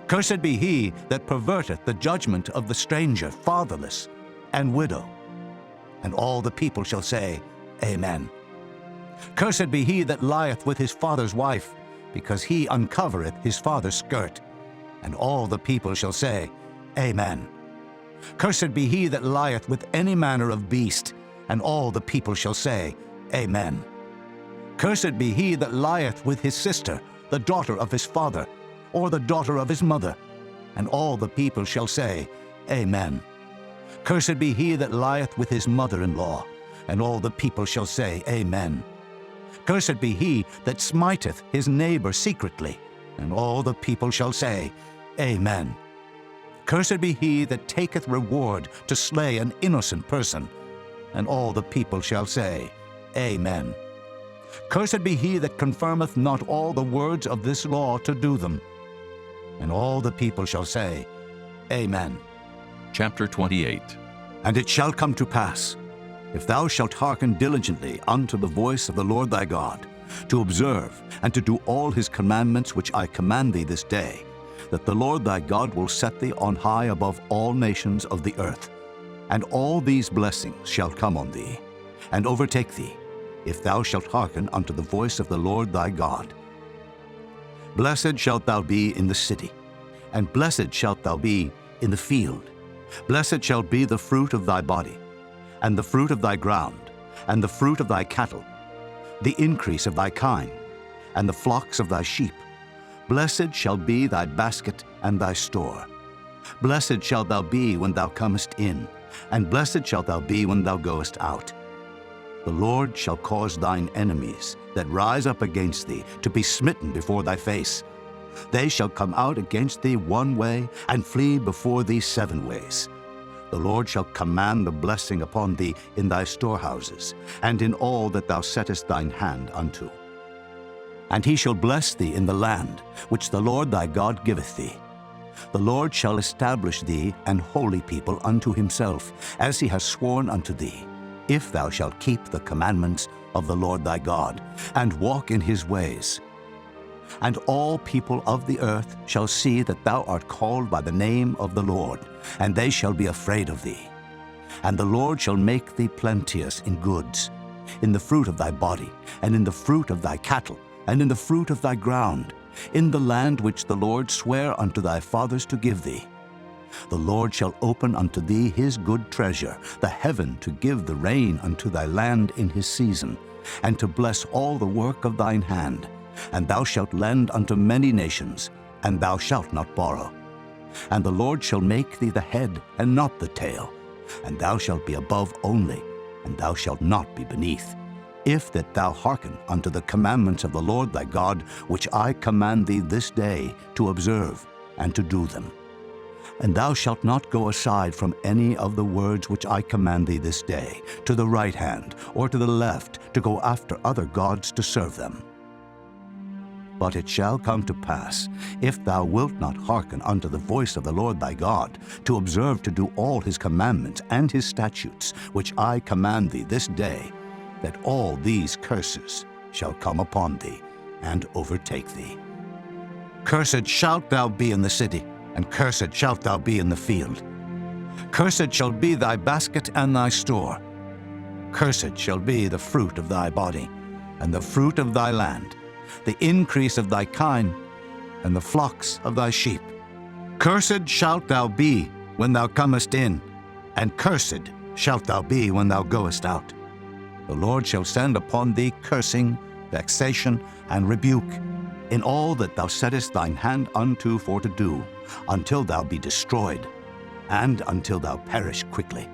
Cursed be he that perverteth the judgment of the stranger, fatherless, and widow. And all the people shall say, Amen. Cursed be he that lieth with his father's wife, because he uncovereth his father's skirt. And all the people shall say, Amen. Cursed be he that lieth with any manner of beast, and all the people shall say, Amen. Cursed be he that lieth with his sister, the daughter of his father, or the daughter of his mother. And all the people shall say, Amen. Cursed be he that lieth with his mother-in-law, and all the people shall say, Amen. Cursed be he that smiteth his neighbor secretly, and all the people shall say, Amen. Cursed be he that taketh reward to slay an innocent person, and all the people shall say, Amen. Cursed be he that confirmeth not all the words of this law to do them. And all the people shall say, Amen. Chapter 28. And it shall come to pass, if thou shalt hearken diligently unto the voice of the Lord thy God, to observe and to do all his commandments which I command thee this day, that the Lord thy God will set thee on high above all nations of the earth. And all these blessings shall come on thee, and overtake thee, if thou shalt hearken unto the voice of the Lord thy God. Blessed shalt thou be in the city, and blessed shalt thou be in the field. Blessed shall be the fruit of thy body, and the fruit of thy ground, and the fruit of thy cattle, the increase of thy kine, and the flocks of thy sheep. Blessed shall be thy basket and thy store. Blessed shalt thou be when thou comest in, and blessed shalt thou be when thou goest out. The Lord shall cause thine enemies that rise up against thee to be smitten before thy face. They shall come out against thee one way, and flee before thee 7 ways. The Lord shall command the blessing upon thee in thy storehouses, and in all that thou settest thine hand unto. And he shall bless thee in the land which the Lord thy God giveth thee. The Lord shall establish thee an holy people unto himself, as he has sworn unto thee, if thou shalt keep the commandments of the Lord thy God, and walk in his ways. And all people of the earth shall see that thou art called by the name of the Lord, and they shall be afraid of thee. And the Lord shall make thee plenteous in goods, in the fruit of thy body, and in the fruit of thy cattle, and in the fruit of thy ground, in the land which the Lord sware unto thy fathers to give thee. The Lord shall open unto thee his good treasure, the heaven, to give the rain unto thy land in his season, and to bless all the work of thine hand. And thou shalt lend unto many nations, and thou shalt not borrow. And the Lord shall make thee the head, and not the tail. And thou shalt be above only, and thou shalt not be beneath, if that thou hearken unto the commandments of the Lord thy God, which I command thee this day to observe and to do them. And thou shalt not go aside from any of the words which I command thee this day, to the right hand or to the left, to go after other gods to serve them. But it shall come to pass, if thou wilt not hearken unto the voice of the Lord thy God, to observe to do all his commandments and his statutes, which I command thee this day, that all these curses shall come upon thee and overtake thee. Cursed shalt thou be in the city, and cursed shalt thou be in the field. Cursed shall be thy basket and thy store. Cursed shall be the fruit of thy body, and the fruit of thy land, the increase of thy kine, and the flocks of thy sheep. Cursed shalt thou be when thou comest in, and cursed shalt thou be when thou goest out. The Lord shall send upon thee cursing, vexation, and rebuke, in all that thou settest thine hand unto for to do, until thou be destroyed, and until thou perish quickly,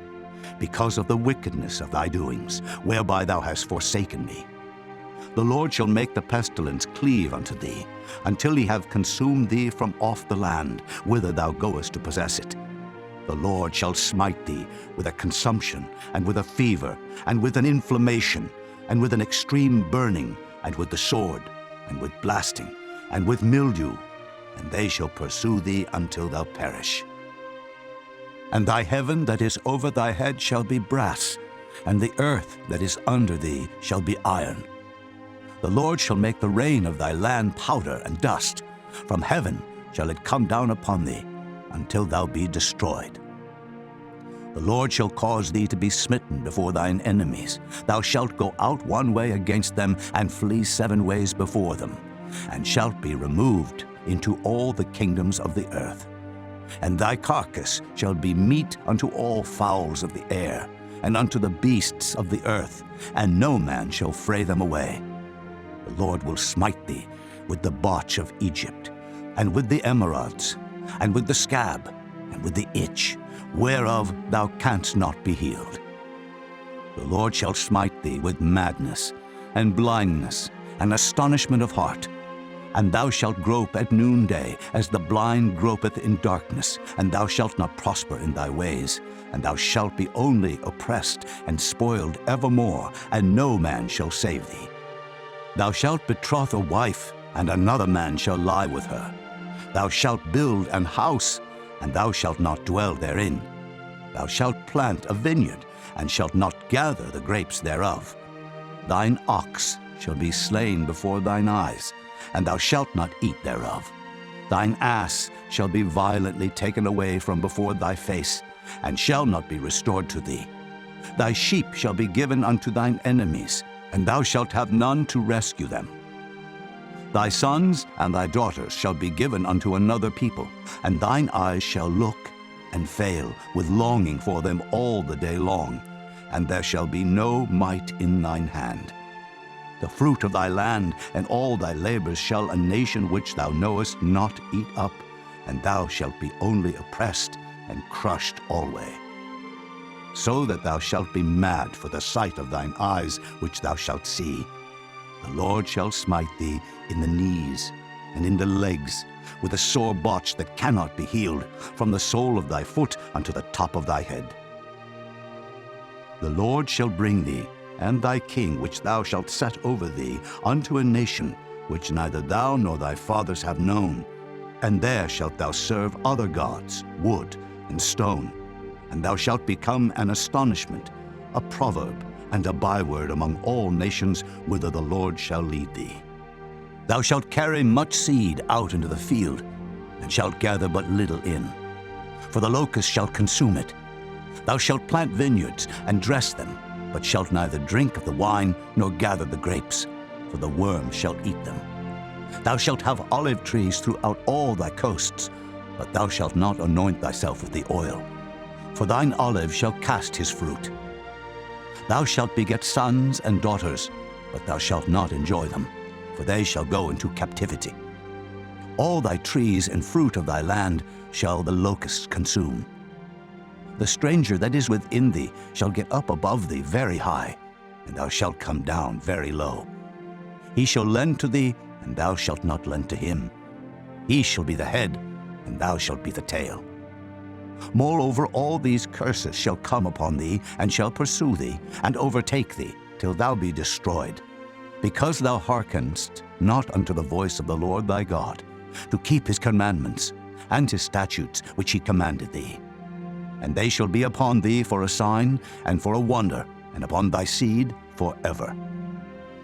because of the wickedness of thy doings, whereby thou hast forsaken me. The Lord shall make the pestilence cleave unto thee, until he have consumed thee from off the land, whither thou goest to possess it. The Lord shall smite thee with a consumption, and with a fever, and with an inflammation, and with an extreme burning, and with the sword, and with blasting, and with mildew, and they shall pursue thee until thou perish. And thy heaven that is over thy head shall be brass, and the earth that is under thee shall be iron. The Lord shall make the rain of thy land powder and dust. From heaven shall it come down upon thee, until thou be destroyed. The Lord shall cause thee to be smitten before thine enemies. Thou shalt go out one way against them, and flee 7 ways before them, and shalt be removed into all the kingdoms of the earth. And thy carcass shall be meat unto all fowls of the air, and unto the beasts of the earth, and no man shall fray them away. The Lord will smite thee with the botch of Egypt, and with the emerods, and with the scab, and with the itch, whereof thou canst not be healed. The Lord shall smite thee with madness, and blindness, and astonishment of heart. And thou shalt grope at noonday, as the blind gropeth in darkness, and thou shalt not prosper in thy ways, and thou shalt be only oppressed and spoiled evermore, and no man shall save thee. Thou shalt betroth a wife, and another man shall lie with her. Thou shalt build an house, and thou shalt not dwell therein. Thou shalt plant a vineyard, and shalt not gather the grapes thereof. Thine ox shall be slain before thine eyes, and thou shalt not eat thereof. Thine ass shall be violently taken away from before thy face, and shall not be restored to thee. Thy sheep shall be given unto thine enemies, and thou shalt have none to rescue them. Thy sons and thy daughters shall be given unto another people, and thine eyes shall look and fail with longing for them all the day long, and there shall be no might in thine hand. The fruit of thy land and all thy labors shall a nation which thou knowest not eat up, and thou shalt be only oppressed and crushed alway. So that thou shalt be mad for the sight of thine eyes which thou shalt see. The Lord shall smite thee in the knees and in the legs, with a sore botch that cannot be healed, from the sole of thy foot unto the top of thy head. The Lord shall bring thee, and thy king which thou shalt set over thee, unto a nation which neither thou nor thy fathers have known. And there shalt thou serve other gods, wood and stone, and thou shalt become an astonishment, a proverb, and a byword among all nations whither the Lord shall lead thee. Thou shalt carry much seed out into the field, and shalt gather but little in, for the locust shall consume it. Thou shalt plant vineyards and dress them, but shalt neither drink of the wine nor gather the grapes, for the worm shall eat them. Thou shalt have olive trees throughout all thy coasts, but thou shalt not anoint thyself with the oil, for thine olive shall cast his fruit. Thou shalt beget sons and daughters, but thou shalt not enjoy them, for they shall go into captivity. All thy trees and fruit of thy land shall the locusts consume. The stranger that is within thee shall get up above thee very high, and thou shalt come down very low. He shall lend to thee, and thou shalt not lend to him. He shall be the head, and thou shalt be the tail. Moreover, all these curses shall come upon thee, and shall pursue thee, and overtake thee, till thou be destroyed, because thou hearkenedst not unto the voice of the Lord thy God, to keep his commandments, and his statutes which he commanded thee. And they shall be upon thee for a sign, and for a wonder, and upon thy seed forever.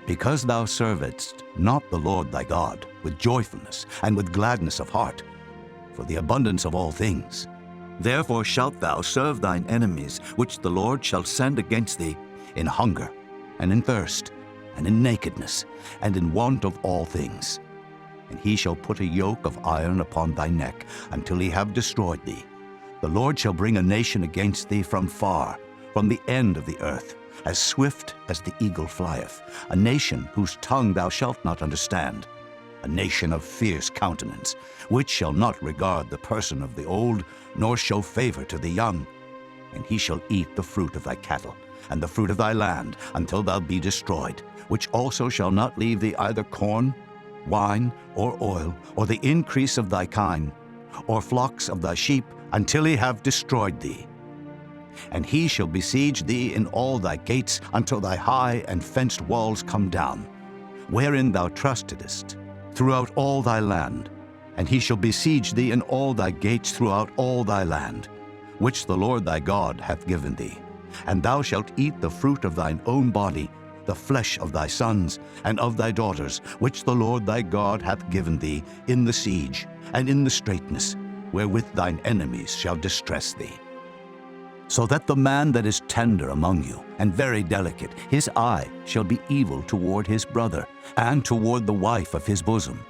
Because thou servedst not the Lord thy God with joyfulness and with gladness of heart, for the abundance of all things, therefore shalt thou serve thine enemies, which the Lord shall send against thee, in hunger, and in thirst, and in nakedness, and in want of all things. And he shall put a yoke of iron upon thy neck, until he have destroyed thee. The Lord shall bring a nation against thee from far, from the end of the earth, as swift as the eagle flieth, a nation whose tongue thou shalt not understand, a nation of fierce countenance, which shall not regard the person of the old, nor show favor to the young. And he shall eat the fruit of thy cattle, and the fruit of thy land, until thou be destroyed, which also shall not leave thee either corn, wine, or oil, or the increase of thy kine, or flocks of thy sheep, until he have destroyed thee. And he shall besiege thee in all thy gates, until thy high and fenced walls come down, wherein thou trustedest, throughout all thy land. And he shall besiege thee in all thy gates throughout all thy land, which the Lord thy God hath given thee. And thou shalt eat the fruit of thine own body, the flesh of thy sons and of thy daughters, which the Lord thy God hath given thee in the siege and in the straitness, wherewith thine enemies shall distress thee. So that the man that is tender among you, and very delicate, his eye shall be evil toward his brother, and toward the wife of his bosom,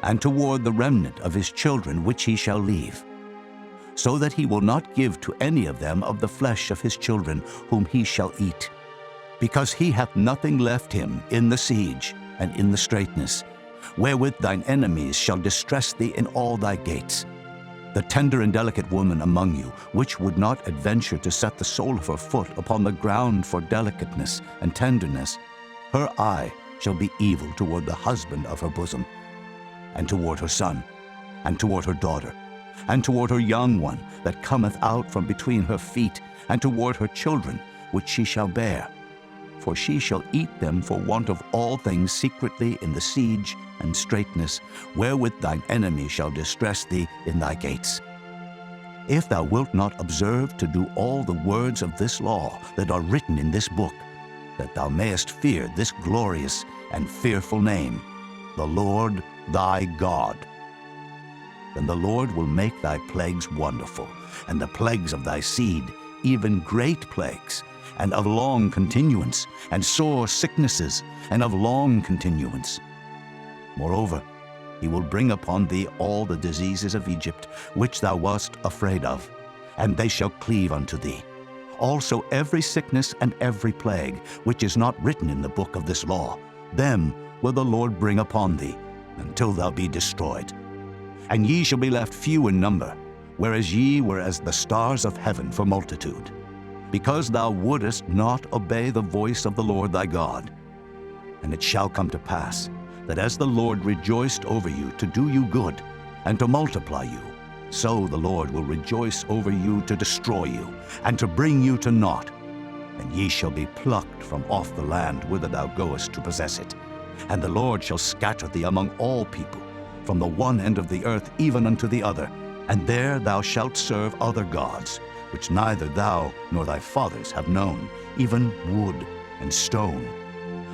and toward the remnant of his children which he shall leave, so that he will not give to any of them of the flesh of his children whom he shall eat, because he hath nothing left him in the siege and in the straitness, wherewith thine enemies shall distress thee in all thy gates. The tender and delicate woman among you, which would not adventure to set the sole of her foot upon the ground for delicateness and tenderness, her eye shall be evil toward the husband of her bosom, and toward her son, and toward her daughter, and toward her young one that cometh out from between her feet, and toward her children which she shall bear. For she shall eat them for want of all things secretly in the siege and straitness, wherewith thine enemy shall distress thee in thy gates. If thou wilt not observe to do all the words of this law that are written in this book, that thou mayest fear this glorious and fearful name, the Lord thy God. then the Lord will make thy plagues wonderful, and the plagues of thy seed, even great plagues, and of long continuance, and sore sicknesses, and of long continuance. Moreover, he will bring upon thee all the diseases of Egypt, which thou wast afraid of, and they shall cleave unto thee. Also every sickness and every plague, which is not written in the book of this law, them will the Lord bring upon thee, until thou be destroyed. And ye shall be left few in number, whereas ye were as the stars of heaven for multitude, because thou wouldest not obey the voice of the Lord thy God. And it shall come to pass, that as the Lord rejoiced over you to do you good, and to multiply you, so the Lord will rejoice over you to destroy you, and to bring you to naught. And ye shall be plucked from off the land whither thou goest to possess it. And the Lord shall scatter thee among all people, from the one end of the earth even unto the other. And there thou shalt serve other gods, which neither thou nor thy fathers have known, even wood and stone.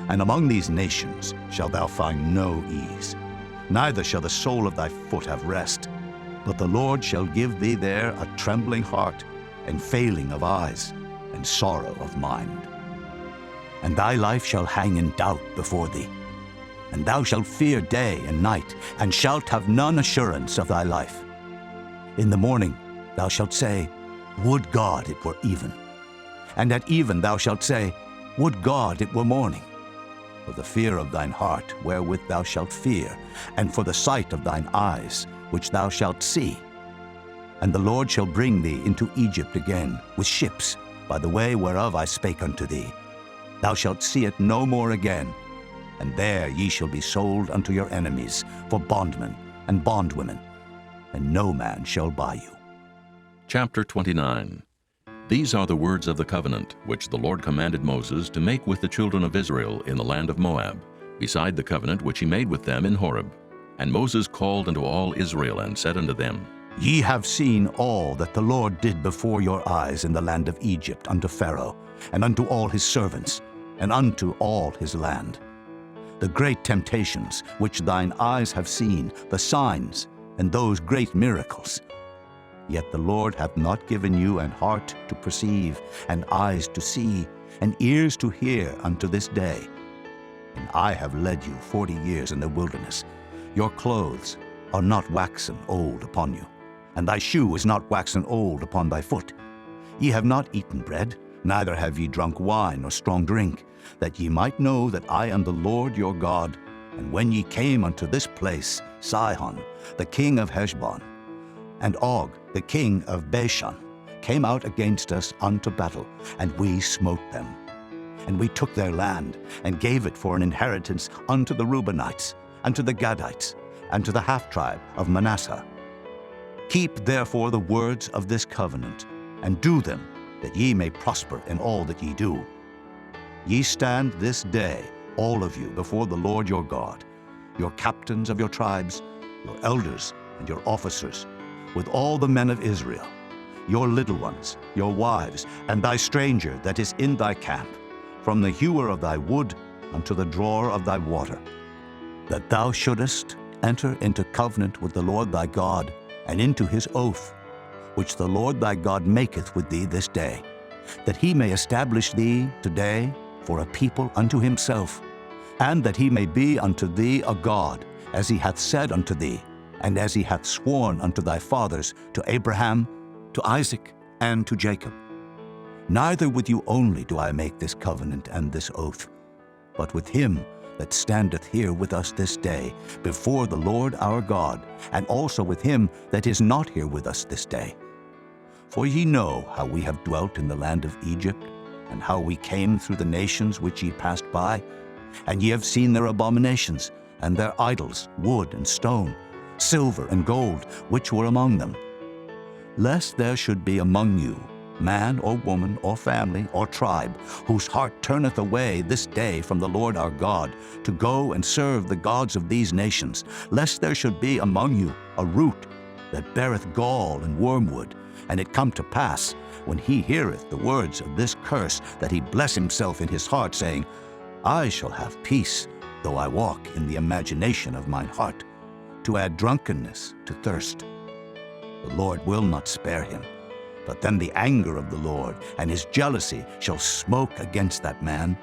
And among these nations shalt thou find no ease, neither shall the sole of thy foot have rest. But the Lord shall give thee there a trembling heart, and failing of eyes, and sorrow of mind. And thy life shall hang in doubt before thee, and thou shalt fear day and night, and shalt have none assurance of thy life. In the morning thou shalt say, Would God it were even. And at even thou shalt say, Would God it were morning. For the fear of thine heart wherewith thou shalt fear, and for the sight of thine eyes which thou shalt see. And the Lord shall bring thee into Egypt again with ships, by the way whereof I spake unto thee. Thou shalt see it no more again, and there ye shall be sold unto your enemies for bondmen and bondwomen, and no man shall buy you. Chapter 29. These are the words of the covenant which the Lord commanded Moses to make with the children of Israel in the land of Moab, beside the covenant which he made with them in Horeb. And Moses called unto all Israel and said unto them, Ye have seen all that the Lord did before your eyes in the land of Egypt unto Pharaoh, and unto all his servants, and unto all his land. The great temptations which thine eyes have seen, the signs, and those great miracles. Yet the Lord hath not given you an heart to perceive, and eyes to see, and ears to hear unto this day. And I have led you 40 years in the wilderness. Your clothes are not waxen old upon you, and thy shoe is not waxen old upon thy foot. Ye have not eaten bread, neither have ye drunk wine or strong drink, that ye might know that I am the Lord your God. And when ye came unto this place, Sihon, the king of Heshbon, and Og, the king of Bashan, came out against us unto battle, and we smote them. And we took their land, and gave it for an inheritance unto the Reubenites, and to the Gadites, and to the half-tribe of Manasseh. Keep therefore the words of this covenant, and do them, that ye may prosper in all that ye do. Ye stand this day, all of you, before the Lord your God, your captains of your tribes, your elders, and your officers, with all the men of Israel, your little ones, your wives, and thy stranger that is in thy camp, from the hewer of thy wood unto the drawer of thy water, that thou shouldest enter into covenant with the Lord thy God, and into his oath, which the Lord thy God maketh with thee this day, that he may establish thee today for a people unto himself, and that he may be unto thee a God, as he hath said unto thee, and as he hath sworn unto thy fathers, to Abraham, to Isaac, and to Jacob. Neither with you only do I make this covenant and this oath, but with him that standeth here with us this day before the Lord our God, and also with him that is not here with us this day. For ye know how we have dwelt in the land of Egypt, and how we came through the nations which ye passed by, and ye have seen their abominations, and their idols, wood and stone, silver and gold, which were among them. Lest there should be among you man or woman or family or tribe, whose heart turneth away this day from the Lord our God, to go and serve the gods of these nations, lest there should be among you a root that beareth gall and wormwood, and it come to pass, when he heareth the words of this curse, that he bless himself in his heart, saying, I shall have peace, though I walk in the imagination of mine heart, to add drunkenness to thirst. the Lord will not spare him. But then the anger of the Lord and his jealousy shall smoke against that man,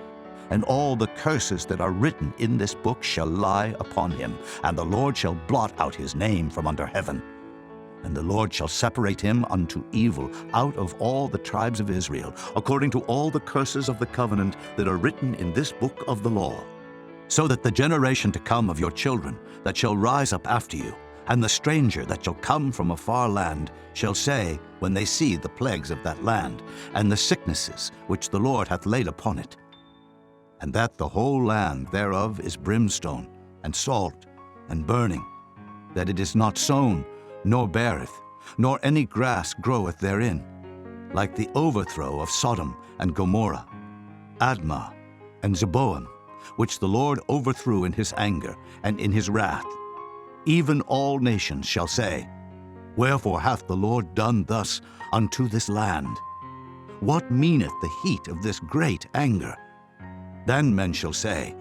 and all the curses that are written in this book shall lie upon him, and the Lord shall blot out his name from under heaven. And the Lord shall separate him unto evil out of all the tribes of Israel, according to all the curses of the covenant that are written in this book of the law. So that the generation to come of your children that shall rise up after you, and the stranger that shall come from a far land, shall say, when they see the plagues of that land, and the sicknesses which the Lord hath laid upon it, and that the whole land thereof is brimstone, and salt, and burning, that it is not sown, nor beareth, nor any grass groweth therein, like the overthrow of Sodom and Gomorrah, Admah, and Zeboim, which the Lord overthrew in his anger and in his wrath. Even all nations shall say, Wherefore hath the Lord done thus unto this land? What meaneth the heat of this great anger? Then men shall say,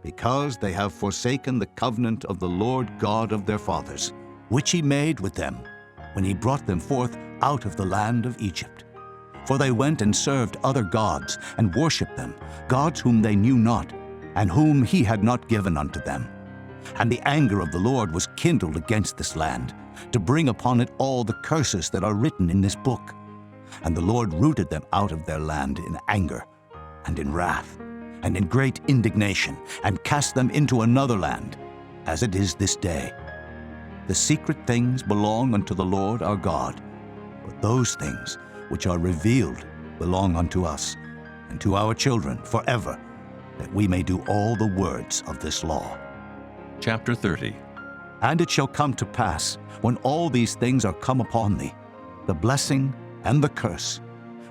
Because they have forsaken the covenant of the Lord God of their fathers, which he made with them, when he brought them forth out of the land of Egypt. For they went and served other gods, and worshipped them, gods whom they knew not, and whom he had not given unto them. And the anger of the Lord was kindled against this land, to bring upon it all the curses that are written in this book. And the Lord rooted them out of their land in anger, and in wrath, and in great indignation, and cast them into another land, as it is this day. The secret things belong unto the Lord our God, but those things which are revealed belong unto us, and to our children forever, that we may do all the words of this law. Chapter 30. And it shall come to pass, when all these things are come upon thee, the blessing and the curse,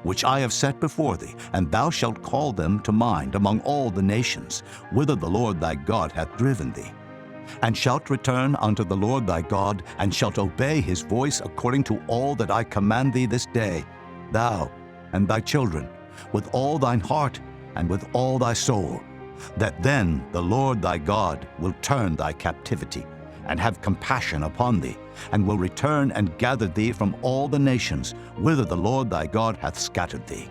which I have set before thee, and thou shalt call them to mind among all the nations, whither the Lord thy God hath driven thee, and shalt return unto the Lord thy God, and shalt obey his voice according to all that I command thee this day, thou and thy children, with all thine heart and with all thy soul, that then the Lord thy God will turn thy captivity, and have compassion upon thee, and will return and gather thee from all the nations whither the Lord thy God hath scattered thee.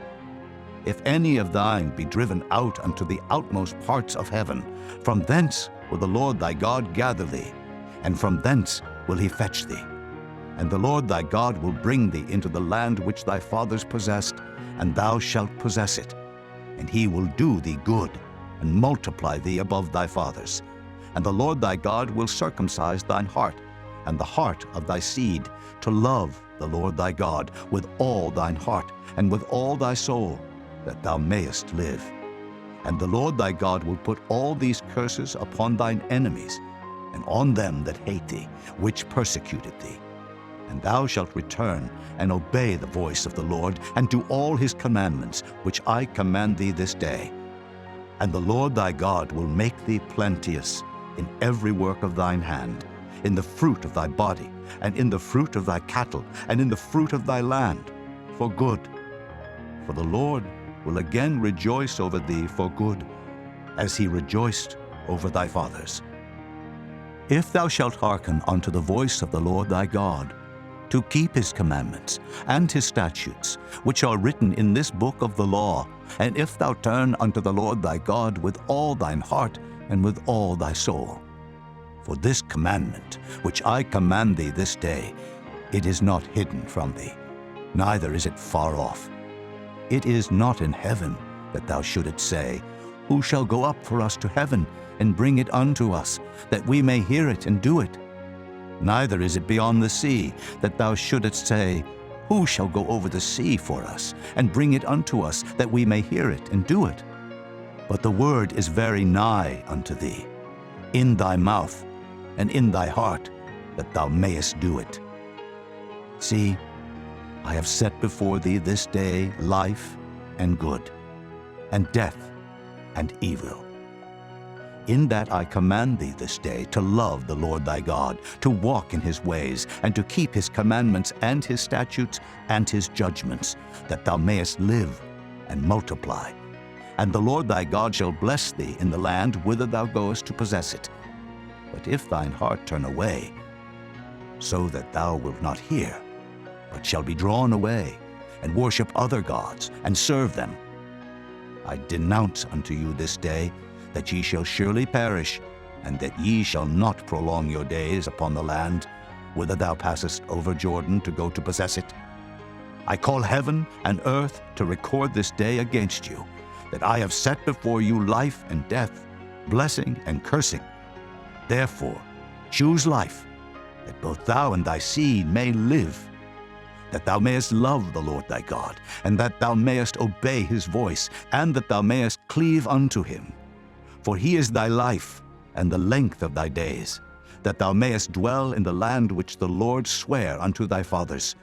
If any of thine be driven out unto the outmost parts of heaven, from thence will the Lord thy God gather thee, and from thence will he fetch thee. And the Lord thy God will bring thee into the land which thy fathers possessed, and thou shalt possess it. And he will do thee good, and multiply thee above thy fathers. And the Lord thy God will circumcise thine heart, and the heart of thy seed, to love the Lord thy God with all thine heart, and with all thy soul, that thou mayest live. And the Lord thy God will put all these curses upon thine enemies, and on them that hate thee, which persecuted thee. And thou shalt return and obey the voice of the Lord, and do all his commandments, which I command thee this day. And the Lord thy God will make thee plenteous in every work of thine hand, in the fruit of thy body, and in the fruit of thy cattle, and in the fruit of thy land, for good. For the Lord will again rejoice over thee for good, as he rejoiced over thy fathers. If thou shalt hearken unto the voice of the Lord thy God, to keep his commandments and his statutes, which are written in this book of the law, and if thou turn unto the Lord thy God with all thine heart and with all thy soul. For this commandment, which I command thee this day, it is not hidden from thee, neither is it far off. It is not in heaven, that thou shouldest say, Who shall go up for us to heaven, and bring it unto us, that we may hear it and do it? Neither is it beyond the sea, that thou shouldest say, Who shall go over the sea for us, and bring it unto us, that we may hear it and do it? But the word is very nigh unto thee, in thy mouth and in thy heart, that thou mayest do it. See, I have set before thee this day life and good, and death and evil. In that I command thee this day to love the Lord thy God, to walk in his ways, and to keep his commandments and his statutes and his judgments, that thou mayest live and multiply. And the Lord thy God shall bless thee in the land whither thou goest to possess it. But if thine heart turn away, so that thou wilt not hear, but shall be drawn away, and worship other gods, and serve them. I denounce unto you this day that ye shall surely perish, and that ye shall not prolong your days upon the land, whither thou passest over Jordan to go to possess it. I call heaven and earth to record this day against you, that I have set before you life and death, blessing and cursing. Therefore choose life, that both thou and thy seed may live, that thou mayest love the Lord thy God, and that thou mayest obey his voice, and that thou mayest cleave unto him. For he is thy life and the length of thy days, that thou mayest dwell in the land which the Lord sware unto thy fathers,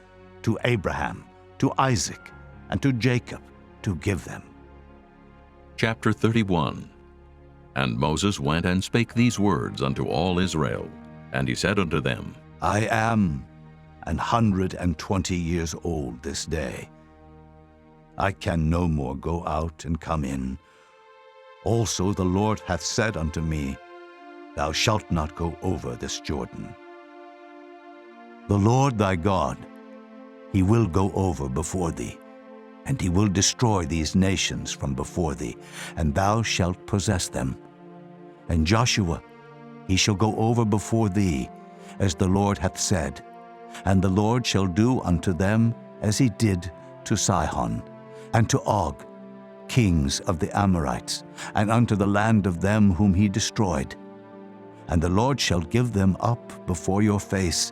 to Abraham, to Isaac, and to Jacob, to give them. Chapter 31. And Moses went and spake these words unto all Israel. And he said unto them, I am 120 years old this day. I can no more go out and come in. Also the Lord hath said unto me, Thou shalt not go over this Jordan. The Lord thy God, he will go over before thee, and he will destroy these nations from before thee, and thou shalt possess them. And Joshua, he shall go over before thee, as the Lord hath said, and the Lord shall do unto them as he did to Sihon, and to Og, kings of the Amorites, and unto the land of them whom he destroyed. And the Lord shall give them up before your face,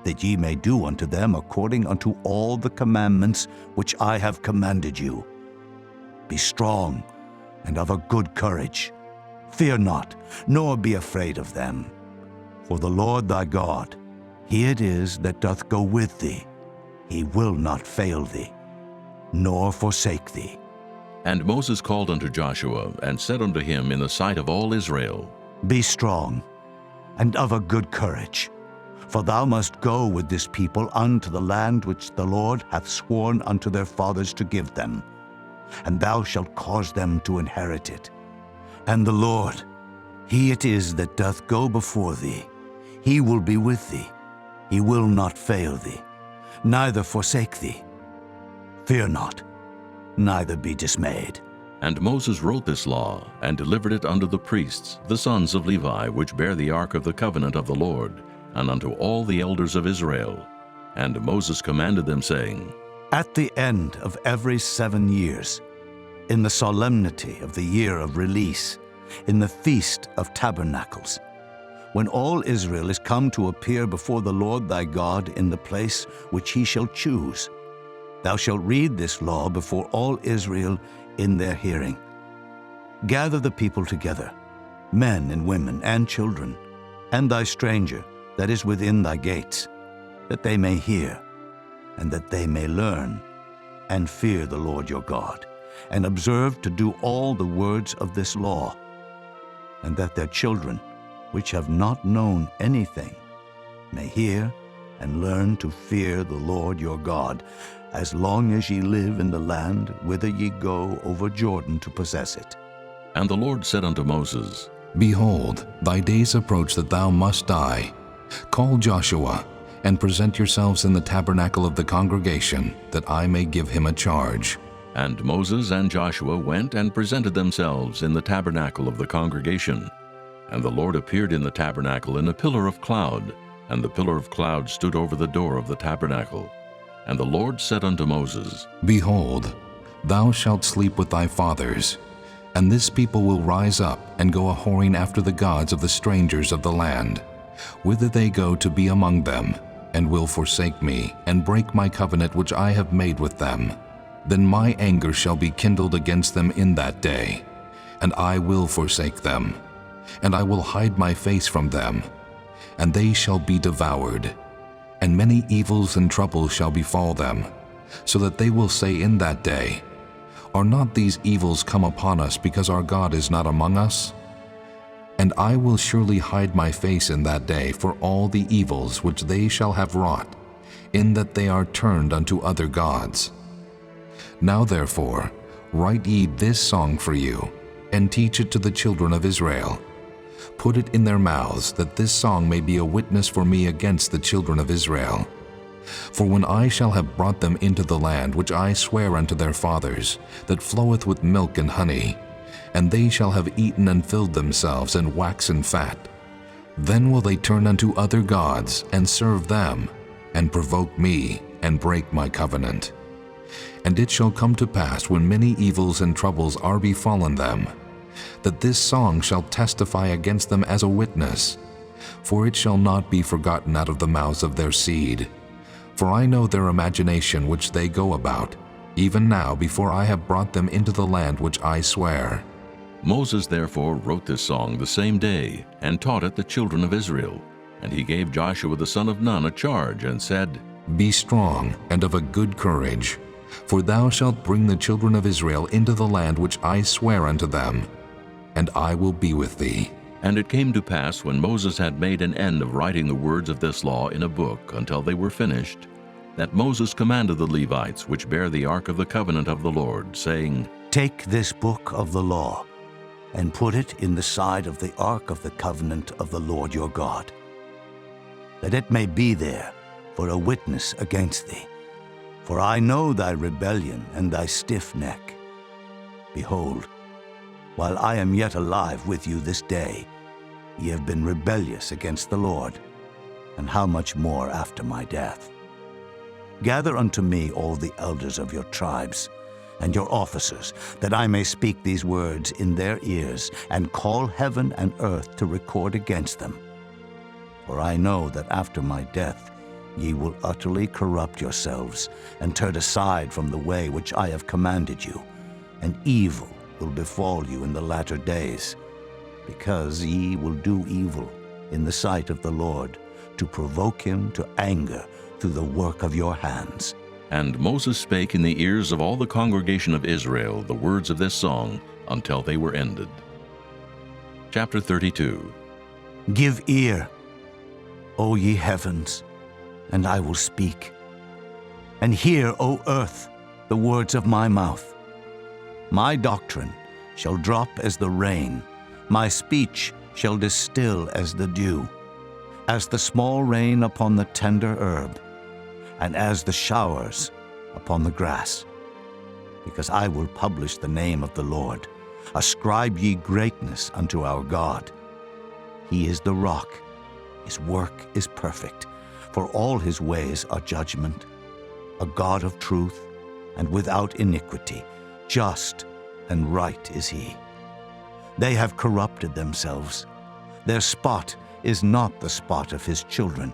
that ye may do unto them according unto all the commandments which I have commanded you. Be strong and of a good courage. Fear not, nor be afraid of them. For the Lord thy God, he it is that doth go with thee. He will not fail thee, nor forsake thee. And Moses called unto Joshua, and said unto him in the sight of all Israel, Be strong and of a good courage, for thou must go with this people unto the land which the Lord hath sworn unto their fathers to give them, and thou shalt cause them to inherit it. And the Lord, he it is that doth go before thee. He will be with thee. He will not fail thee, neither forsake thee. Fear not, neither be dismayed. And Moses wrote this law, and delivered it unto the priests, the sons of Levi, which bear the ark of the covenant of the Lord, and unto all the elders of Israel. And Moses commanded them, saying, At the end of every 7 years, in the solemnity of the year of release, in the feast of tabernacles, when all Israel is come to appear before the Lord thy God in the place which he shall choose, thou shalt read this law before all Israel in their hearing. Gather the people together, men and women and children, and thy stranger that is within thy gates, that they may hear, and that they may learn, and fear the Lord your God, and observe to do all the words of this law, and that their children, which have not known anything, may hear and learn to fear the Lord your God, as long as ye live in the land whither ye go over Jordan to possess it. And the Lord said unto Moses, Behold, thy days approach that thou must die. Call Joshua, and present yourselves in the tabernacle of the congregation, that I may give him a charge. And Moses and Joshua went and presented themselves in the tabernacle of the congregation. And the Lord appeared in the tabernacle in a pillar of cloud, and the pillar of cloud stood over the door of the tabernacle. And the Lord said unto Moses, Behold, thou shalt sleep with thy fathers, and this people will rise up and go a-whoring after the gods of the strangers of the land, whither they go to be among them, and will forsake me, and break my covenant which I have made with them. Then my anger shall be kindled against them in that day, and I will forsake them, and I will hide my face from them, and they shall be devoured. And many evils and troubles shall befall them, so that they will say in that day, Are not these evils come upon us because our God is not among us? And I will surely hide my face in that day for all the evils which they shall have wrought, in that they are turned unto other gods. Now therefore, write ye this song for you, and teach it to the children of Israel. Put it in their mouths, that this song may be a witness for me against the children of Israel. For when I shall have brought them into the land which I swear unto their fathers, that floweth with milk and honey, and they shall have eaten and filled themselves and waxen fat, then will they turn unto other gods and serve them, and provoke me, and break my covenant. And it shall come to pass, when many evils and troubles are befallen them, that this song shall testify against them as a witness, for it shall not be forgotten out of the mouths of their seed. For I know their imagination which they go about, even now before I have brought them into the land which I swear. Moses therefore wrote this song the same day, and taught it the children of Israel. And he gave Joshua the son of Nun a charge, and said, Be strong and of a good courage, for thou shalt bring the children of Israel into the land which I swear unto them, and I will be with thee. And it came to pass, when Moses had made an end of writing the words of this law in a book until they were finished, that Moses commanded the Levites which bear the ark of the covenant of the Lord, saying, Take this book of the law, and put it in the side of the ark of the covenant of the Lord your God, that it may be there for a witness against thee. For I know thy rebellion and thy stiff neck. Behold, while I am yet alive with you this day, ye have been rebellious against the Lord, and how much more after my death? Gather unto me all the elders of your tribes, and your officers, that I may speak these words in their ears, and call heaven and earth to record against them. For I know that after my death ye will utterly corrupt yourselves, and turn aside from the way which I have commanded you, and evil will befall you in the latter days, because ye will do evil in the sight of the Lord, to provoke him to anger through the work of your hands. And Moses spake in the ears of all the congregation of Israel the words of this song until they were ended. Chapter 32. Give ear, O ye heavens, and I will speak. And hear, O earth, the words of my mouth. My doctrine shall drop as the rain, my speech shall distill as the dew, as the small rain upon the tender herb, and as the showers upon the grass. Because I will publish the name of the Lord. Ascribe ye greatness unto our God. He is the rock, his work is perfect, for all his ways are judgment. A God of truth and without iniquity, just and right is he. They have corrupted themselves. Their spot is not the spot of his children.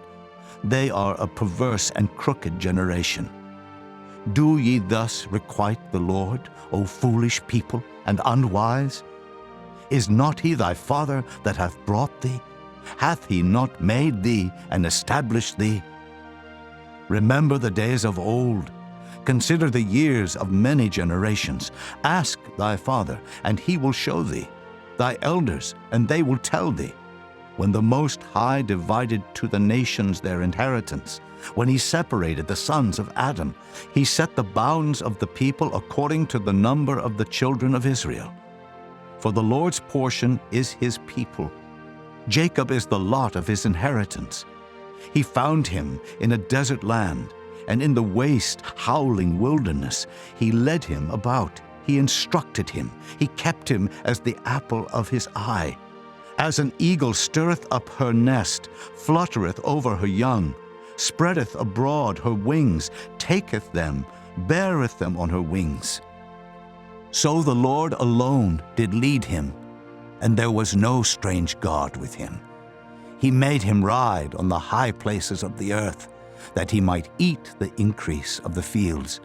They are a perverse and crooked generation. Do ye thus requite the Lord, O foolish people and unwise? Is not he thy father that hath brought thee? Hath he not made thee and established thee? Remember the days of old. Consider the years of many generations. Ask thy father, and he will show thee, thy elders, and they will tell thee. When the Most High divided to the nations their inheritance, when he separated the sons of Adam, he set the bounds of the people according to the number of the children of Israel. For the Lord's portion is his people. Jacob is the lot of his inheritance. He found him in a desert land, and in the waste, howling wilderness. He led him about. He instructed him. He kept him as the apple of his eye. As an eagle stirreth up her nest, fluttereth over her young, spreadeth abroad her wings, taketh them, beareth them on her wings. So the Lord alone did lead him, and there was no strange God with him. He made him ride on the high places of the earth, that he might eat the increase of the fields.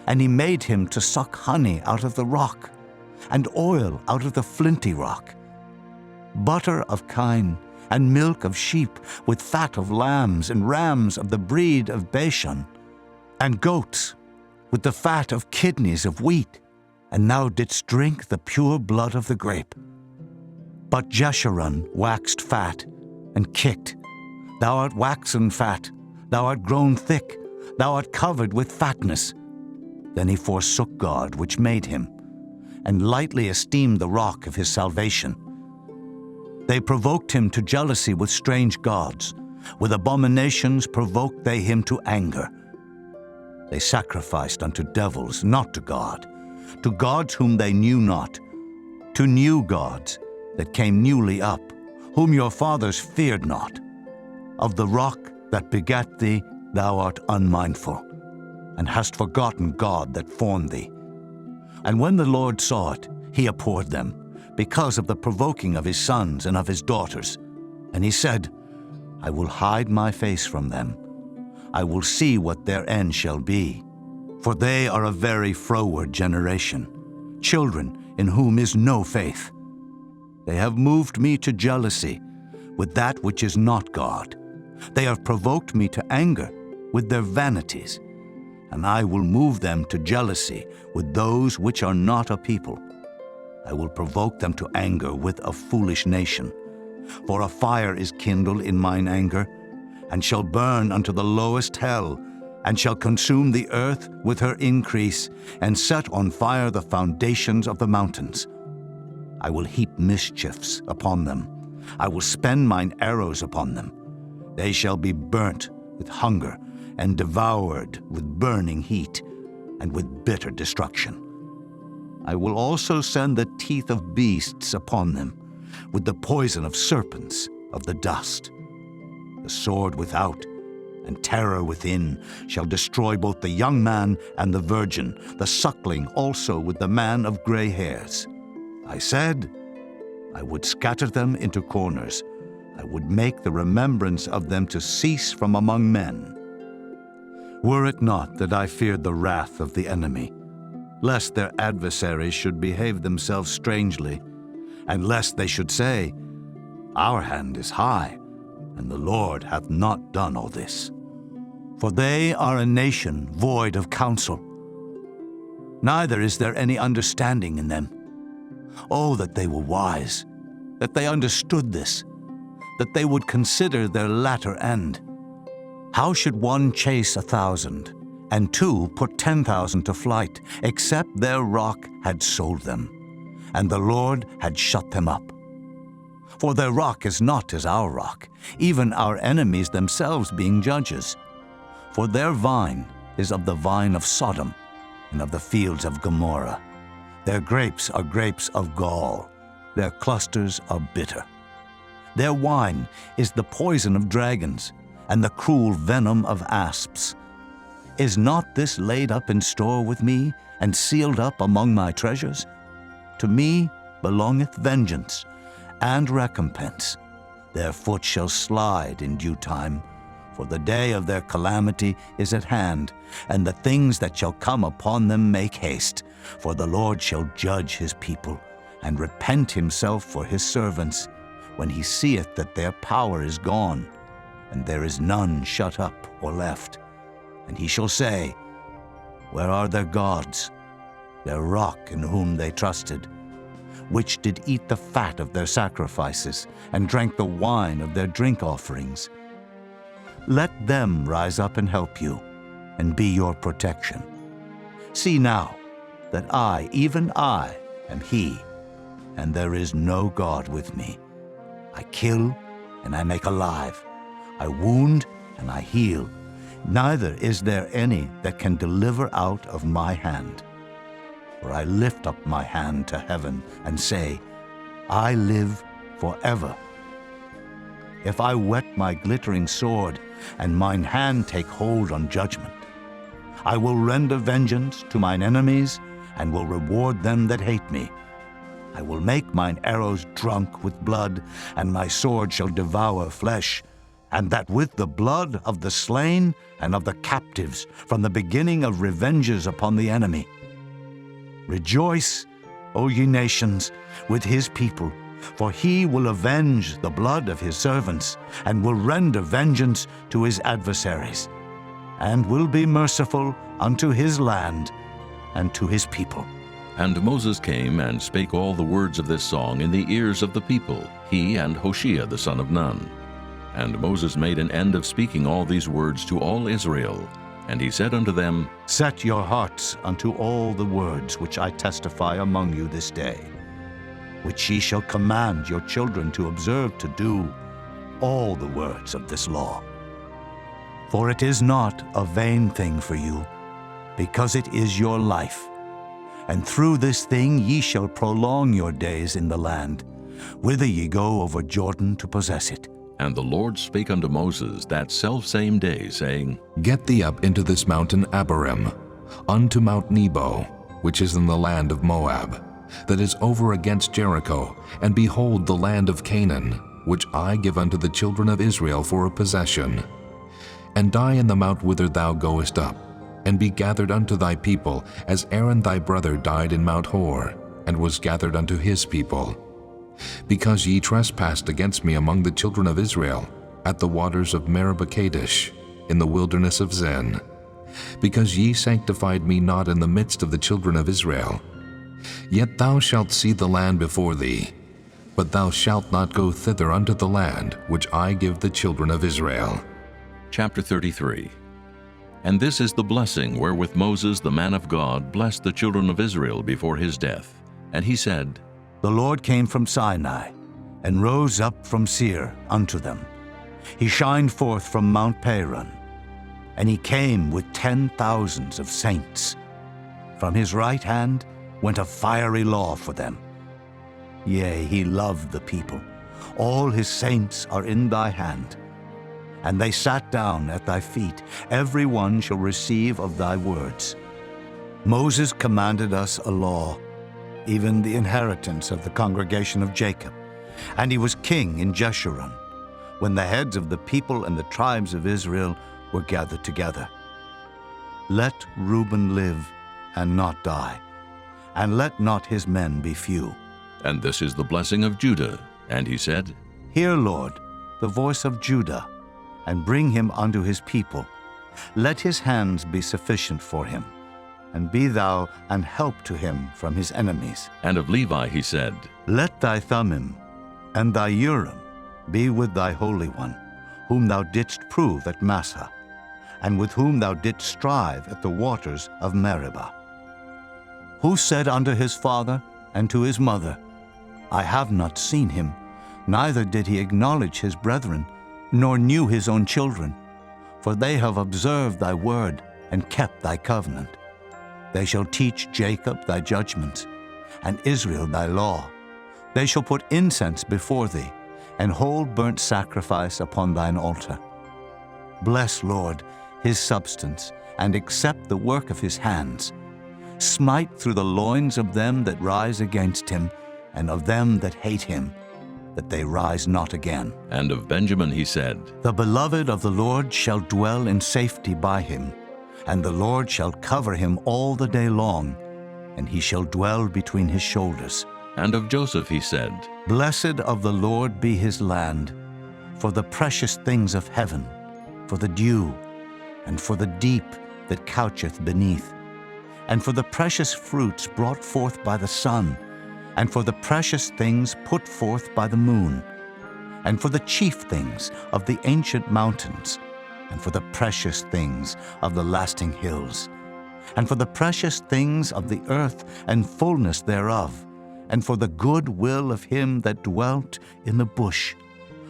And he made him to suck honey out of the rock, and oil out of the flinty rock. Butter of kine, and milk of sheep, with fat of lambs and rams of the breed of Bashan, and goats, with the fat of kidneys of wheat, and thou didst drink the pure blood of the grape. But Jeshurun waxed fat, and kicked. Thou art waxen fat, thou art grown thick, thou art covered with fatness. Then he forsook God which made him, and lightly esteemed the rock of his salvation. They provoked him to jealousy with strange gods, With abominations provoked they him to anger. They sacrificed unto devils, not to gods whom they knew not, to new gods that came newly up, whom your fathers feared not. Of the rock that begat thee thou art unmindful, and hast forgotten God that formed thee. And when the Lord saw it, he abhorred them, because of the provoking of his sons and of his daughters. And he said, I will hide my face from them. I will see what their end shall be. For they are a very froward generation, children in whom is no faith. They have moved me to jealousy with that which is not God. They have provoked me to anger with their vanities, and I will move them to jealousy with those which are not a people. I will provoke them to anger with a foolish nation. For a fire is kindled in mine anger, and shall burn unto the lowest hell, and shall consume the earth with her increase, and set on fire the foundations of the mountains. I will heap mischiefs upon them. I will spend mine arrows upon them. They shall be burnt with hunger, and devoured with burning heat, and with bitter destruction. I will also send the teeth of beasts upon them, with the poison of serpents of the dust. The sword without and terror within shall destroy both the young man and the virgin, the suckling also with the man of gray hairs. I said, I would scatter them into corners. I would make the remembrance of them to cease from among men. Were it not that I feared the wrath of the enemy, lest their adversaries should behave themselves strangely, and lest they should say, Our hand is high, and the Lord hath not done all this. For they are a nation void of counsel, neither is there any understanding in them. Oh, that they were wise, that they understood this, that they would consider their latter end. How should one chase 1,000, and two put 10,000 to flight, except their rock had sold them, and the Lord had shut them up? For their rock is not as our rock, even our enemies themselves being judges. For their vine is of the vine of Sodom, and of the fields of Gomorrah. Their grapes are grapes of gall, their clusters are bitter. Their wine is the poison of dragons, and the cruel venom of asps. Is not this laid up in store with me, and sealed up among my treasures? To me belongeth vengeance and recompense. Their foot shall slide in due time, for the day of their calamity is at hand, and the things that shall come upon them make haste. For the Lord shall judge his people, and repent himself for his servants, when he seeth that their power is gone, and there is none shut up or left. And he shall say, Where are their gods, their rock in whom they trusted, which did eat the fat of their sacrifices, and drank the wine of their drink offerings? Let them rise up and help you, and be your protection. See now that I, even I, am he, and there is no God with me. I kill, and I make alive. I wound, and I heal. Neither is there any that can deliver out of my hand. For I lift up my hand to heaven, and say, I live forever. If I whet my glittering sword, and mine hand take hold on judgment, I will render vengeance to mine enemies, and will reward them that hate me. I will make mine arrows drunk with blood, and my sword shall devour flesh, and that with the blood of the slain and of the captives, from the beginning of revenges upon the enemy. Rejoice, O ye nations, with his people, for he will avenge the blood of his servants, and will render vengeance to his adversaries, and will be merciful unto his land and to his people. And Moses came and spake all the words of this song in the ears of the people, he and Hoshea the son of Nun. And Moses made an end of speaking all these words to all Israel. And he said unto them, Set your hearts unto all the words which I testify among you this day, which ye shall command your children to observe to do, all the words of this law. For it is not a vain thing for you, because it is your life. And through this thing ye shall prolong your days in the land, whither ye go over Jordan to possess it. And the Lord spake unto Moses that selfsame day, saying, Get thee up into this mountain Abarim, unto Mount Nebo, which is in the land of Moab, that is over against Jericho, and behold the land of Canaan, which I give unto the children of Israel for a possession. And die in the mount whither thou goest up, and be gathered unto thy people, as Aaron thy brother died in Mount Hor, and was gathered unto his people. Because ye trespassed against me among the children of Israel, at the waters of Meribah Kadesh, in the wilderness of Zin. Because ye sanctified me not in the midst of the children of Israel. Yet thou shalt see the land before thee, but thou shalt not go thither unto the land which I give the children of Israel. Chapter 33. And this is the blessing wherewith Moses the man of God blessed the children of Israel before his death. And he said, The Lord came from Sinai, and rose up from Seir unto them. He shined forth from Mount Paran, and he came with 10,000s of saints. From his right hand went a fiery law for them. Yea, he loved the people. All his saints are in thy hand. And they sat down at thy feet. Every one shall receive of thy words. Moses commanded us a law, even the inheritance of the congregation of Jacob. And he was king in Jeshurun, when the heads of the people and the tribes of Israel were gathered together. Let Reuben live and not die, and let not his men be few. And this is the blessing of Judah. And he said, Hear, Lord, the voice of Judah, and bring him unto his people. Let his hands be sufficient for him, and be thou an help to him from his enemies. And of Levi he said, Let thy Thummim and thy Urim be with thy Holy One, whom thou didst prove at Massah, and with whom thou didst strive at the waters of Meribah. Who said unto his father and to his mother, I have not seen him, neither did he acknowledge his brethren, nor knew his own children, for they have observed thy word and kept thy covenant. They shall teach Jacob thy judgments, and Israel thy law. They shall put incense before thee, and hold burnt sacrifice upon thine altar. Bless, Lord, his substance, and accept the work of his hands. Smite through the loins of them that rise against him, and of them that hate him, that they rise not again. And of Benjamin he said, The beloved of the Lord shall dwell in safety by him, and the Lord shall cover him all the day long, and he shall dwell between his shoulders. And of Joseph he said, Blessed of the Lord be his land, for the precious things of heaven, for the dew, and for the deep that coucheth beneath, and for the precious fruits brought forth by the sun, and for the precious things put forth by the moon, and for the chief things of the ancient mountains, and for the precious things of the lasting hills, and for the precious things of the earth and fullness thereof, and for the good will of him that dwelt in the bush.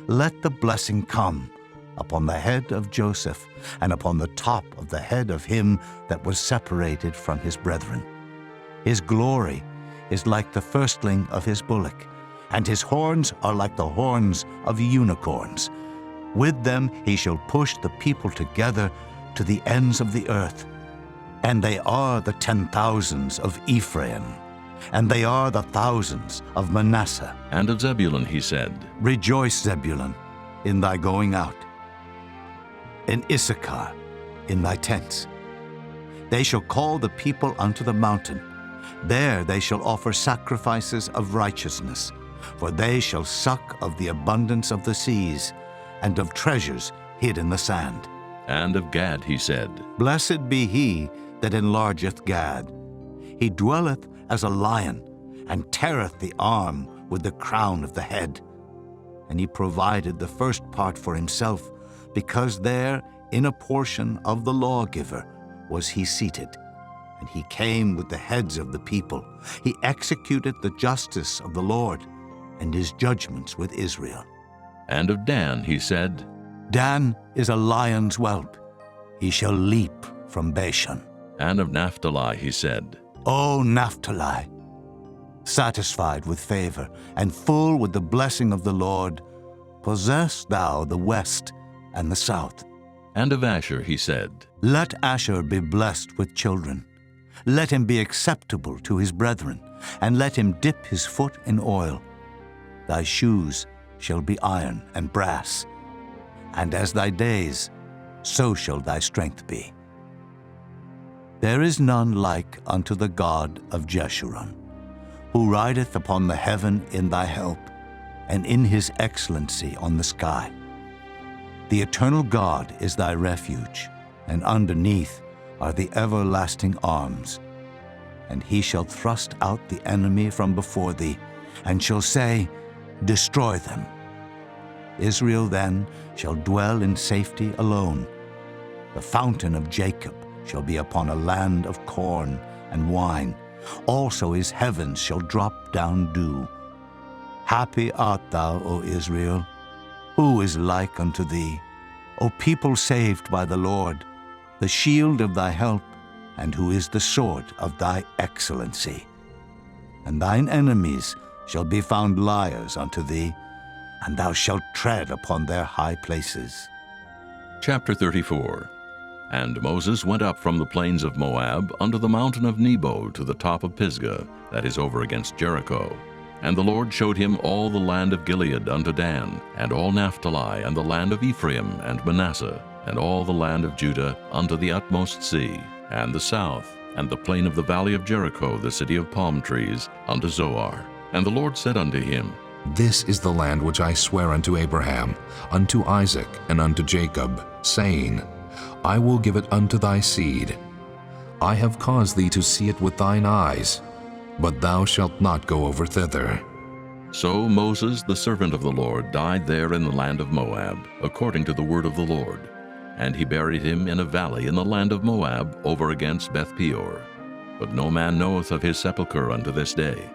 Let the blessing come upon the head of Joseph, and upon the top of the head of him that was separated from his brethren. His glory is like the firstling of his bullock, and his horns are like the horns of unicorns. With them he shall push the people together to the ends of the earth. And they are the 10,000s of Ephraim, and they are the thousands of Manasseh. And of Zebulun he said, Rejoice, Zebulun, in thy going out, in Issachar, in thy tents. They shall call the people unto the mountain. There they shall offer sacrifices of righteousness, for they shall suck of the abundance of the seas, and of treasures hid in the sand. And of Gad he said, Blessed be he that enlargeth Gad. He dwelleth as a lion, and teareth the arm with the crown of the head. And he provided the first part for himself, because there, in a portion of the lawgiver, was he seated. And he came with the heads of the people. He executed the justice of the Lord, and his judgments with Israel. And of Dan he said, Dan is a lion's whelp. He shall leap from Bashan. And of Naphtali he said, O Naphtali, satisfied with favor and full with the blessing of the Lord, possess thou the west and the south. And of Asher he said, Let Asher be blessed with children. Let him be acceptable to his brethren, and let him dip his foot in oil. Thy shoes shall be iron and brass, and as thy days, so shall thy strength be. There is none like unto the God of Jeshurun, who rideth upon the heaven in thy help, and in his excellency on the sky. The eternal God is thy refuge, and underneath are the everlasting arms. And he shall thrust out the enemy from before thee, and shall say, Destroy them. Israel then shall dwell in safety alone. The fountain of Jacob shall be upon a land of corn and wine. Also his heavens shall drop down dew. Happy art thou, O Israel. Who is like unto thee? O people saved by the Lord, the shield of thy help, and who is the sword of thy excellency. And thine enemies shall be found liars unto thee, and thou shalt tread upon their high places. Chapter 34. And Moses went up from the plains of Moab unto the mountain of Nebo to the top of Pisgah, that is over against Jericho. And the Lord showed him all the land of Gilead unto Dan, and all Naphtali, and the land of Ephraim and Manasseh, and all the land of Judah unto the utmost sea, and the south, and the plain of the valley of Jericho, the city of palm trees, unto Zoar. And the Lord said unto him, This is the land which I swear unto Abraham, unto Isaac, and unto Jacob, saying, I will give it unto thy seed. I have caused thee to see it with thine eyes, but thou shalt not go over thither. So Moses, the servant of the Lord, died there in the land of Moab, according to the word of the Lord. And he buried him in a valley in the land of Moab, over against Beth-peor. But no man knoweth of his sepulchre unto this day.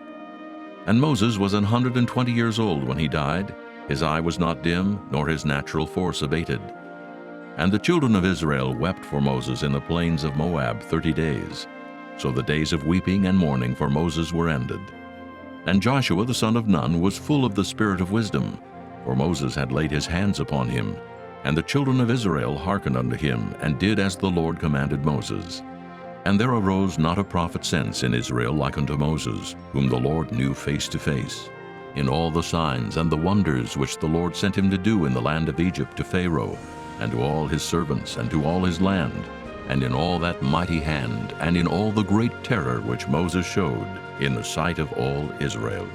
And Moses was 120 years old when he died. His eye was not dim, nor his natural force abated. And the children of Israel wept for Moses in the plains of Moab 30 days. So the days of weeping and mourning for Moses were ended. And Joshua the son of Nun was full of the spirit of wisdom, for Moses had laid his hands upon him. And the children of Israel hearkened unto him, and did as the Lord commanded Moses. And there arose not a prophet since in Israel like unto Moses, whom the Lord knew face to face, in all the signs and the wonders which the Lord sent him to do in the land of Egypt to Pharaoh, and to all his servants, and to all his land, and in all that mighty hand, and in all the great terror which Moses showed in the sight of all Israel.